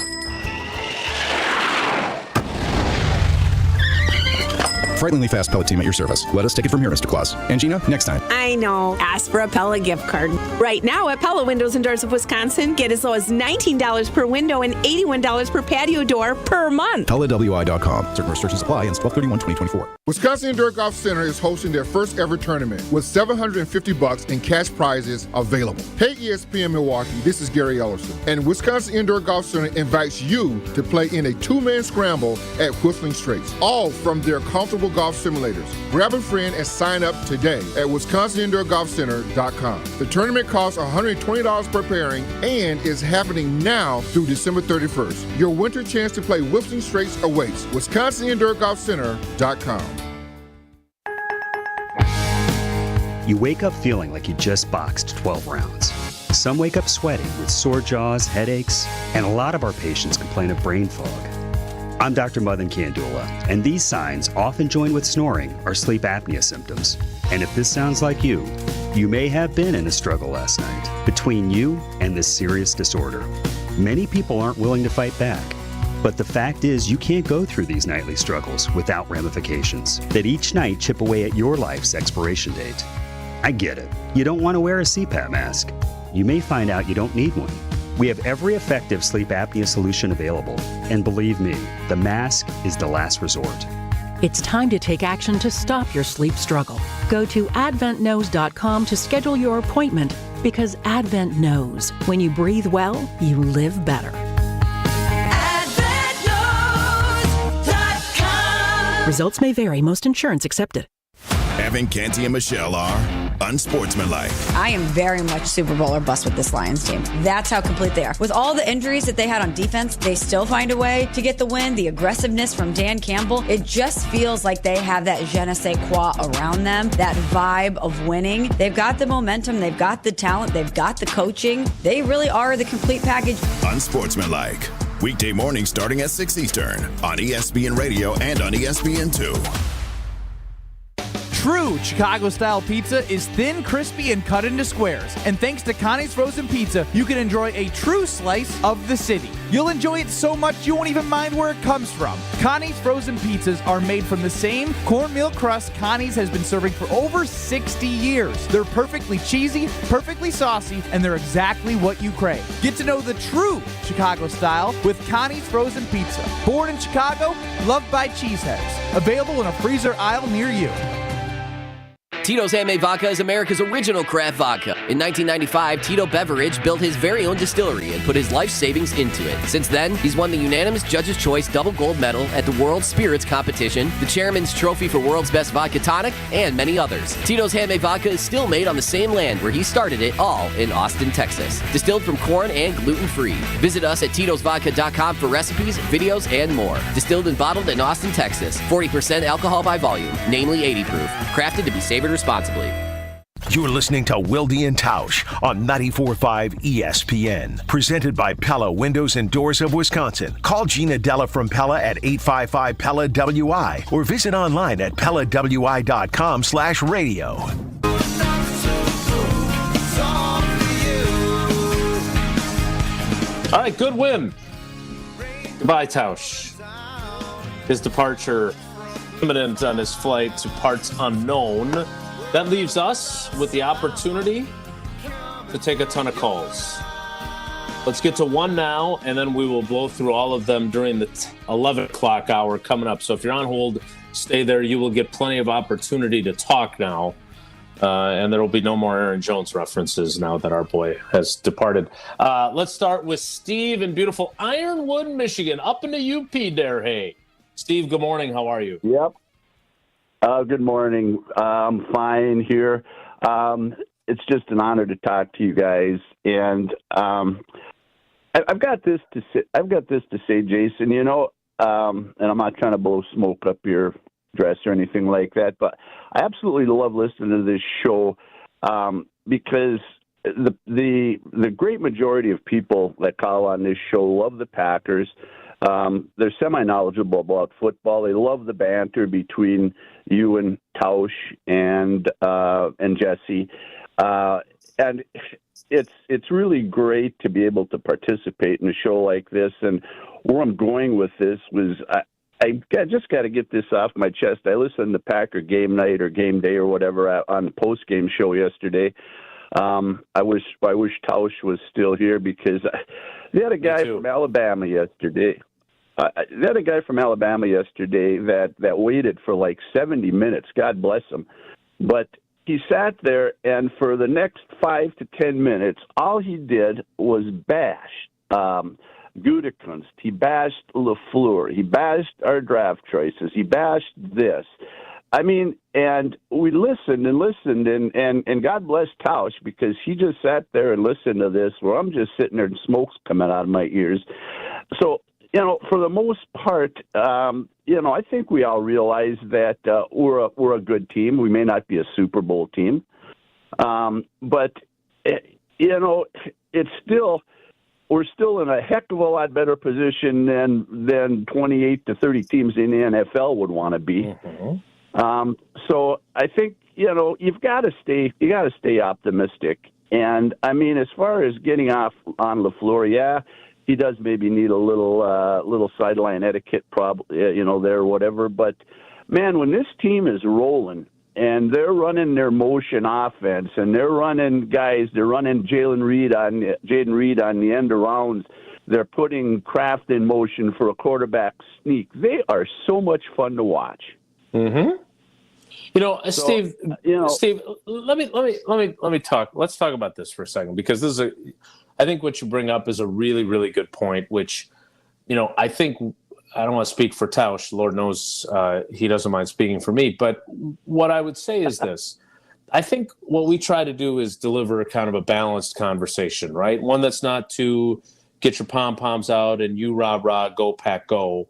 frighteningly fast Pella team at your service. Let us take it from here, Mr. Claus. And Gina, next time. I know. Ask for a Pella gift card. Right now at Pella Windows and Doors of Wisconsin, get as low as $19 per window and $81 per patio door per month. PellaWI.com. Certain restrictions apply. Ends 12/31/2024. Wisconsin Indoor Golf Center is hosting their first ever tournament with $750 in cash prizes available. Hey ESPN Milwaukee, this is Gary Ellerson, and Wisconsin Indoor Golf Center invites you to play in a two-man scramble at Whistling Straits, all from their comfortable golf simulators. Grab a friend and sign up today at WisconsinIndoorGolfCenter.com. The tournament costs $120 per pairing and is happening now through December 31st. Your winter chance to play Whistling Straits awaits. WisconsinIndoorGolfCenter.com. You wake up feeling like you just boxed 12 rounds. Some wake up sweating with sore jaws, headaches, and a lot of our patients complain of brain fog. I'm Dr. Madan Kandula, and these signs, often joined with snoring, are sleep apnea symptoms. And if this sounds like you may have been in a struggle last night between you and this serious disorder. Many people aren't willing to fight back. But the fact is, you can't go through these nightly struggles without ramifications that each night chip away at your life's expiration date. I get it. You don't want to wear a CPAP mask. You may find out you don't need one. We have every effective sleep apnea solution available. And believe me, the mask is the last resort. It's time to take action to stop your sleep struggle. Go to adventknows.com to schedule your appointment, because Advent knows when you breathe well, you live better. Results may vary. Most insurance accepted. Evan, Canty, and Michelle are unsportsmanlike. I am very much Super Bowl or bust with this Lions team. That's how complete they are. With all the injuries that they had on defense, they still find a way to get the win. The aggressiveness from Dan Campbell, it just feels like they have that je ne sais quoi around them, that vibe of winning. They've got the momentum, they've got the talent, they've got the coaching. They really are the complete package. Unsportsmanlike. Weekday mornings starting at 6 Eastern on ESPN Radio and on ESPN2. True Chicago-style pizza is thin, crispy, and cut into squares. And thanks to Connie's Frozen Pizza, you can enjoy a true slice of the city. You'll enjoy it so much you won't even mind where it comes from. Connie's Frozen Pizzas are made from the same cornmeal crust Connie's has been serving for over 60 years. They're perfectly cheesy, perfectly saucy, and they're exactly what you crave. Get to know the true Chicago style with Connie's Frozen Pizza. Born in Chicago, loved by cheeseheads. Available in a freezer aisle near you. Tito's Handmade Vodka is America's original craft vodka. In 1995, Tito Beveridge built his very own distillery and put his life savings into it. Since then, he's won the unanimous Judge's Choice Double Gold Medal at the World Spirits Competition, the Chairman's Trophy for World's Best Vodka Tonic, and many others. Tito's Handmade Vodka is still made on the same land where he started it, all in Austin, Texas. Distilled from corn and gluten-free. Visit us at Tito'sVodka.com for recipes, videos, and more. Distilled and bottled in Austin, Texas. 40% alcohol by volume, namely 80 proof. Crafted to be savored responsibly. You're listening to Wilde and Tausch on 94.5 ESPN. Presented by Pella Windows and Doors of Wisconsin. Call Gina Della from Pella at 855-PELLA-WI or visit online at PellaWI.com/radio. All right, good win. Goodbye, Tausch. His departure imminent on his flight to parts unknown. That leaves us with the opportunity to take a ton of calls. Let's get to one now, and then we will blow through all of them during the 11 o'clock hour coming up. So if you're on hold, stay there. You will get plenty of opportunity to talk now, and there will be no more Aaron Jones references now that our boy has departed. Let's start with Steve in beautiful Ironwood, Michigan, up in the UP there. Hey, Steve, good morning. How are you? Yep. Good morning. I'm fine here. It's just an honor to talk to you guys, and I've got this to say, Jason. You know, and I'm not trying to blow smoke up your dress or anything like that, but I absolutely love listening to this show because the great majority of people that call on this show love the Packers. They're semi-knowledgeable about football. They love the banter between you and Tausch and Jesse, and it's really great to be able to participate in a show like this. And where I'm going with this was, just got to get this off my chest. I listened to Packer Game Night or Game Day or whatever on the post-game show yesterday. I wish Tausch was still here because they had a guy from Alabama yesterday. They had a guy from Alabama yesterday that waited for like 70 minutes. God bless him. But he sat there, and for the next 5 to 10 minutes, all he did was bash Gutekunst. He bashed LaFleur. He bashed our draft choices. He bashed this. I mean, and we listened, and God bless Tausch because he just sat there and listened to this where I'm just sitting there and smoke's coming out of my ears. So, for the most part, I think we all realize that we're a good team. We may not be a Super Bowl team, but it's still we're still in a heck of a lot better position than 28 to 30 teams in the NFL would want to be. Mm-hmm. So I think you've got to stay optimistic. And I mean, as far as getting off on LaFleur, yeah. He does maybe need a little sideline etiquette, probably, there or whatever. But, man, when this team is rolling and they're running their motion offense and they're running Jaden Reed on the end arounds, they're putting Kraft in motion for a quarterback sneak. They are so much fun to watch. Mm-hmm. Steve, let me talk. Let's talk about this for a second because I think what you bring up is a really, really good point, which, I think I don't want to speak for Tausch. Lord knows he doesn't mind speaking for me. But what I would say is this. I think what we try to do is deliver a kind of a balanced conversation, right? One that's not to get your pom-poms out and you rah-rah, go Pack, go.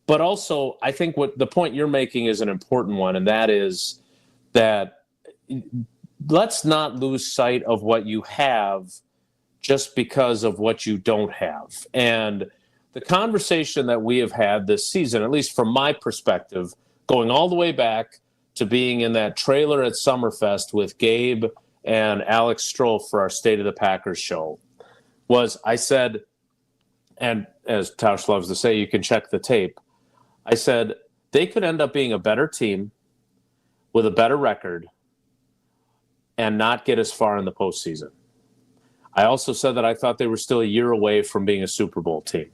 But also, I think what the point you're making is an important one, and that is that let's not lose sight of what you have just because of what you don't have. And the conversation that we have had this season, at least from my perspective, going all the way back to being in that trailer at Summerfest with Gabe and Alex Stroll for our State of the Packers show, was I said, and as Tausch loves to say, you can check the tape, I said they could end up being a better team with a better record and not get as far in the postseason. I also said that I thought they were still a year away from being a Super Bowl team.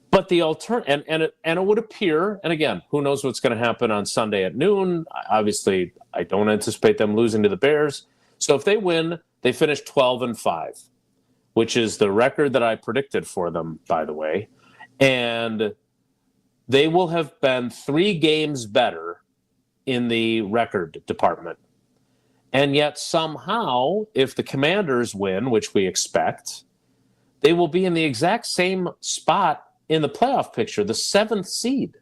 But the alternative, and it would appear, and again, who knows what's going to happen on Sunday at noon. Obviously, I don't anticipate them losing to the Bears. So if they win, they finish 12-5, which is the record that I predicted for them, by the way. And they will have been 3 games better in the record department. And yet somehow, if the Commanders win, which we expect, they will be in the exact same spot in the playoff picture, the 7th seed.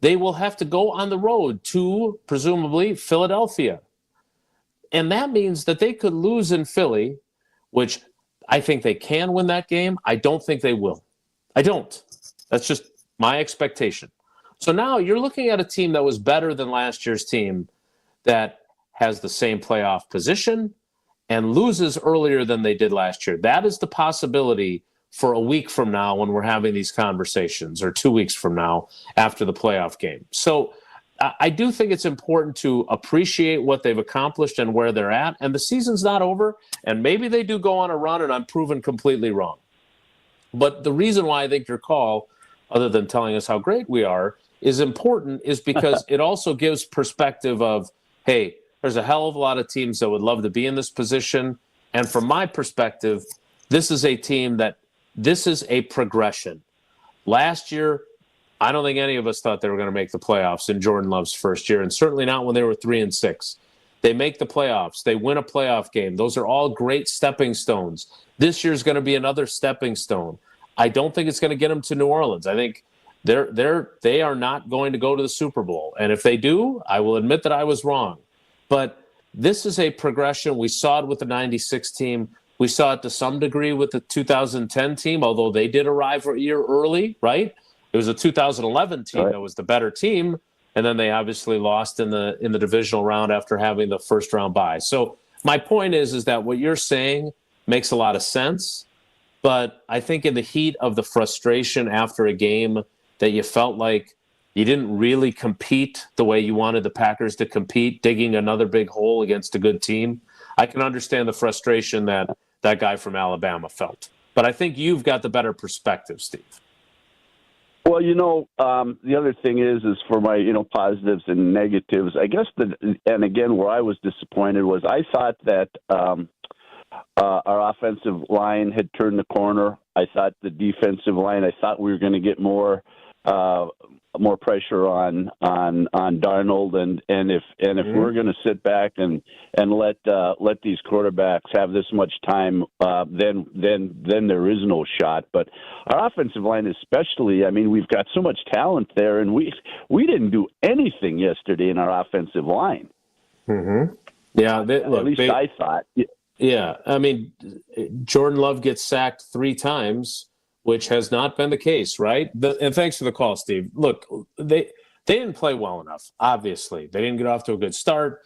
They will have to go on the road to, presumably, Philadelphia. And that means that they could lose in Philly, which I think they can win that game. I don't think they will. I don't. That's just my expectation. So now you're looking at a team that was better than last year's team that has the same playoff position and loses earlier than they did last year. That is the possibility for a week from now when we're having these conversations, or 2 weeks from now after the playoff game. So I do think it's important to appreciate what they've accomplished and where they're at. And the season's not over, and maybe they do go on a run and I'm proven completely wrong. But the reason why I think your call, other than telling us how great we are, is important is because it also gives perspective of, hey, there's a hell of a lot of teams that would love to be in this position. And from my perspective, this is a team that this is a progression. Last year, I don't think any of us thought they were going to make the playoffs in Jordan Love's first year, and certainly not when they were 3-6. They make the playoffs. They win a playoff game. Those are all great stepping stones. This year's going to be another stepping stone. I don't think it's going to get them to New Orleans. I think they are not going to go to the Super Bowl. And if they do, I will admit that I was wrong. But this is a progression. We saw it with the 96 team. We saw it to some degree with the 2010 team, although they did arrive a year early, right? It was a 2011 team that was the better team, and then they obviously lost in the divisional round after having the first round bye. So my point is that what you're saying makes a lot of sense, but I think in the heat of the frustration after a game that you felt like you didn't really compete the way you wanted the Packers to compete, digging another big hole against a good team. I can understand the frustration that that guy from Alabama felt. But I think you've got the better perspective, Steve. Well, the other thing is for my, positives and negatives, I guess and again, where I was disappointed was I thought that our offensive line had turned the corner. I thought the defensive line, I thought we were going to get more pressure on Darnold, and if we're going to sit back and let these quarterbacks have this much time, then there is no shot. But our offensive line, especially, I mean, we've got so much talent there, and we didn't do anything yesterday in our offensive line. Mm-hmm. Yeah, at least I thought. Yeah, I mean, Jordan Love gets sacked 3 times. Which has not been the case, right? And thanks for the call, Steve. Look, they didn't play well enough, obviously. They didn't get off to a good start.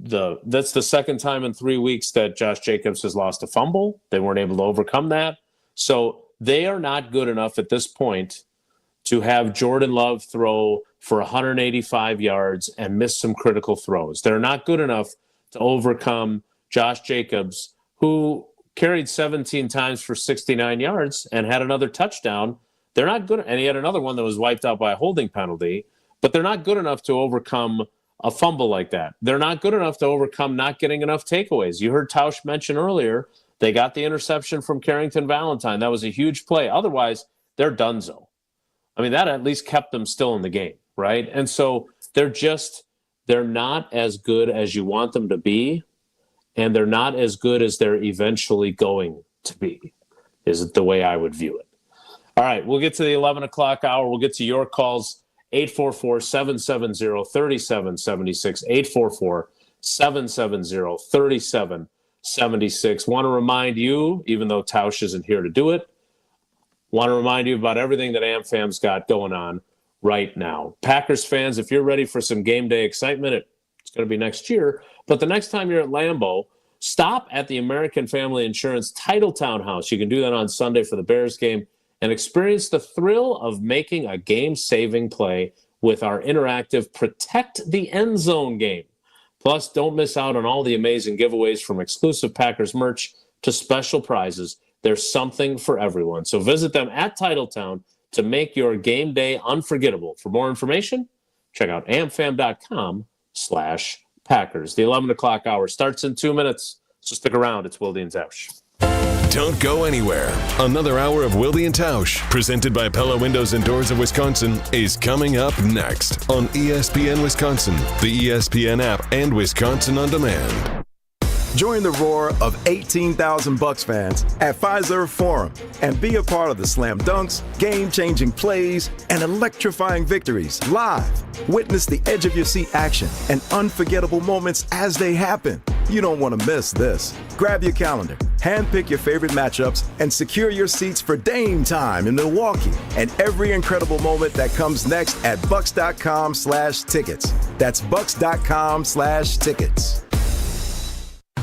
That's the second time in 3 weeks that Josh Jacobs has lost a fumble. They weren't able to overcome that. So they are not good enough at this point to have Jordan Love throw for 185 yards and miss some critical throws. They're not good enough to overcome Josh Jacobs, who carried 17 times for 69 yards and had another touchdown. They're not good. And he had another one that was wiped out by a holding penalty, but they're not good enough to overcome a fumble like that. They're not good enough to overcome not getting enough takeaways. You heard Tausch mention earlier, they got the interception from Carrington Valentine. That was a huge play. Otherwise, they're donezo. I mean, that at least kept them still in the game, right? And so they're not as good as you want them to be. And they're not as good as they're eventually going to be, is the way I would view it. All right, we'll get to the 11 o'clock hour. We'll get to your calls, 844-770-3776, 844-770-3776. Want to remind you, even though Tausch isn't here to do it, want to remind you about everything that AmFam's got going on right now. Packers fans, if you're ready for some game day excitement, it's going to be next year. But the next time you're at Lambeau, stop at the American Family Insurance Titletown House. You can do that on Sunday for the Bears game and experience the thrill of making a game-saving play with our interactive Protect the End Zone game. Plus, don't miss out on all the amazing giveaways from exclusive Packers merch to special prizes. There's something for everyone. So visit them at Titletown to make your game day unforgettable. For more information, check out amfam.com/Packers. The 11 o'clock hour starts in 2 minutes, so stick around. It's Wilde and Tausch. Don't go anywhere. Another hour of Wilde and Tausch, presented by Pella Windows and Doors of Wisconsin, is coming up next on ESPN Wisconsin, the ESPN app, and Wisconsin On Demand. Join the roar of 18,000 Bucs fans at Fiserv Forum and be a part of the slam dunks, game-changing plays, and electrifying victories live. Witness the edge-of-your-seat action and unforgettable moments as they happen. You don't want to miss this. Grab your calendar, handpick your favorite matchups, and secure your seats for Dame time in Milwaukee and every incredible moment that comes next at Bucs.com/tickets. That's Bucs.com/tickets.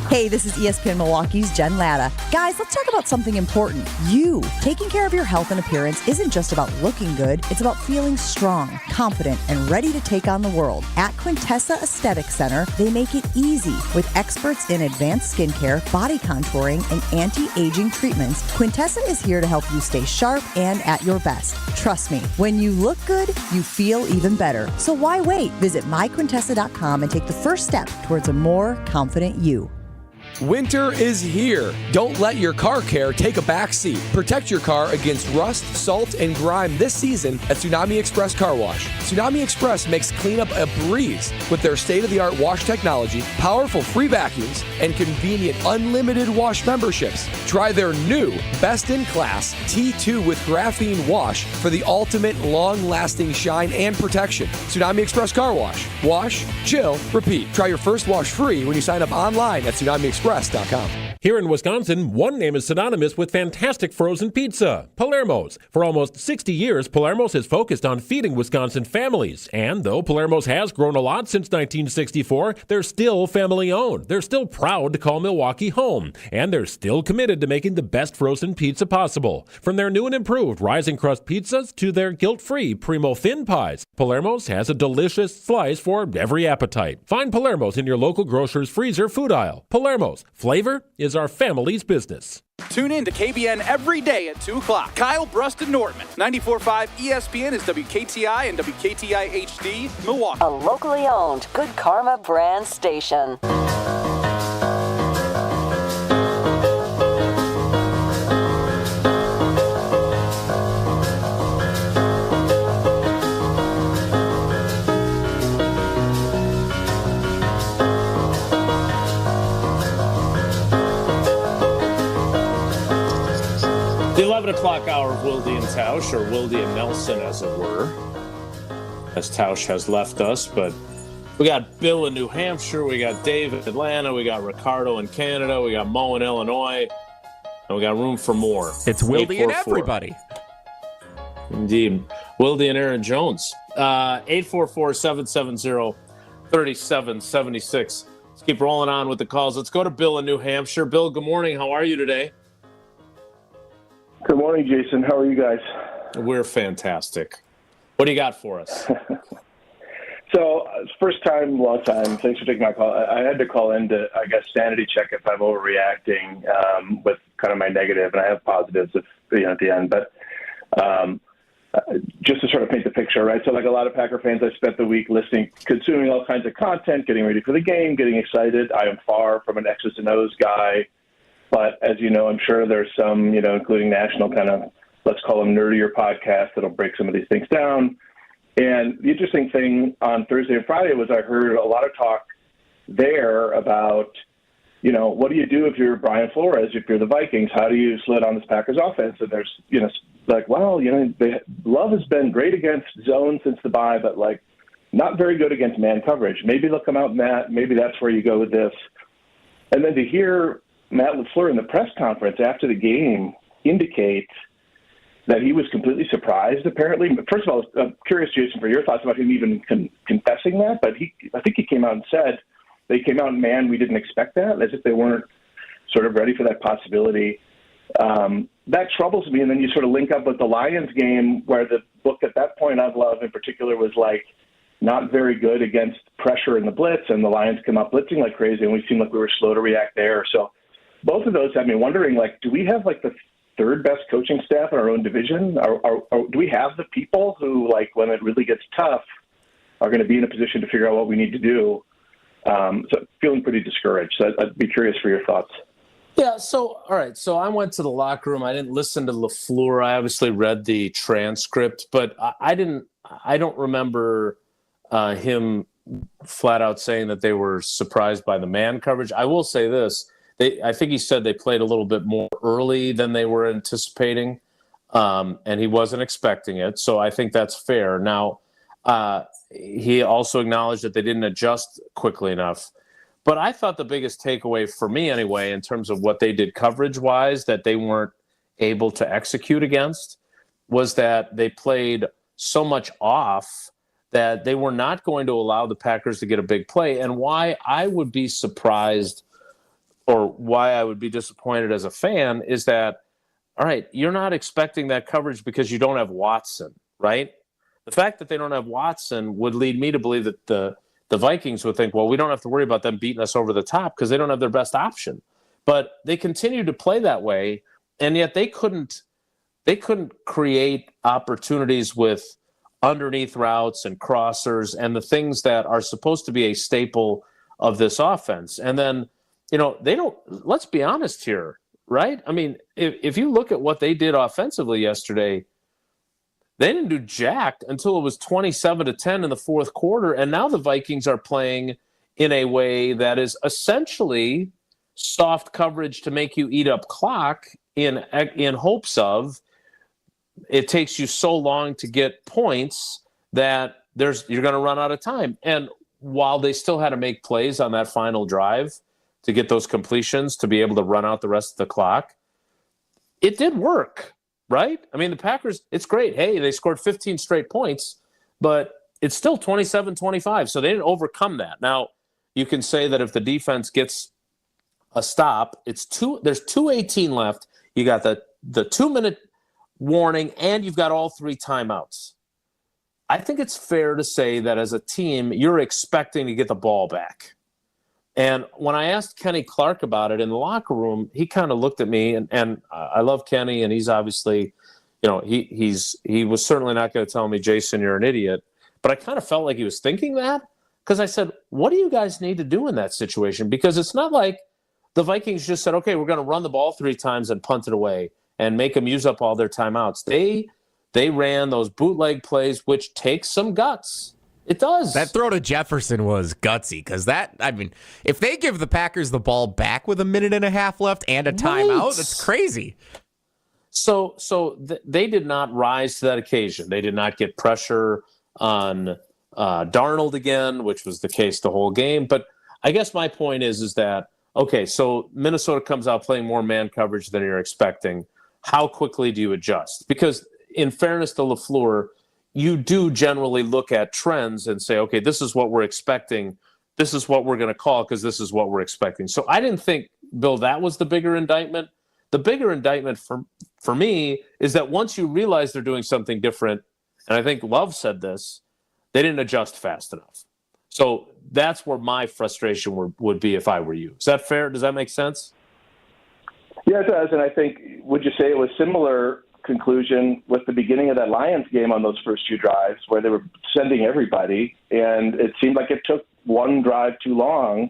Hey, this is ESPN Milwaukee's Jen Latta. Guys, let's talk about something important. You. Taking care of your health and appearance isn't just about looking good. It's about feeling strong, confident, and ready to take on the world. At Quintessa Aesthetic Center, they make it easy. With experts in advanced skincare, body contouring, and anti-aging treatments, Quintessa is here to help you stay sharp and at your best. Trust me, when you look good, you feel even better. So why wait? Visit myquintessa.com and take the first step towards a more confident you. Winter is here. Don't let your car care take a backseat. Protect your car against rust, salt, and grime this season at Tsunami Express Car Wash. Tsunami Express makes cleanup a breeze with their state-of-the-art wash technology, powerful free vacuums, and convenient unlimited wash memberships. Try their new best-in-class T2 with graphene wash for the ultimate long-lasting shine and protection. Tsunami Express Car Wash. Wash, chill, repeat. Try your first wash free when you sign up online at TsunamiExpress.com. Here in Wisconsin, one name is synonymous with fantastic frozen pizza, Palermo's. For almost 60 years, Palermo's has focused on feeding Wisconsin families. And though Palermo's has grown a lot since 1964, they're still family-owned. They're still proud to call Milwaukee home. And they're still committed to making the best frozen pizza possible. From their new and improved rising crust pizzas to their guilt-free Primo thin pies, Palermo's has a delicious slice for every appetite. Find Palermo's in your local grocer's freezer food aisle. Palermo's. Flavor is our family's business. Tune in to KBN every day at 2 o'clock. Kyle Bruston Nortman. 94.5 ESPN is WKTI and WKTI HD, Milwaukee. A locally owned Good Karma brand station. The 11 o'clock hour of Wilde and Tausch, or Wilde and Nelson, as it were, as Tausch has left us. But we got Bill in New Hampshire, we got Dave in Atlanta, we got Ricardo in Canada, we got Mo in Illinois, and we got room for more. It's Wilde and everybody. Indeed. Wilde and Aaron Jones. 844-770-3776. Let's keep rolling on with the calls. Let's go to Bill in New Hampshire. Bill, good morning. How are you today? Good morning, Jason. How are you guys? We're fantastic. What do you got for us? So, first time, long time. Thanks for taking my call. I had to call in to, I guess, sanity check if I'm overreacting with kind of my negative, and I have positives at the end. But just to sort of paint the picture, right? So, like a lot of Packer fans, I spent the week listening, consuming all kinds of content, getting ready for the game, getting excited. I am far from an X's and O's guy. But as you know, I'm sure there's some, including national kind of, let's call them nerdier podcasts that'll break some of these things down. And the interesting thing on Thursday and Friday was I heard a lot of talk there about, what do you do if you're Brian Flores, if you're the Vikings? How do you slid on this Packers offense? And there's, Love has been great against zone since the bye, but not very good against man coverage. Maybe they'll come out in that. Maybe that's where you go with this. And then to hear Matt LaFleur in the press conference after the game indicate that he was completely surprised, apparently. First of all, I'm curious, Jason, for your thoughts about him even confessing that. But I think he came out and said, they came out and, man, we didn't expect that, as if they weren't sort of ready for that possibility. That troubles me. And then you sort of link up with the Lions game, where the book at that point on Love in particular was not very good against pressure in the blitz, and the Lions come up blitzing like crazy, and we seemed like we were slow to react there. So both of those have me wondering, do we have the third best coaching staff in our own division? Or do we have the people who, when it really gets tough, are going to be in a position to figure out what we need to do? So feeling pretty discouraged. So I'd be curious for your thoughts. Yeah, all right. So I went to the locker room. I didn't listen to LaFleur. I obviously read the transcript, but I don't remember him flat out saying that they were surprised by the man coverage. I will say this. I think he said they played a little bit more early than they were anticipating, and he wasn't expecting it. So I think that's fair. Now, he also acknowledged that they didn't adjust quickly enough. But I thought the biggest takeaway for me anyway, in terms of what they did coverage-wise, that they weren't able to execute against, was that they played so much off that they were not going to allow the Packers to get a big play. And why I would be surprised, or why I would be disappointed as a fan, is that, all right, you're not expecting that coverage because you don't have Watson, right? The fact that they don't have Watson would lead me to believe that the Vikings would think, well, we don't have to worry about them beating us over the top because they don't have their best option. But they continued to play that way, and yet they couldn't create opportunities with underneath routes and crossers and the things that are supposed to be a staple of this offense. And then, they don't, let's be honest here, right? I mean, if you look at what they did offensively yesterday, they didn't do jack until it was 27-10 in the fourth quarter. And now the Vikings are playing in a way that is essentially soft coverage to make you eat up clock in hopes of it takes you so long to get points that you're going to run out of time. And while they still had to make plays on that final drive, to get those completions, to be able to run out the rest of the clock. It did work, right? I mean, the Packers, it's great. Hey, they scored 15 straight points, but it's still 27-25, so they didn't overcome that. Now, you can say that if the defense gets a stop, there's 2:18 left. You got the 2-minute warning, and you've got all 3 timeouts. I think it's fair to say that as a team, you're expecting to get the ball back. And when I asked Kenny Clark about it in the locker room, he kind of looked at me, and I love Kenny, and he's obviously, he was certainly not going to tell me, Jason, you're an idiot. But I kind of felt like he was thinking that, because I said, what do you guys need to do in that situation? Because it's not like the Vikings just said, okay, we're going to run the ball 3 times and punt it away and make them use up all their timeouts. They ran those bootleg plays, which takes some guts. It does. That throw to Jefferson was gutsy because if they give the Packers the ball back with a minute and a half left and a timeout, that's crazy. So they did not rise to that occasion. They did not get pressure on Darnold again, which was the case the whole game. But I guess my point is that, okay, so Minnesota comes out playing more man coverage than you're expecting. How quickly do you adjust? Because in fairness to LaFleur, you do generally look at trends and say, okay, this is what we're expecting. This is what we're going to call because this is what we're expecting. So I didn't think, Bill, that was the bigger indictment. The bigger indictment for me is that once you realize they're doing something different, and I think Love said this, they didn't adjust fast enough. So that's where my frustration would be if I were you. Is that fair? Does that make sense? Yeah, it does. And I think, would you say it was similar conclusion with the beginning of that Lions game on those first 2 drives where they were sending everybody, and it seemed like it took one drive too long,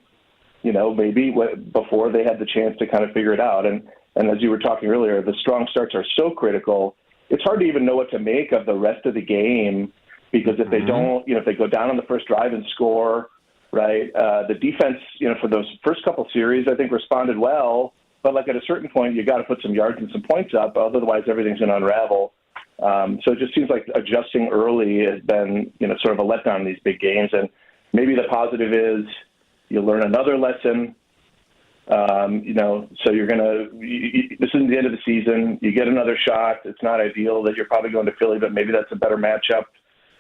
maybe before they had the chance to kind of figure it out. And as you were talking earlier, the strong starts are so critical. It's hard to even know what to make of the rest of the game, because if they don't, if they go down on the first drive and score, right, the defense, for those first couple series, I think responded well. But like at a certain point, you got to put some yards and some points up. Otherwise, everything's going to unravel. So it just seems like adjusting early has been, sort of a letdown in these big games. And maybe the positive is you learn another lesson. So you're going to this isn't the end of the season. You get another shot. It's not ideal that you're probably going to Philly, but maybe that's a better matchup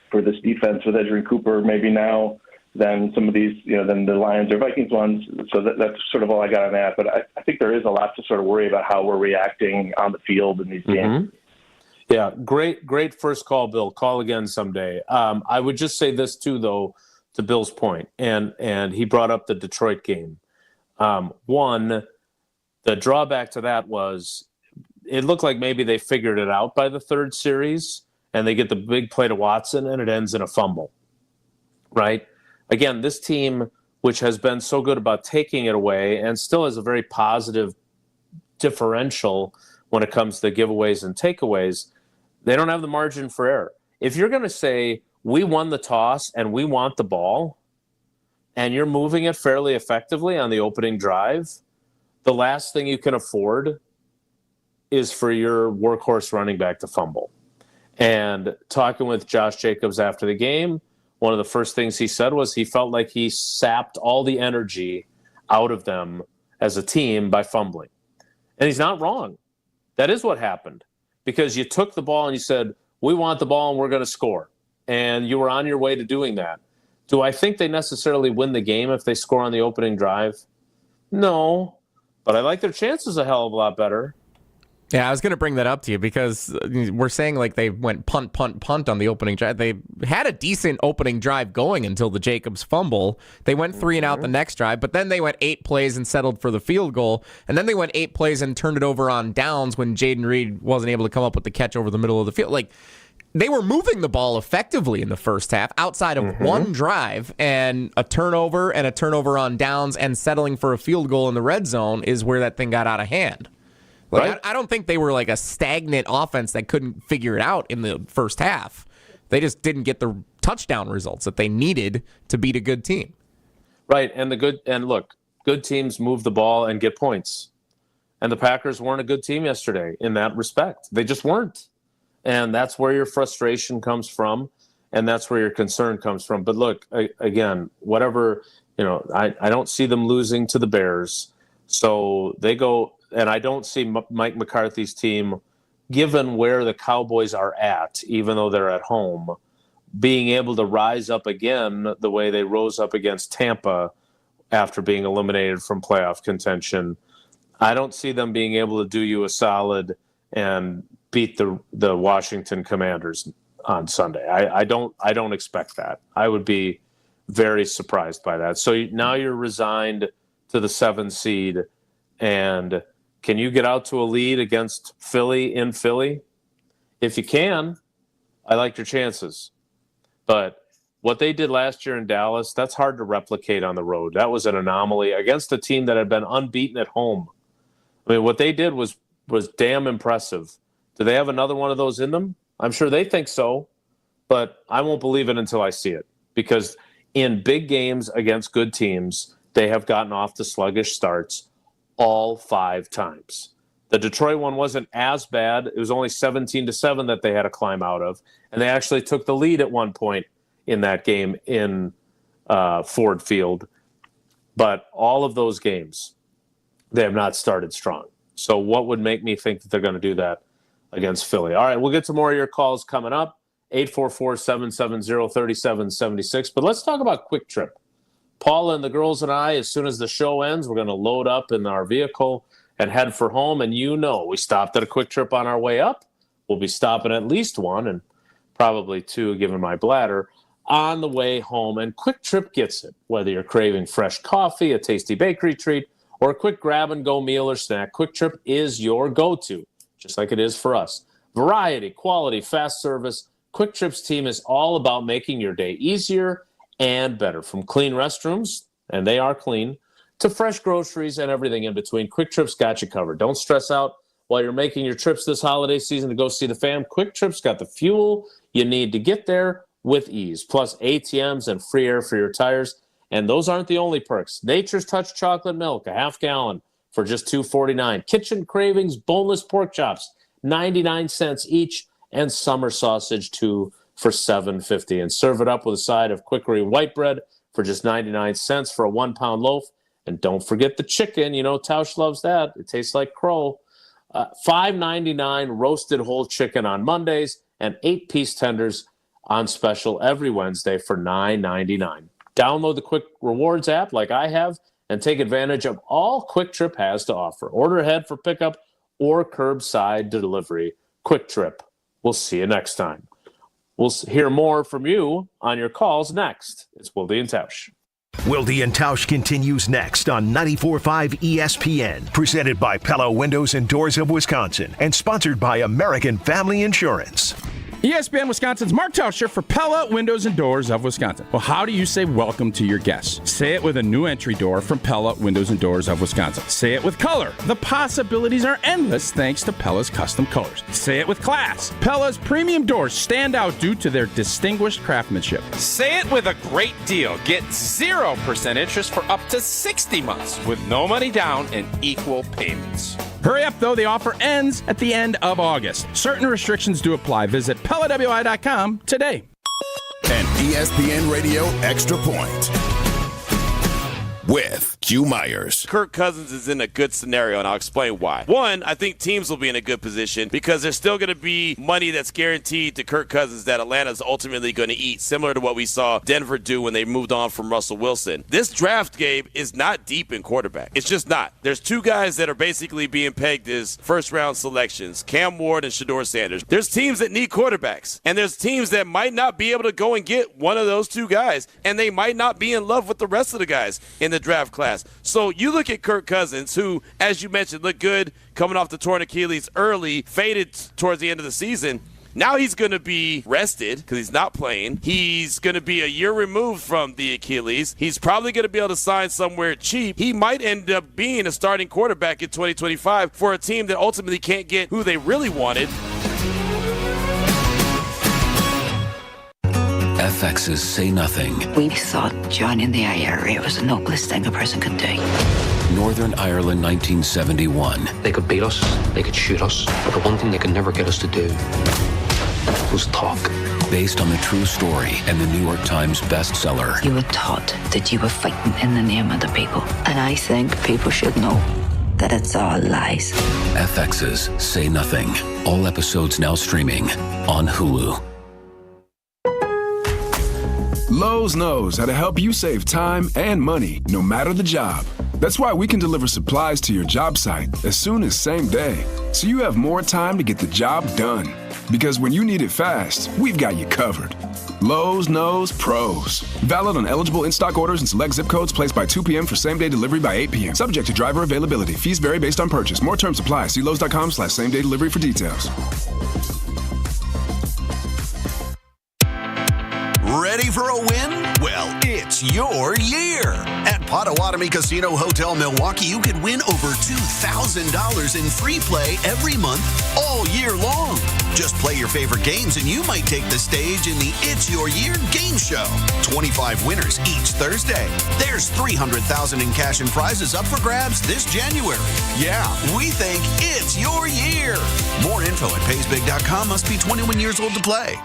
for this defense with Edgerrin Cooper maybe now than some of these, than the Lions or Vikings ones. So that's sort of all I got on that. But I think there is a lot to sort of worry about how we're reacting on the field in these games. Yeah, great first call, Bill. Call again someday. I would just say this too, though, to Bill's point, and he brought up the Detroit game. One, the drawback to that was it looked like maybe they figured it out by the 3rd series, and they get the big play to Watson, and it ends in a fumble, right? Again, this team, which has been so good about taking it away and still has a very positive differential when it comes to giveaways and takeaways, they don't have the margin for error. If you're going to say, we won the toss and we want the ball, and you're moving it fairly effectively on the opening drive, the last thing you can afford is for your workhorse running back to fumble. And talking with Josh Jacobs after the game, one of the first things he said was he felt like he sapped all the energy out of them as a team by fumbling. And he's not wrong. That is what happened, because you took the ball and you said, we want the ball and we're going to score. And you were on your way to doing that. Do I think they necessarily win the game if they score on the opening drive? No, but I like their chances a hell of a lot better. Yeah, I was going to bring that up to you because we're saying like they went punt on the opening drive. They had a decent opening drive going until the Jacobs fumble. They went 3 and out the next drive, but then they went 8 plays and settled for the field goal. And then they went 8 plays and turned it over on downs when Jaden Reed wasn't able to come up with the catch over the middle of the field. Like, they were moving the ball effectively in the first half outside of one drive, and a turnover on downs and settling for a field goal in the red zone is where that thing got out of hand. Like, right? I don't think they were like a stagnant offense that couldn't figure it out in the first half. They just didn't get the touchdown results that they needed to beat a good team. Right, and look, good teams move the ball and get points. And the Packers weren't a good team yesterday in that respect. They just weren't. And that's where your frustration comes from. and that's where your concern comes from. But look, again, whatever, I don't see them losing to the Bears. So they go, and I don't see Mike McCarthy's team, given where the Cowboys are at, even though they're at home, being able to rise up again the way they rose up against Tampa after being eliminated from playoff contention. I don't see them being able to do you a solid and beat the Washington Commanders on Sunday. I don't expect that. I would be very surprised by that. So now you're resigned to the 7 seed, and can you get out to a lead against Philly in Philly? If you can, I like your chances. But what they did last year in Dallas, that's hard to replicate on the road. That was an anomaly against a team that had been unbeaten at home. I mean, what they did was damn impressive. Do they have another one of those in them? I'm sure they think so, but I won't believe it until I see it. Because in big games against good teams, they have gotten off to sluggish starts all 5 times. The Detroit one wasn't as bad. It was only 17-7 that they had to climb out of. And they actually took the lead at one point in that game in Ford Field. But all of those games, they have not started strong. So what would make me think that they're going to do that against Philly? All right, we'll get to more of your calls coming up. 844-770-3776. But let's talk about Quick Trip. Paula and the girls and I, as soon as the show ends, we're going to load up in our vehicle and head for home. And we stopped at a Quick Trip on our way up. We'll be stopping at least one and probably 2, given my bladder, on the way home. And Quick Trip gets it. Whether you're craving fresh coffee, a tasty bakery treat, or a quick grab-and-go meal or snack, Quick Trip is your go-to, just like it is for us. Variety, quality, fast service. Quick Trip's team is all about making your day easier and better. From clean restrooms, and they are clean, to fresh groceries and everything in between, Quick Trip's got you covered. Don't stress out while you're making your trips this holiday season to go see the fam. Quick Trip's got the fuel you need to get there with ease, plus ATMs and free air for your tires. And those aren't the only perks. Nature's Touch chocolate milk, a half gallon for just $2.49. Kitchen Cravings boneless pork chops, 99 cents each, and summer sausage, 2 for $7.50. And serve it up with a side of Quickery white bread for just 99 cents for a 1-pound loaf. And don't forget the chicken. Tausch loves that. It tastes like crow. $5.99 roasted whole chicken on Mondays, and 8-piece tenders on special every Wednesday for $9.99. Download the Quick Rewards app like I have and take advantage of all Quick Trip has to offer. Order ahead for pickup or curbside delivery. Quick Trip. We'll see you next time. We'll hear more from you on your calls next. It's Wilde and Tausch. Wilde and Tausch continues next on 94.5 ESPN, presented by Pella Windows and Doors of Wisconsin and sponsored by American Family Insurance. ESPN Wisconsin's Mark Tauscher for Pella Windows and Doors of Wisconsin. Well, how do you say welcome to your guests? Say it with a new entry door from Pella Windows and Doors of Wisconsin. Say it with color. The possibilities are endless thanks to Pella's custom colors. Say it with class. Pella's premium doors stand out due to their distinguished craftsmanship. Say it with a great deal. Get 0% interest for up to 60 months with no money down and equal payments. Hurry up, though. The offer ends at the end of August. Certain restrictions do apply. Visit PellaWI.com today. An ESPN Radio Extra Point with Q Myers. Kirk Cousins is in a good scenario, and I'll explain why. One, I think teams will be in a good position because there's still going to be money that's guaranteed to Kirk Cousins that Atlanta's ultimately going to eat, similar to what we saw Denver do when they moved on from Russell Wilson. This draft, Gabe, is not deep in quarterback. It's just not. There's 2 guys that are basically being pegged as first-round selections, Cam Ward and Shedeur Sanders. There's teams that need quarterbacks, and there's teams that might not be able to go and get one of those 2 guys, and they might not be in love with the rest of the guys in the draft class. So you look at Kirk Cousins, who, as you mentioned, looked good coming off the torn Achilles early, faded towards the end of the season. Now he's going to be rested because he's not playing. He's going to be a year removed from the Achilles. He's probably going to be able to sign somewhere cheap. He might end up being a starting quarterback in 2025 for a team that ultimately can't get who they really wanted. FX's Say Nothing. We thought joining the IRA was the noblest thing a person could do. Northern Ireland, 1971. They could beat us, they could shoot us, but the one thing they could never get us to do was talk. Based on the true story and the New York Times bestseller. You were taught that you were fighting in the name of the people. And I think people should know that it's all lies. FX's Say Nothing. All episodes now streaming on Hulu. Lowe's knows how to help you save time and money, no matter the job. That's why we can deliver supplies to your job site as soon as same day, so you have more time to get the job done. Because when you need it fast, we've got you covered. Lowe's knows pros. Valid on eligible in-stock orders and select zip codes placed by 2 p.m. for same-day delivery by 8 p.m. Subject to driver availability. Fees vary based on purchase. More terms apply. See Lowe's.com/same-day delivery for details. Ready for a win? Well, it's your year. At Potawatomi Casino Hotel Milwaukee, you could win over $2,000 in free play every month all year long. Just play your favorite games and you might take the stage in the It's Your Year game show. 25 winners each Thursday. There's $300,000 in cash and prizes up for grabs this January. Yeah, we think it's your year. More info at paysbig.com. Must be 21 years old to play.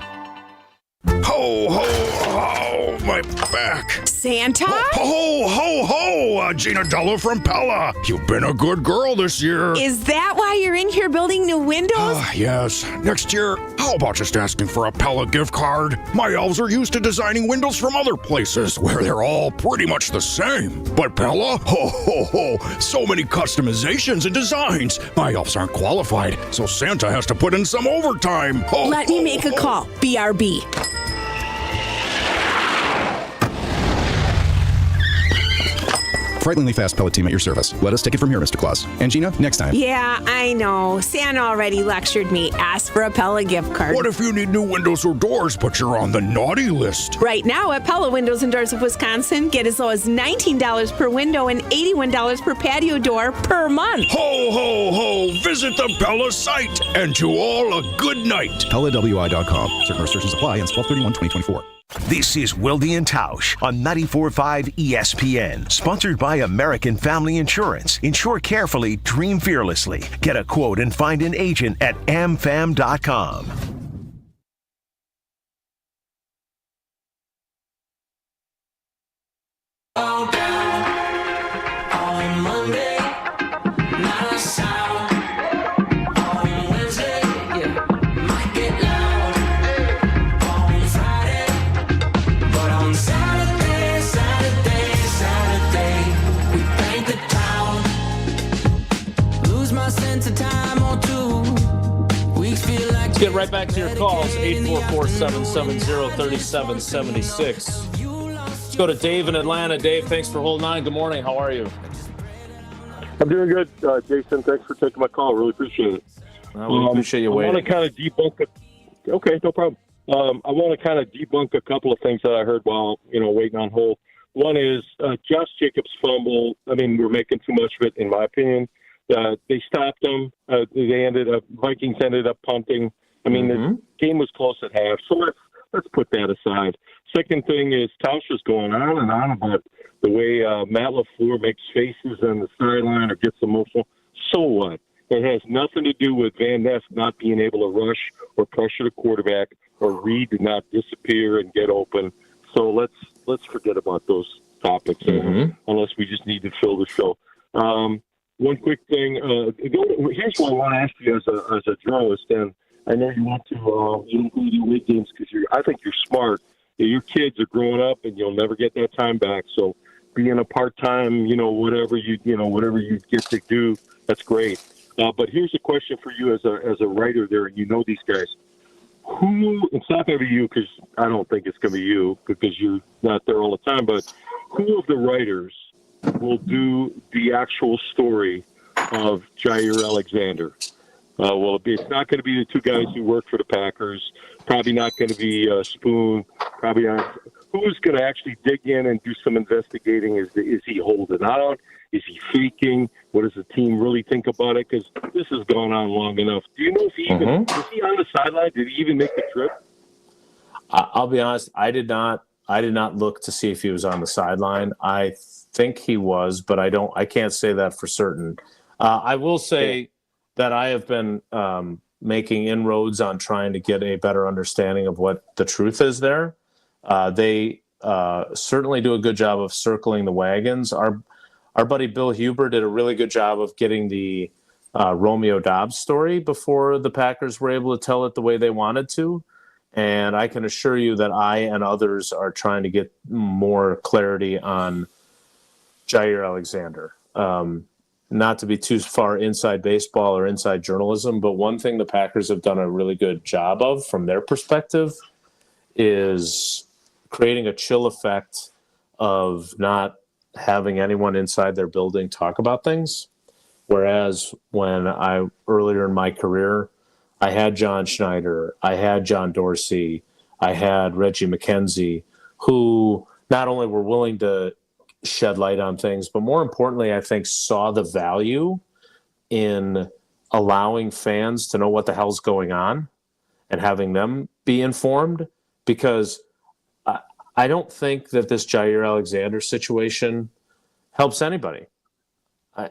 Ho, ho, ho, my back. Santa? Ho, ho, ho, Gina Della from Pella. You've been a good girl this year. Is that why you're in here building new windows? Yes. Next year, how about just asking for a Pella gift card? My elves are used to designing windows from other places where they're all pretty much the same. But Pella? Ho, ho, ho. So many customizations and designs. My elves aren't qualified, so Santa has to put in some overtime. Ho, Let me make a call. BRB. Frighteningly fast Pella team at your service. Let us take it from here, Mr. Claus. And Gina, next time. Yeah, I know. Santa already lectured me. Ask for a Pella gift card. What if you need new windows or doors, but you're on the naughty list? Right now at Pella Windows and Doors of Wisconsin, get as low as $19 per window and $81 per patio door per month. Ho, ho, ho. Visit the Pella site. And to all, a good night. PellaWI.com. Certain restrictions apply. Ends 12/31/2024. This is Wilde and Tausch on 94.5 ESPN. Sponsored by American Family Insurance. Insure carefully, dream fearlessly. Get a quote and find an agent at amfam.com. All down on Monday, not a sound. On Wednesday, might get loud. On Friday, but on Saturday, we paint the town. Lose my sense of time or 2 weeks feel like. Let's get right back to your calls. 844-770-3776. Let's go to Dave in Atlanta. Dave, thanks for holding on. Good morning. How are you? I'm doing good, Jason. Thanks for taking my call. Really appreciate it. We appreciate you waiting. I want to kind of debunk Okay, no problem. I want to kind of debunk a couple of things that I heard while waiting on hold. One is Josh Jacobs' fumble. I mean, we're making too much of it, in my opinion. They stopped him. Vikings ended up punting. I mean, the game was close at half. So let's put that aside. Second thing is Tausch is going on and on about the way Matt LaFleur makes faces on the sideline or gets emotional. So what? It has nothing to do with Van Ness not being able to rush or pressure the quarterback or Reed to not disappear and get open. So let's forget about those topics unless we just need to fill the show. One quick thing. Here's what I want to ask you as a journalist, and I know you want to you don't go to the league games because I think you're smart. Your kids are growing up, and you'll never get that time back. So, being a part-time, whatever you get to do, that's great. But here's a question for you as a writer there, and you know these guys. It's not going to be you because I don't think it's going to be you because you're not there all the time. But who of the writers will do the actual story of Jair Alexander? It's not going to be the two guys who work for the Packers. Probably not going to be Spoon. Probably not. Who's going to actually dig in and do some investigating? Is he holding out? Is he faking? What does the team really think about it? Because this has gone on long enough. Do you know if he is he on the sideline? Did he even make the trip? I'll be honest. I did not look to see if he was on the sideline. I think he was, but I can't say that for certain. I will say that I have been making inroads on trying to get a better understanding of what the truth is there. They certainly do a good job of circling the wagons. Our buddy Bill Huber did a really good job of getting the Romeo Dobbs story before the Packers were able to tell it the way they wanted to. And I can assure you that I and others are trying to get more clarity on Jair Alexander. Not to be too far inside baseball or inside journalism, but one thing the Packers have done a really good job of from their perspective is creating a chill effect of not having anyone inside their building talk about things. Whereas when earlier in my career, I had John Schneider, I had John Dorsey, I had Reggie McKenzie, who not only were willing to shed light on things, but more importantly, I think saw the value in allowing fans to know what the hell's going on and having them be informed. Because I don't think that this Jair Alexander situation helps anybody.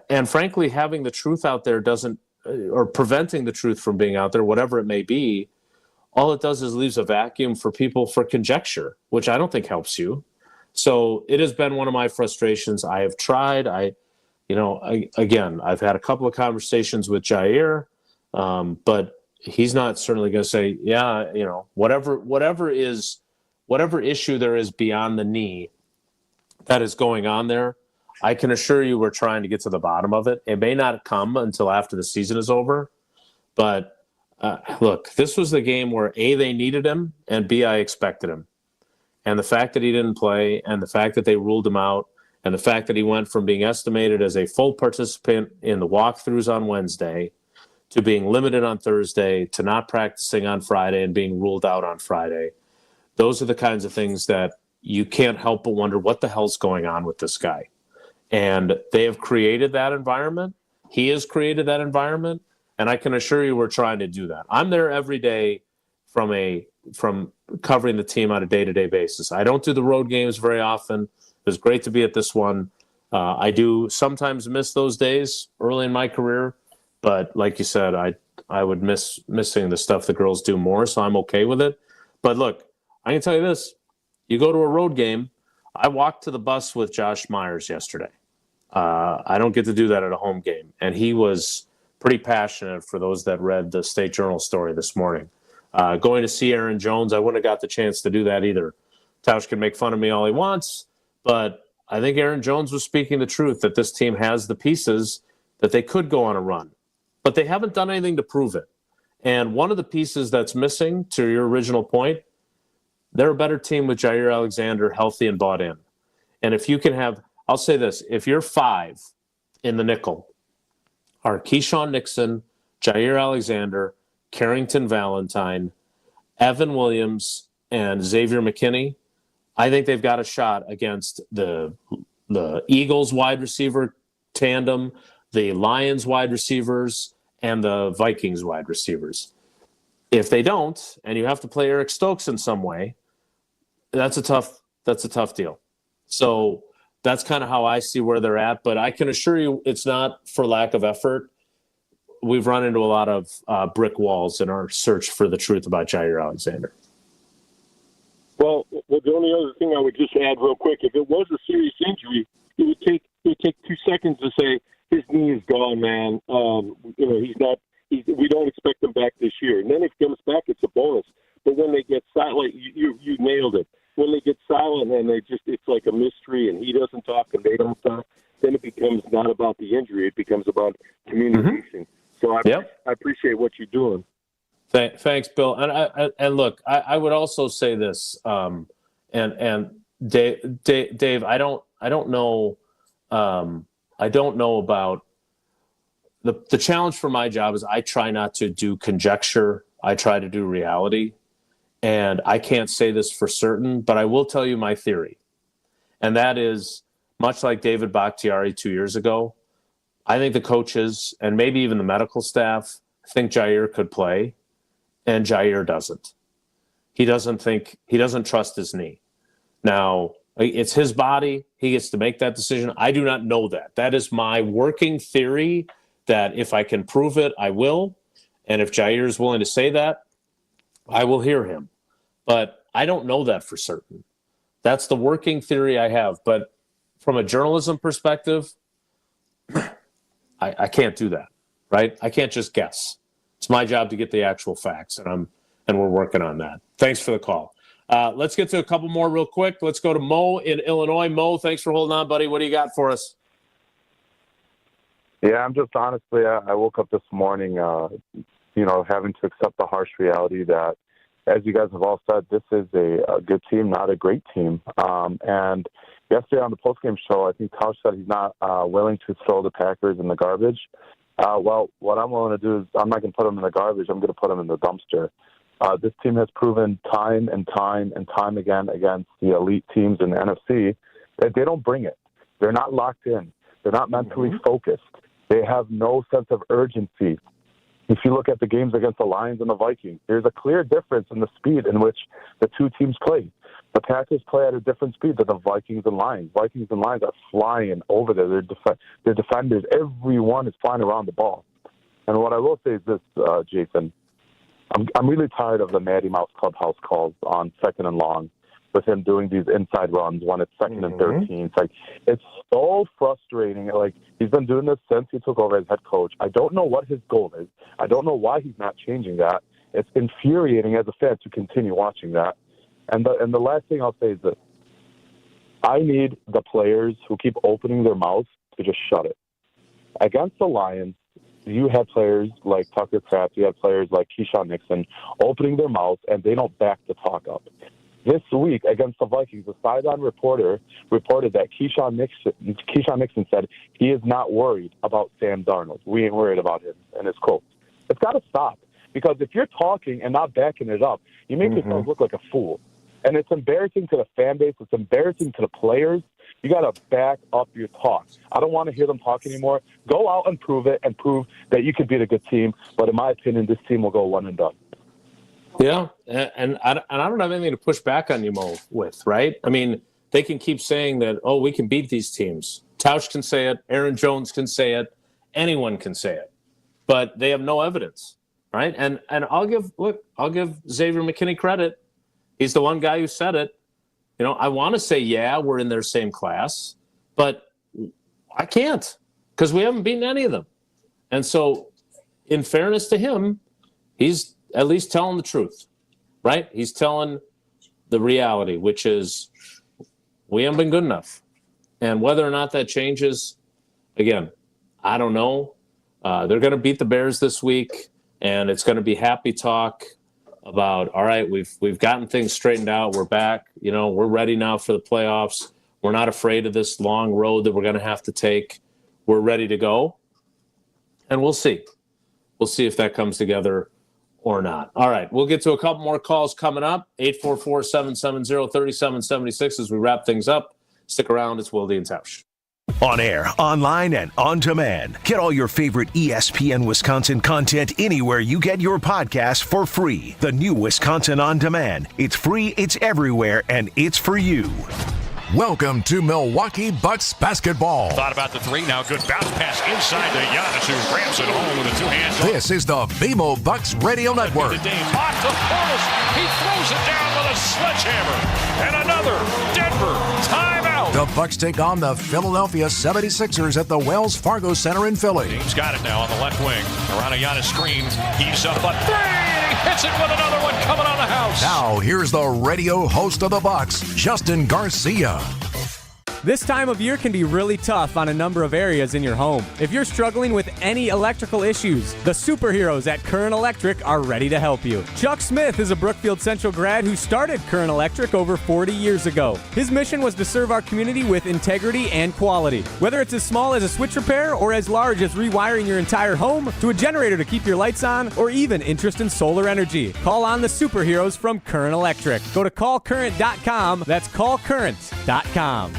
And frankly, having the truth out there doesn't, or preventing the truth from being out there, whatever it may be, all it does is leaves a vacuum for people for conjecture, which I don't think helps you. So it has been one of my frustrations. I have tried. Again, I've had a couple of conversations with Jair, but he's not certainly going to say, whatever issue there is beyond the knee that is going on there, I can assure you we're trying to get to the bottom of it. It may not come until after the season is over, but look, this was the game where A, they needed him, and B, I expected him. And the fact that he didn't play, and the fact that they ruled him out, and the fact that he went from being estimated as a full participant in the walkthroughs on Wednesday to being limited on Thursday to not practicing on Friday and being ruled out on Friday, those are the kinds of things that you can't help but wonder what the hell's going on with this guy. And they have created that environment. He has created that environment. And I can assure you we're trying to do that. I'm there every day from covering the team on a day-to-day basis. I don't do the road games very often. It was great to be at this one. I do sometimes miss those days early in my career. But like you said, I would missing the stuff the girls do more, so I'm okay with it. But look, I can tell you this. You go to a road game. I walked to the bus with Josh Myers yesterday. I don't get to do that at a home game. And he was pretty passionate for those that read the State Journal story this morning. Going to see Aaron Jones, I wouldn't have got the chance to do that either. Tausch can make fun of me all he wants, but I think Aaron Jones was speaking the truth that this team has the pieces that they could go on a run. But they haven't done anything to prove it. And one of the pieces that's missing, to your original point, they're a better team with Jair Alexander healthy and bought in. And if you can have, I'll say this, if you're five in the nickel, are Keyshawn Nixon, Jair Alexander, Carrington Valentine, Evan Williams, and Xavier McKinney, I think they've got a shot against the Eagles wide receiver tandem, the Lions wide receivers, and the Vikings wide receivers. If they don't, and you have to play Eric Stokes in some way, that's a tough deal. So that's kind of how I see where they're at. But I can assure you it's not for lack of effort. We've run into a lot of brick walls in our search for the truth about Jair Alexander. Well, the only other thing I would just add real quick, if it was a serious injury, it would take 2 seconds to say his knee is gone, man. He's not. We don't expect him back this year. And then if he comes back, it's a bonus. But when they get silent, you nailed it. When they get silent and it's like a mystery and he doesn't talk and they don't talk, then it becomes not about the injury. It becomes about communication. So I appreciate what you're doing. Thanks, Bill. And look, I would also say this, and Dave, I don't know about the challenge for my job is I try not to do conjecture. I try to do reality. And I can't say this for certain, but I will tell you my theory. And that is, much like David Bakhtiari 2 years ago, I think the coaches and maybe even the medical staff think Jair could play, and Jair doesn't. He doesn't trust his knee. Now, it's his body. He gets to make that decision. I do not know that. That is my working theory, that if I can prove it, I will. And if Jair is willing to say that, I will hear him. But I don't know that for certain. That's the working theory I have. But from a journalism perspective, I can't do that, right? I can't just guess. It's my job to get the actual facts, and we're working on that. Thanks for the call. Let's get to a couple more real quick. Let's go to Mo in Illinois. Mo, thanks for holding on, buddy. What do you got for us? Yeah, I'm just honestly, I woke up this morning, having to accept the harsh reality that, as you guys have all said, this is a good team, not a great team. And yesterday on the postgame show, I think Tausch said he's not willing to throw the Packers in the garbage. Well, what I'm willing to do is I'm not going to put them in the garbage. I'm going to put them in the dumpster. This team has proven time and time and time again against the elite teams in the NFC that they don't bring it. They're not locked in. They're not mentally focused. They have no sense of urgency. If you look at the games against the Lions and the Vikings, there's a clear difference in the speed in which the two teams play. The Packers play at a different speed than the Vikings and Lions. Vikings and Lions are flying over there. Their defenders, everyone is flying around the ball. And what I will say is this, Jason, I'm really tired of the Matty Mouse clubhouse calls on 2nd and long with him doing these inside runs when it's 2nd and 13. It's so frustrating. Like, he's been doing this since he took over as head coach. I don't know what his goal is. I don't know why he's not changing that. It's infuriating as a fan to continue watching that. And the last thing I'll say is this. I need the players who keep opening their mouths to just shut it. Against the Lions, you had players like Tucker Kraft, you had players like Keyshawn Nixon opening their mouths, and they don't back the talk up. This week against the Vikings, the sideline reporter reported that Keyshawn Nixon said he is not worried about Sam Darnold. We ain't worried about him, and his quote. It's got to stop, because if you're talking and not backing it up, you make yourself look like a fool. And it's embarrassing to the fan base. It's embarrassing to the players. You got to back up your talk. I don't want to hear them talk anymore. Go out and prove it, and prove that you could beat a good team. But in my opinion, this team will go one and done. Yeah, and I don't have anything to push back on you, Mo, with, right? I mean, they can keep saying that, oh, we can beat these teams. Tausch can say it. Aaron Jones can say it. Anyone can say it. But they have no evidence, right? And I'll give Xavier McKinney credit. He's the one guy who said it. You know, I want to say, yeah, we're in their same class, but I can't, because we haven't beaten any of them. And so, in fairness to him, he's at least telling the truth, right? He's telling the reality, which is we haven't been good enough. And whether or not that changes, again, I don't know. They're going to beat the Bears this week, and it's going to be happy talk about, all right, we've gotten things straightened out. We're back. You know, we're ready now for the playoffs. We're not afraid of this long road that we're going to have to take. We're ready to go. And we'll see. We'll see if that comes together or not. All right, we'll get to a couple more calls coming up. 844-770-3776 as we wrap things up. Stick around. It's Wilde and Tausch. On air, online, and on demand. Get all your favorite ESPN Wisconsin content anywhere you get your podcasts for free. The new Wisconsin On Demand. It's free, it's everywhere, and it's for you. Welcome to Milwaukee Bucks basketball. Thought about the three, now good bounce pass inside to Giannis, who grabs it home with the two hands. This is the BMO Bucks Radio Network. Off to Portis. He throws it down with a sledgehammer. And another Denver timeout. The Bucks take on the Philadelphia 76ers at the Wells Fargo Center in Philly. James got it now on the left wing. Around a Giannis screen. He's up a three. He hits it with another one coming on the house. Now, here's the radio host of the Bucks, Justin Garcia. This time of year can be really tough on a number of areas in your home. If you're struggling with any electrical issues, the superheroes at Current Electric are ready to help you. Chuck Smith is a Brookfield Central grad who started Current Electric over 40 years ago. His mission was to serve our community with integrity and quality. Whether it's as small as a switch repair or as large as rewiring your entire home, to a generator to keep your lights on, or even interest in solar energy, call on the superheroes from Current Electric. Go to callcurrent.com. That's callcurrent.com.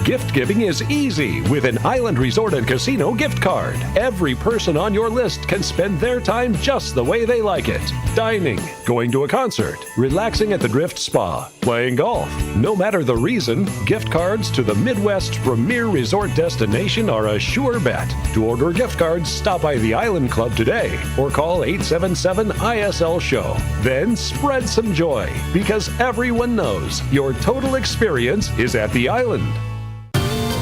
Gift giving is easy with an Island Resort and Casino gift card. Every person on your list can spend their time just the way they like it. Dining, going to a concert, relaxing at the Drift Spa, playing golf. No matter the reason, gift cards to the Midwest's premier resort destination are a sure bet. To order gift cards, stop by the Island Club today or call 877-ISL-SHOW. Then spread some joy because everyone knows your total experience is at the Island.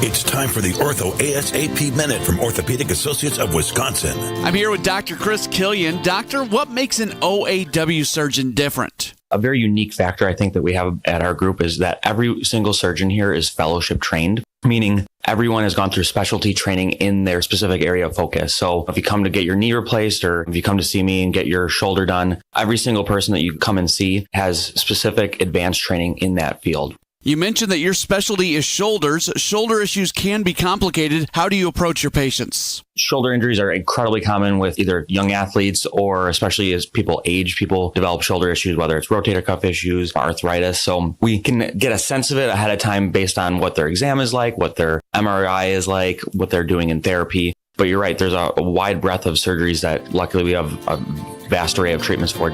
It's time for the Ortho ASAP Minute from Orthopedic Associates of Wisconsin. I'm here with Dr. Chris Killian. Doctor, what makes an OAW surgeon different? A very unique factor I think that we have at our group is that every single surgeon here is fellowship trained, meaning everyone has gone through specialty training in their specific area of focus. So if you come to get your knee replaced or if you come to see me and get your shoulder done, every single person that you come and see has specific advanced training in that field. You mentioned that your specialty is shoulders. Shoulder issues can be complicated. How do you approach your patients? Shoulder injuries are incredibly common with either young athletes or especially as people age, people develop shoulder issues, whether it's rotator cuff issues, arthritis. So we can get a sense of it ahead of time based on what their exam is like, what their MRI is like, what they're doing in therapy. But you're right, there's a wide breadth of surgeries that luckily we have a vast array of treatments for.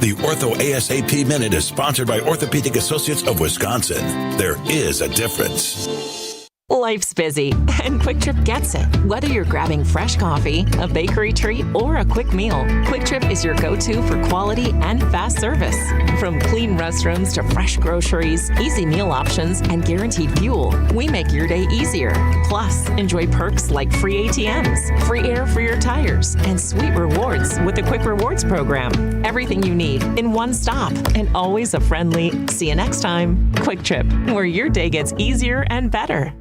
The Ortho ASAP Minute is sponsored by Orthopedic Associates of Wisconsin. There is a difference. Life's busy, and Quick Trip gets it. Whether you're grabbing fresh coffee, a bakery treat, or a quick meal, Quick Trip is your go-to for quality and fast service. From clean restrooms to fresh groceries, easy meal options, and guaranteed fuel, we make your day easier. Plus, enjoy perks like free ATMs, free air for your tires, and sweet rewards with the Quick Rewards program. Everything you need in one stop, and always a friendly, see you next time, Quick Trip, where your day gets easier and better.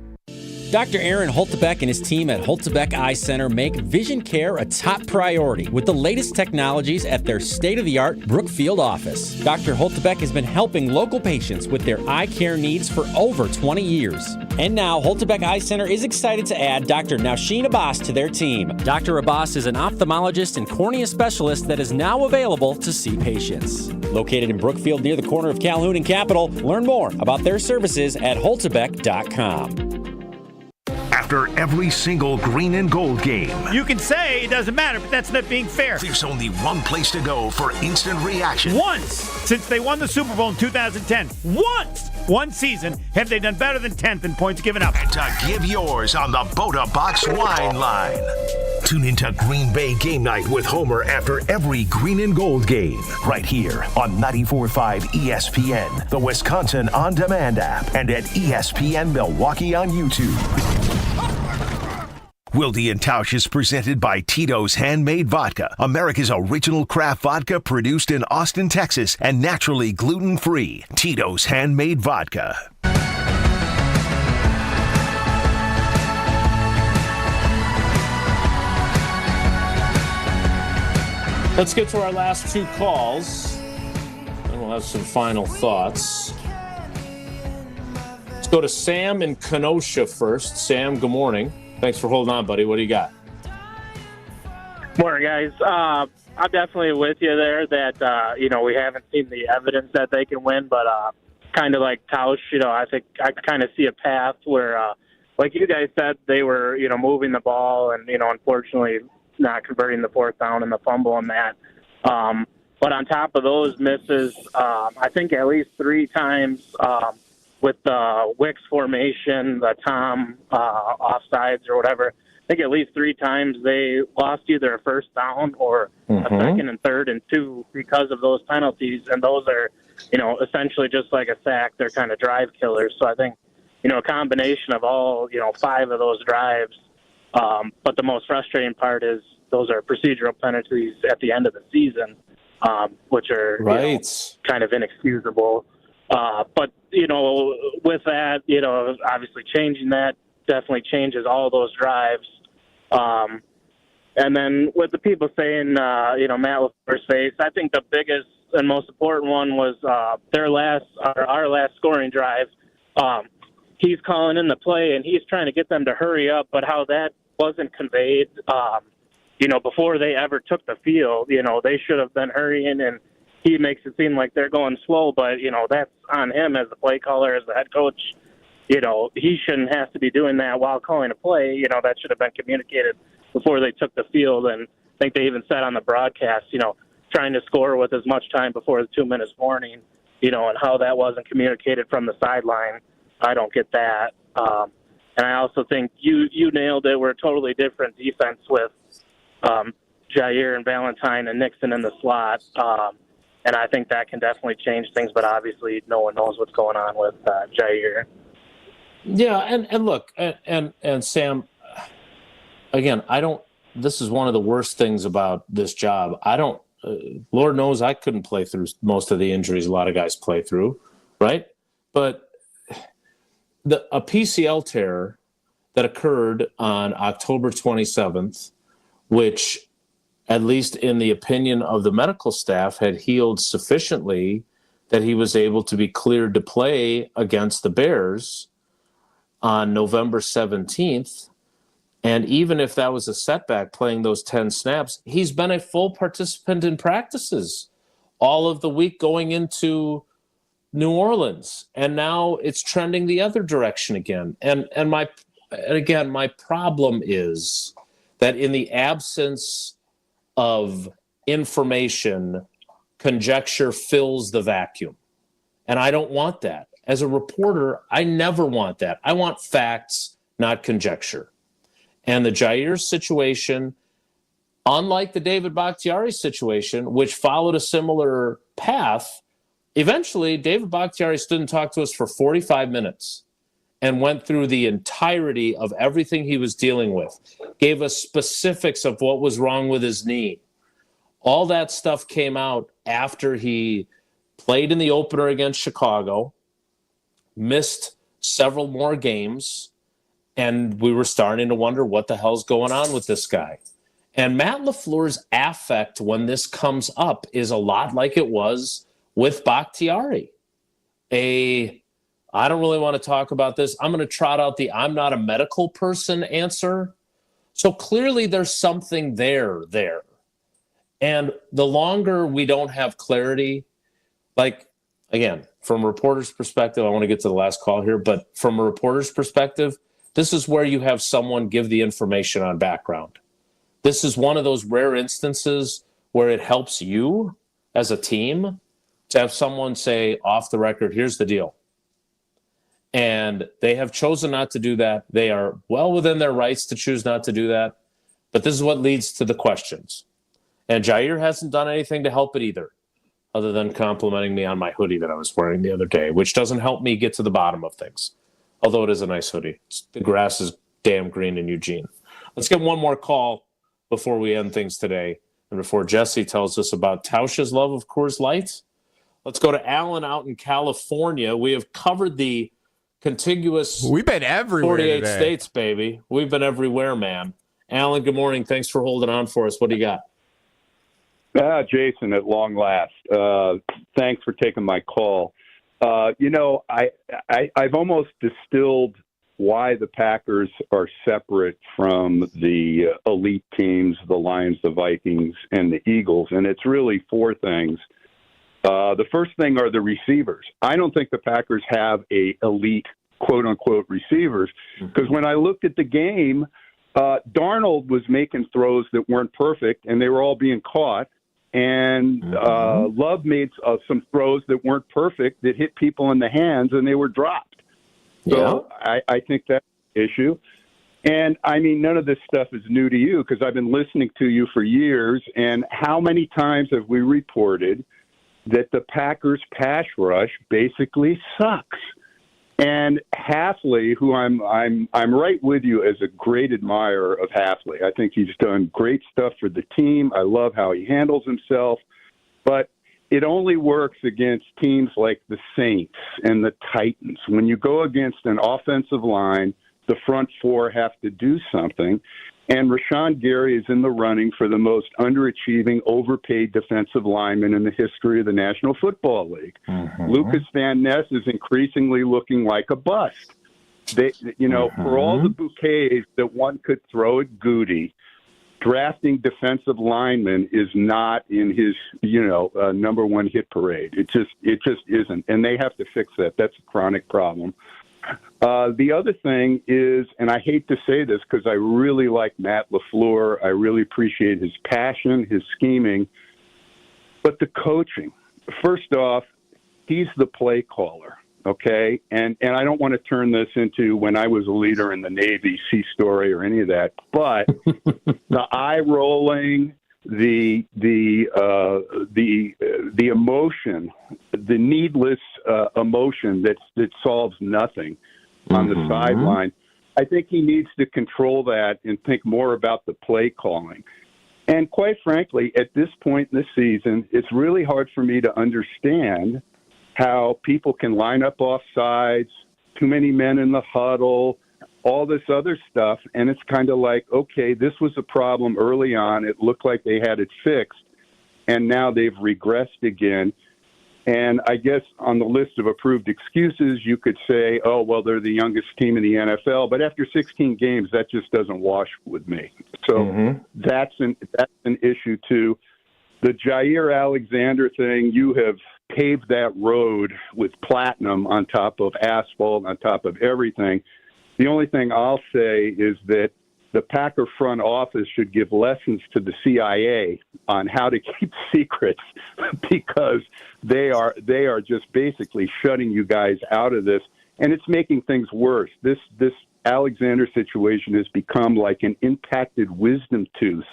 Dr. Aaron Holtebeck and his team at Holtebeck Eye Center make vision care a top priority with the latest technologies at their state-of-the-art Brookfield office. Dr. Holtebeck has been helping local patients with their eye care needs for over 20 years. And now, Holtebeck Eye Center is excited to add Dr. Nausheen Abbas to their team. Dr. Abbas is an ophthalmologist and cornea specialist that is now available to see patients. Located in Brookfield near the corner of Calhoun and Capitol, learn more about their services at holtebeck.com. After every single green and gold game, you can say it doesn't matter, but that's not being fair. There's only one place to go for instant reaction. Once, since they won the Super Bowl in 2010, one season, have they done better than 10th in points given up. And to give yours on the Bota Box Wine Line. Tune into Green Bay Game Night with Homer after every green and gold game. Right here on 94.5 ESPN, the Wisconsin On Demand app, and at ESPN Milwaukee on YouTube. Wilde and Tausch is presented by Tito's Handmade Vodka, America's original craft vodka produced in Austin, Texas, and naturally gluten-free. Tito's Handmade Vodka. Let's get to our last two calls, and we'll have some final thoughts. Let's go to Sam in Kenosha first. Sam, good morning. Thanks for holding on, buddy. What do you got? Morning, guys. I'm definitely with you there that, we haven't seen the evidence that they can win, but kind of like Tausch, I think I kind of see a path where, like you guys said, they were, moving the ball and, unfortunately not converting the fourth down and the fumble and that. But on top of those misses, I think at least three times with the Wicks formation, the Tom offsides or whatever, I think at least three times they lost either a first down or a second and third and two because of those penalties. And those are, essentially just like a sack. They're kind of drive killers. So I think, a combination of all, five of those drives. But the most frustrating part is those are procedural penalties at the end of the season, which are kind of inexcusable. But, with that, obviously changing that definitely changes all those drives. And then with the people saying, Matt LaFleur's face, I think the biggest and most important one was our last scoring drive. He's calling in the play, and he's trying to get them to hurry up, but how that wasn't conveyed, before they ever took the field, they should have been hurrying, and he makes it seem like they're going slow, but, that's on him as the play caller, as the head coach. he shouldn't have to be doing that while calling a play. That should have been communicated before they took the field. And I think they even said on the broadcast, trying to score with as much time before the 2 minutes warning, and how that wasn't communicated from the sideline. I don't get that. And I also think you nailed it. We're a totally different defense with Jair and Valentine and Nixon in the slot. And I think that can definitely change things, but obviously no one knows what's going on with Jair. Yeah, and look, and Sam, again, this is one of the worst things about this job. Lord knows I couldn't play through most of the injuries a lot of guys play through, right? But a PCL tear that occurred on October 27th, which, at least in the opinion of the medical staff, had healed sufficiently that he was able to be cleared to play against the Bears on November 17th. And even if that was a setback, playing those 10 snaps, he's been a full participant in practices all of the week going into New Orleans. And now it's trending the other direction again. And my problem is that in the absence of information, conjecture fills the vacuum. And I don't want that. As a reporter, I never want that. I want facts, not conjecture. And the Jair situation, unlike the David Bakhtiari situation, which followed a similar path, eventually David Bakhtiari stood and talked to us for 45 minutes and went through the entirety of everything he was dealing with, gave us specifics of what was wrong with his knee. All that stuff came out after he played in the opener against Chicago, missed several more games, and we were starting to wonder what the hell's going on with this guy. And Matt LaFleur's affect when this comes up is a lot like it was with Bakhtiari. I don't really want to talk about this. I'm going to trot out the I'm not a medical person answer. So clearly there's something there. And the longer we don't have clarity, like, again, from a reporter's perspective, I want to get to the last call here, but from a reporter's perspective, this is where you have someone give the information on background. This is one of those rare instances where it helps you as a team to have someone say off the record, here's the deal. And they have chosen not to do that. They are well within their rights to choose not to do that. But this is what leads to the questions. And Jair hasn't done anything to help it either, other than complimenting me on my hoodie that I was wearing the other day, which doesn't help me get to the bottom of things. Although it is a nice hoodie. The grass is damn green in Eugene. Let's get one more call before we end things today. And before Jesse tells us about Tausch's love of Coors Light, let's go to Alan out in California. We have covered the contiguous We've been everywhere 48 today. states, baby. We've been everywhere, man. Alan, good morning. Thanks for holding on for us. What do you got? Jason, at long last. Thanks for taking my call. I've almost distilled why the Packers are separate from the elite teams, the Lions, the Vikings, and the Eagles, and it's really four things. The first thing are the receivers. I don't think the Packers have a elite, quote-unquote, receivers, because when I looked at the game, Darnold was making throws that weren't perfect, and they were all being caught. And Love made some throws that weren't perfect that hit people in the hands, and they were dropped. So I think that's an issue. And, I mean, none of this stuff is new to you because I've been listening to you for years. And how many times have we reported that the Packers' pass rush basically sucks? And Hafley, who I'm right with you as a great admirer of Hafley. I think he's done great stuff for the team. I love how he handles himself. But it only works against teams like the Saints and the Titans. When you go against an offensive line, the front four have to do something. And Rashawn Gary is in the running for the most underachieving, overpaid defensive lineman in the history of the National Football League. Lucas Van Ness is increasingly looking like a bust. For all the bouquets that one could throw at Goody, drafting defensive linemen is not in his, number one hit parade. It just isn't. And they have to fix that. That's a chronic problem. The other thing is, and I hate to say this because I really like Matt LaFleur. I really appreciate his passion, his scheming, but the coaching. First off, he's the play caller, okay? And I don't want to turn this into when I was a leader in the Navy, sea story or any of that, but the eye rolling, the emotion, the needless emotion that solves nothing on the sideline. I think he needs to control that and think more about the play calling. And quite frankly, at this point in the season, it's really hard for me to understand how people can line up off sides, too many men in the huddle, all this other stuff. And it's kind of like, okay, this was a problem early on. It looked like they had it fixed, and now they've regressed again. And I guess on the list of approved excuses, you could say, oh, well, they're the youngest team in the NFL. But after 16 games, that just doesn't wash with me. So that's an issue, too. The Jair Alexander thing, you have paved that road with platinum on top of asphalt, on top of everything. The only thing I'll say is that the Packer front office should give lessons to the CIA on how to keep secrets, because they are just basically shutting you guys out of this, and it's making things worse. This Alexander situation has become like an impacted wisdom tooth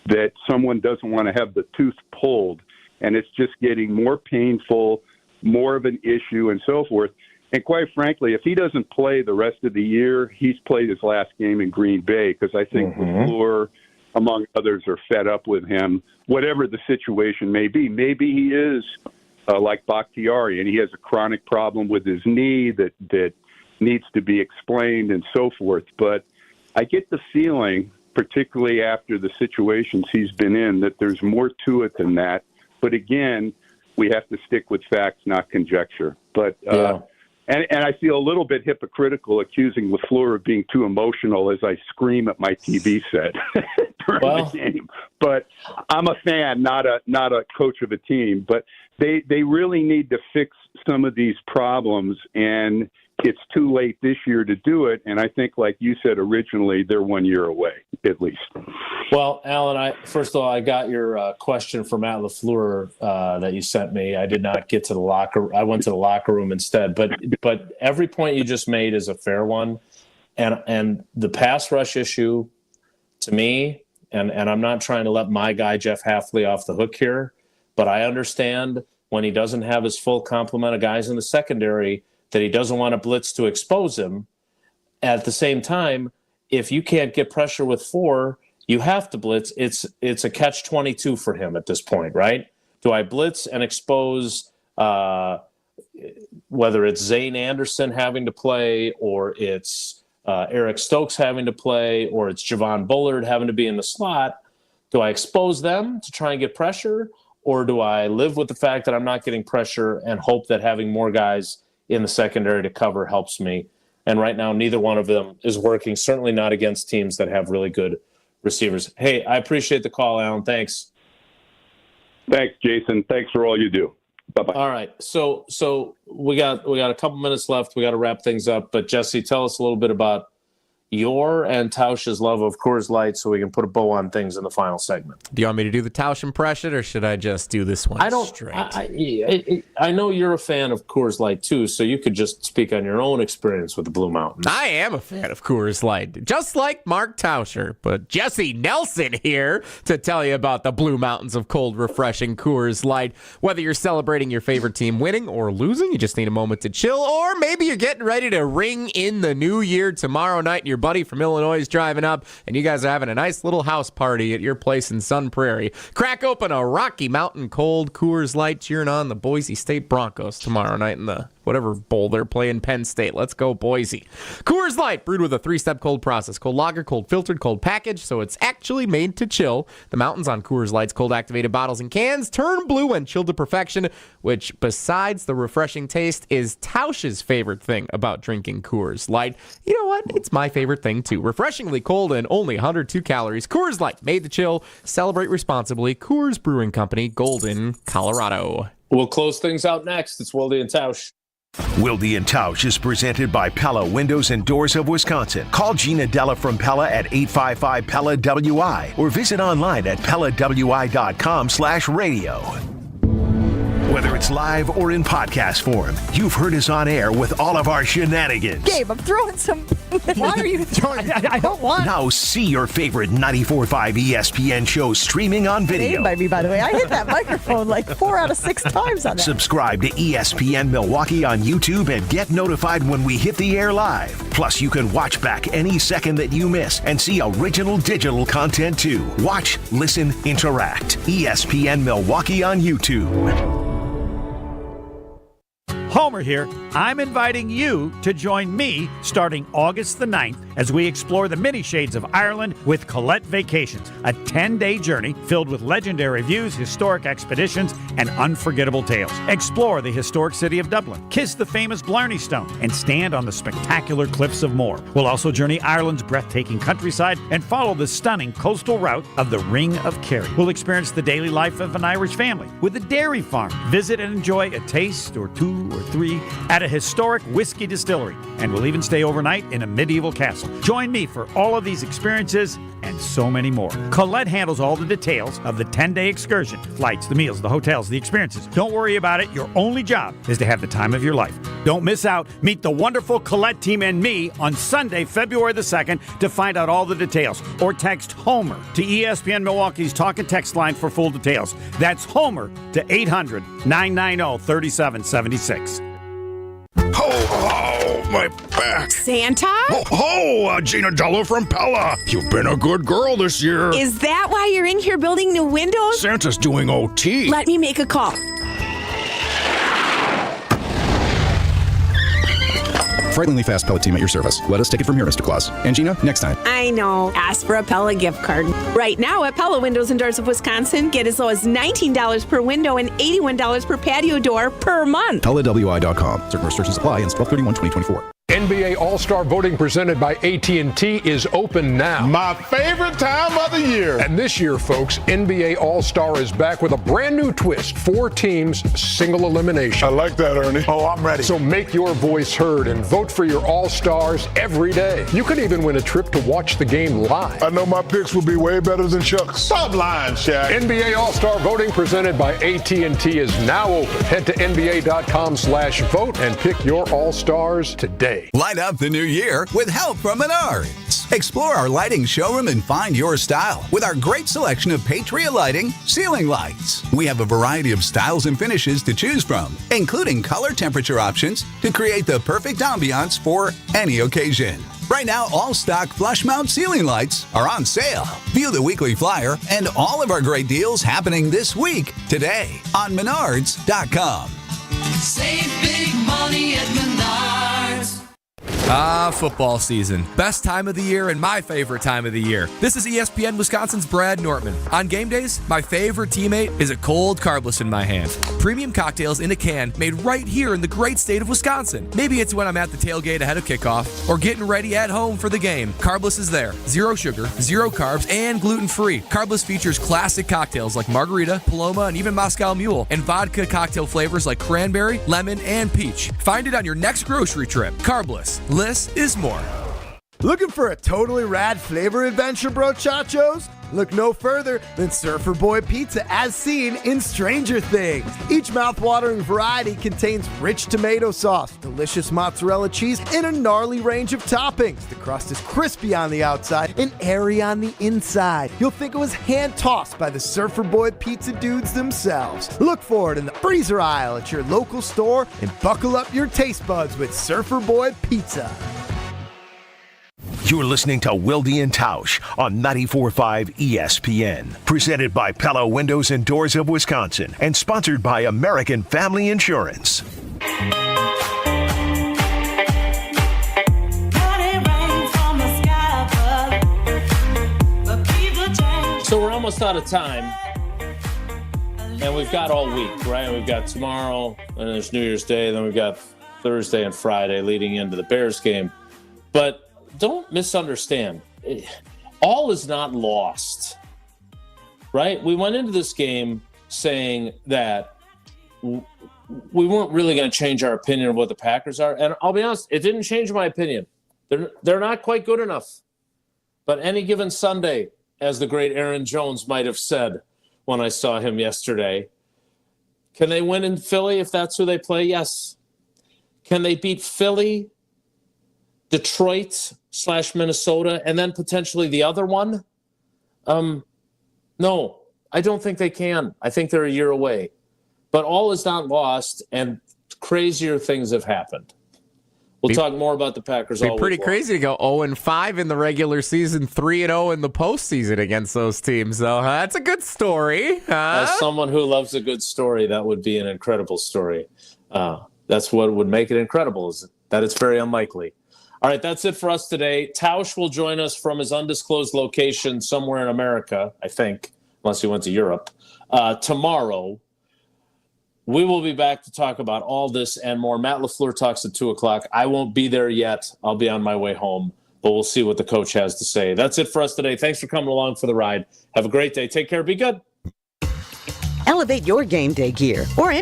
that someone doesn't want to have the tooth pulled, and it's just getting more painful, more of an issue, and so forth. And quite frankly, if he doesn't play the rest of the year, he's played his last game in Green Bay, because I think LaFleur, among others, are fed up with him, whatever the situation may be. Maybe he is like Bakhtiari, and he has a chronic problem with his knee that needs to be explained and so forth. But I get the feeling, particularly after the situations he's been in, that there's more to it than that. But again, we have to stick with facts, not conjecture. But And I feel a little bit hypocritical accusing LaFleur of being too emotional as I scream at my TV set during the game. But I'm a fan, not a coach of a team. But they really need to fix some of these problems, and it's too late this year to do it. And I think, like you said originally, they're 1 year away, at least. Well, Alan, first of all, I got your question from Matt LaFleur that you sent me. I did not get to the locker. I went to the locker room instead. But every point you just made is a fair one, and the pass rush issue, to me, and I'm not trying to let my guy Jeff Hafley off the hook here, but I understand when he doesn't have his full complement of guys in the secondary, that he doesn't want to blitz to expose him. At the same time, if you can't get pressure with 4, you have to blitz. It's a catch-22 for him at this point, right? Do I blitz and expose whether it's Zane Anderson having to play, or it's Eric Stokes having to play, or it's Javon Bullard having to be in the slot? Do I expose them to try and get pressure, or do I live with the fact that I'm not getting pressure and hope that having more guys in the secondary to cover helps me? And right now, neither one of them is working, certainly not against teams that have really good receivers. Hey, I appreciate the call, Alan. Thanks. Thanks, Jason. Thanks for all you do. Bye-bye. All right. So we got a couple minutes left. We got to wrap things up. But, Jesse, tell us a little bit about your and Tausch's love of Coors Light so we can put a bow on things in the final segment. Do you want me to do the Tausch impression, or should I just do this one straight? I know you're a fan of Coors Light, too, so you could just speak on your own experience with the Blue Mountains. I am a fan of Coors Light, just like Mark Tauscher. But Jesse Nelson here to tell you about the Blue Mountains of cold, refreshing Coors Light. Whether you're celebrating your favorite team winning or losing, you just need a moment to chill, or maybe you're getting ready to ring in the new year tomorrow night, and your buddy from Illinois is driving up, and you guys are having a nice little house party at your place in Sun Prairie. Crack open a Rocky Mountain cold Coors Light, cheering on the Boise State Broncos tomorrow night in the whatever bowl they're playing, Penn State. Let's go, Boise. Coors Light, brewed with a 3-step cold process. Cold lager, cold filtered, cold package, so it's actually made to chill. The mountains on Coors Light's cold activated bottles and cans turn blue when chilled to perfection, which, besides the refreshing taste, is Tausch's favorite thing about drinking Coors Light. You know what? It's my favorite thing, too. Refreshingly cold and only 102 calories. Coors Light, made to chill. Celebrate responsibly. Coors Brewing Company, Golden, Colorado. We'll close things out next. It's Wilde and Tausch. Wilde and Tausch is presented by Pella Windows and Doors of Wisconsin. Call Gina Della from Pella at 855-PELLA-WI or visit online at PellaWI.com/radio. Whether it's live or in podcast form, you've heard us on air with all of our shenanigans. Gabe, I'm throwing some. Why are you throwing? I don't want. Now see your favorite 94.5 ESPN shows streaming on video. By me, by the way. I hit that microphone like 4 out of 6 times on that. Subscribe to ESPN Milwaukee on YouTube and get notified when we hit the air live. Plus, you can watch back any second that you miss and see original digital content too. Watch, listen, interact. ESPN Milwaukee on YouTube. Homer here. I'm inviting you to join me starting August the 9th as we explore the many shades of Ireland with Colette Vacations, a 10-day journey filled with legendary views, historic expeditions, and unforgettable tales. Explore the historic city of Dublin, kiss the famous Blarney Stone, and stand on the spectacular cliffs of Moher. We'll also journey Ireland's breathtaking countryside and follow the stunning coastal route of the Ring of Kerry. We'll experience the daily life of an Irish family with a dairy farm. Visit and enjoy a taste or 2 or 3 at a historic whiskey distillery, and we'll even stay overnight in a medieval castle. Join me for all of these experiences and so many more. Colette handles all the details of the 10-day excursion. Flights, the meals, the hotels, the experiences. Don't worry about it. Your only job is to have the time of your life. Don't miss out. Meet the wonderful Colette team and me on Sunday, February the 2nd to find out all the details. Or text HOMER to ESPN Milwaukee's talk and text line for full details. That's HOMER to 800-990-3776. Ho, ho, my back. Santa? Ho, ho, Gina Della from Pella. You've been a good girl this year. Is that why you're in here building new windows? Santa's doing OT. Let me make a call. Frighteningly fast Pella team at your service. Let us take it from here, Mr. Claus. And Gina, next time. I know. Ask for a Pella gift card. Right now at Pella Windows and Doors of Wisconsin, get as low as $19 per window and $81 per patio door per month. PellaWI.com. Certain restrictions apply. Ends 12/31/2024. NBA All-Star voting presented by AT&T is open now. My favorite time of the year. And this year, folks, NBA All-Star is back with a brand new twist. 4 teams, single elimination. I like that, Ernie. Oh, I'm ready. So make your voice heard and vote for your All-Stars every day. You could even win a trip to watch the game live. I know my picks will be way better than Chuck's. Stop lying, Shaq. NBA All-Star voting presented by AT&T is now open. Head to NBA.com/vote and pick your All-Stars today. Light up the new year with help from Menards. Explore our lighting showroom and find your style with our great selection of Patriot Lighting ceiling lights. We have a variety of styles and finishes to choose from, including color temperature options to create the perfect ambiance for any occasion. Right now, all stock flush mount ceiling lights are on sale. View the weekly flyer and all of our great deals happening this week today on Menards.com. Save big money at Menards. Football season. Best time of the year and my favorite time of the year. This is ESPN Wisconsin's Brad Nortman. On game days, my favorite teammate is a cold carbless in my hand. Premium cocktails in a can made right here in the great state of Wisconsin. Maybe it's when I'm at the tailgate ahead of kickoff or getting ready at home for the game. Carbless is there. 0 sugar, 0 carbs, and gluten-free. Carbless features classic cocktails like margarita, Paloma, and even Moscow Mule, and vodka cocktail flavors like cranberry, lemon, and peach. Find it on your next grocery trip. Carbless. Less is more. Looking for a totally rad flavor adventure, brochachos? Look no further than Surfer Boy Pizza as seen in Stranger Things. Each mouth-watering variety contains rich tomato sauce, delicious mozzarella cheese, and a gnarly range of toppings. The crust is crispy on the outside and airy on the inside. You'll think it was hand-tossed by the Surfer Boy Pizza dudes themselves. Look for it in the freezer aisle at your local store and buckle up your taste buds with Surfer Boy Pizza. You're listening to Wilde and Tausch on 94.5 ESPN. Presented by Pella Windows and Doors of Wisconsin and sponsored by American Family Insurance. So we're almost out of time. And we've got all week, right? We've got tomorrow, and there's New Year's Day, then we've got Thursday and Friday leading into the Bears game. But don't misunderstand. All is not lost, right? We went into this game saying that we weren't really going to change our opinion of what the Packers are. And I'll be honest, it didn't change my opinion. They're not quite good enough. But any given Sunday, as the great Aaron Jones might have said when I saw him yesterday, can they win in Philly if that's who they play? Yes. Can they beat Philly, Detroit/Minnesota, and then potentially the other one? No, I don't think they can. I think they're a year away. But all is not lost, and crazier things have happened. We'll talk more about the Packers all week. Pretty crazy to go 0-5 in the regular season, 3-0 in the postseason against those teams, though. That's a good story. As someone who loves a good story, that would be an incredible story. That's what would make it incredible, is that it's very unlikely. All right, that's it for us today. Tausch will join us from his undisclosed location somewhere in America, I think, unless he went to Europe, tomorrow. We will be back to talk about all this and more. Matt LaFleur talks at 2 o'clock. I won't be there yet. I'll be on my way home, but we'll see what the coach has to say. That's it for us today. Thanks for coming along for the ride. Have a great day. Take care. Be good. Elevate your game day gear or any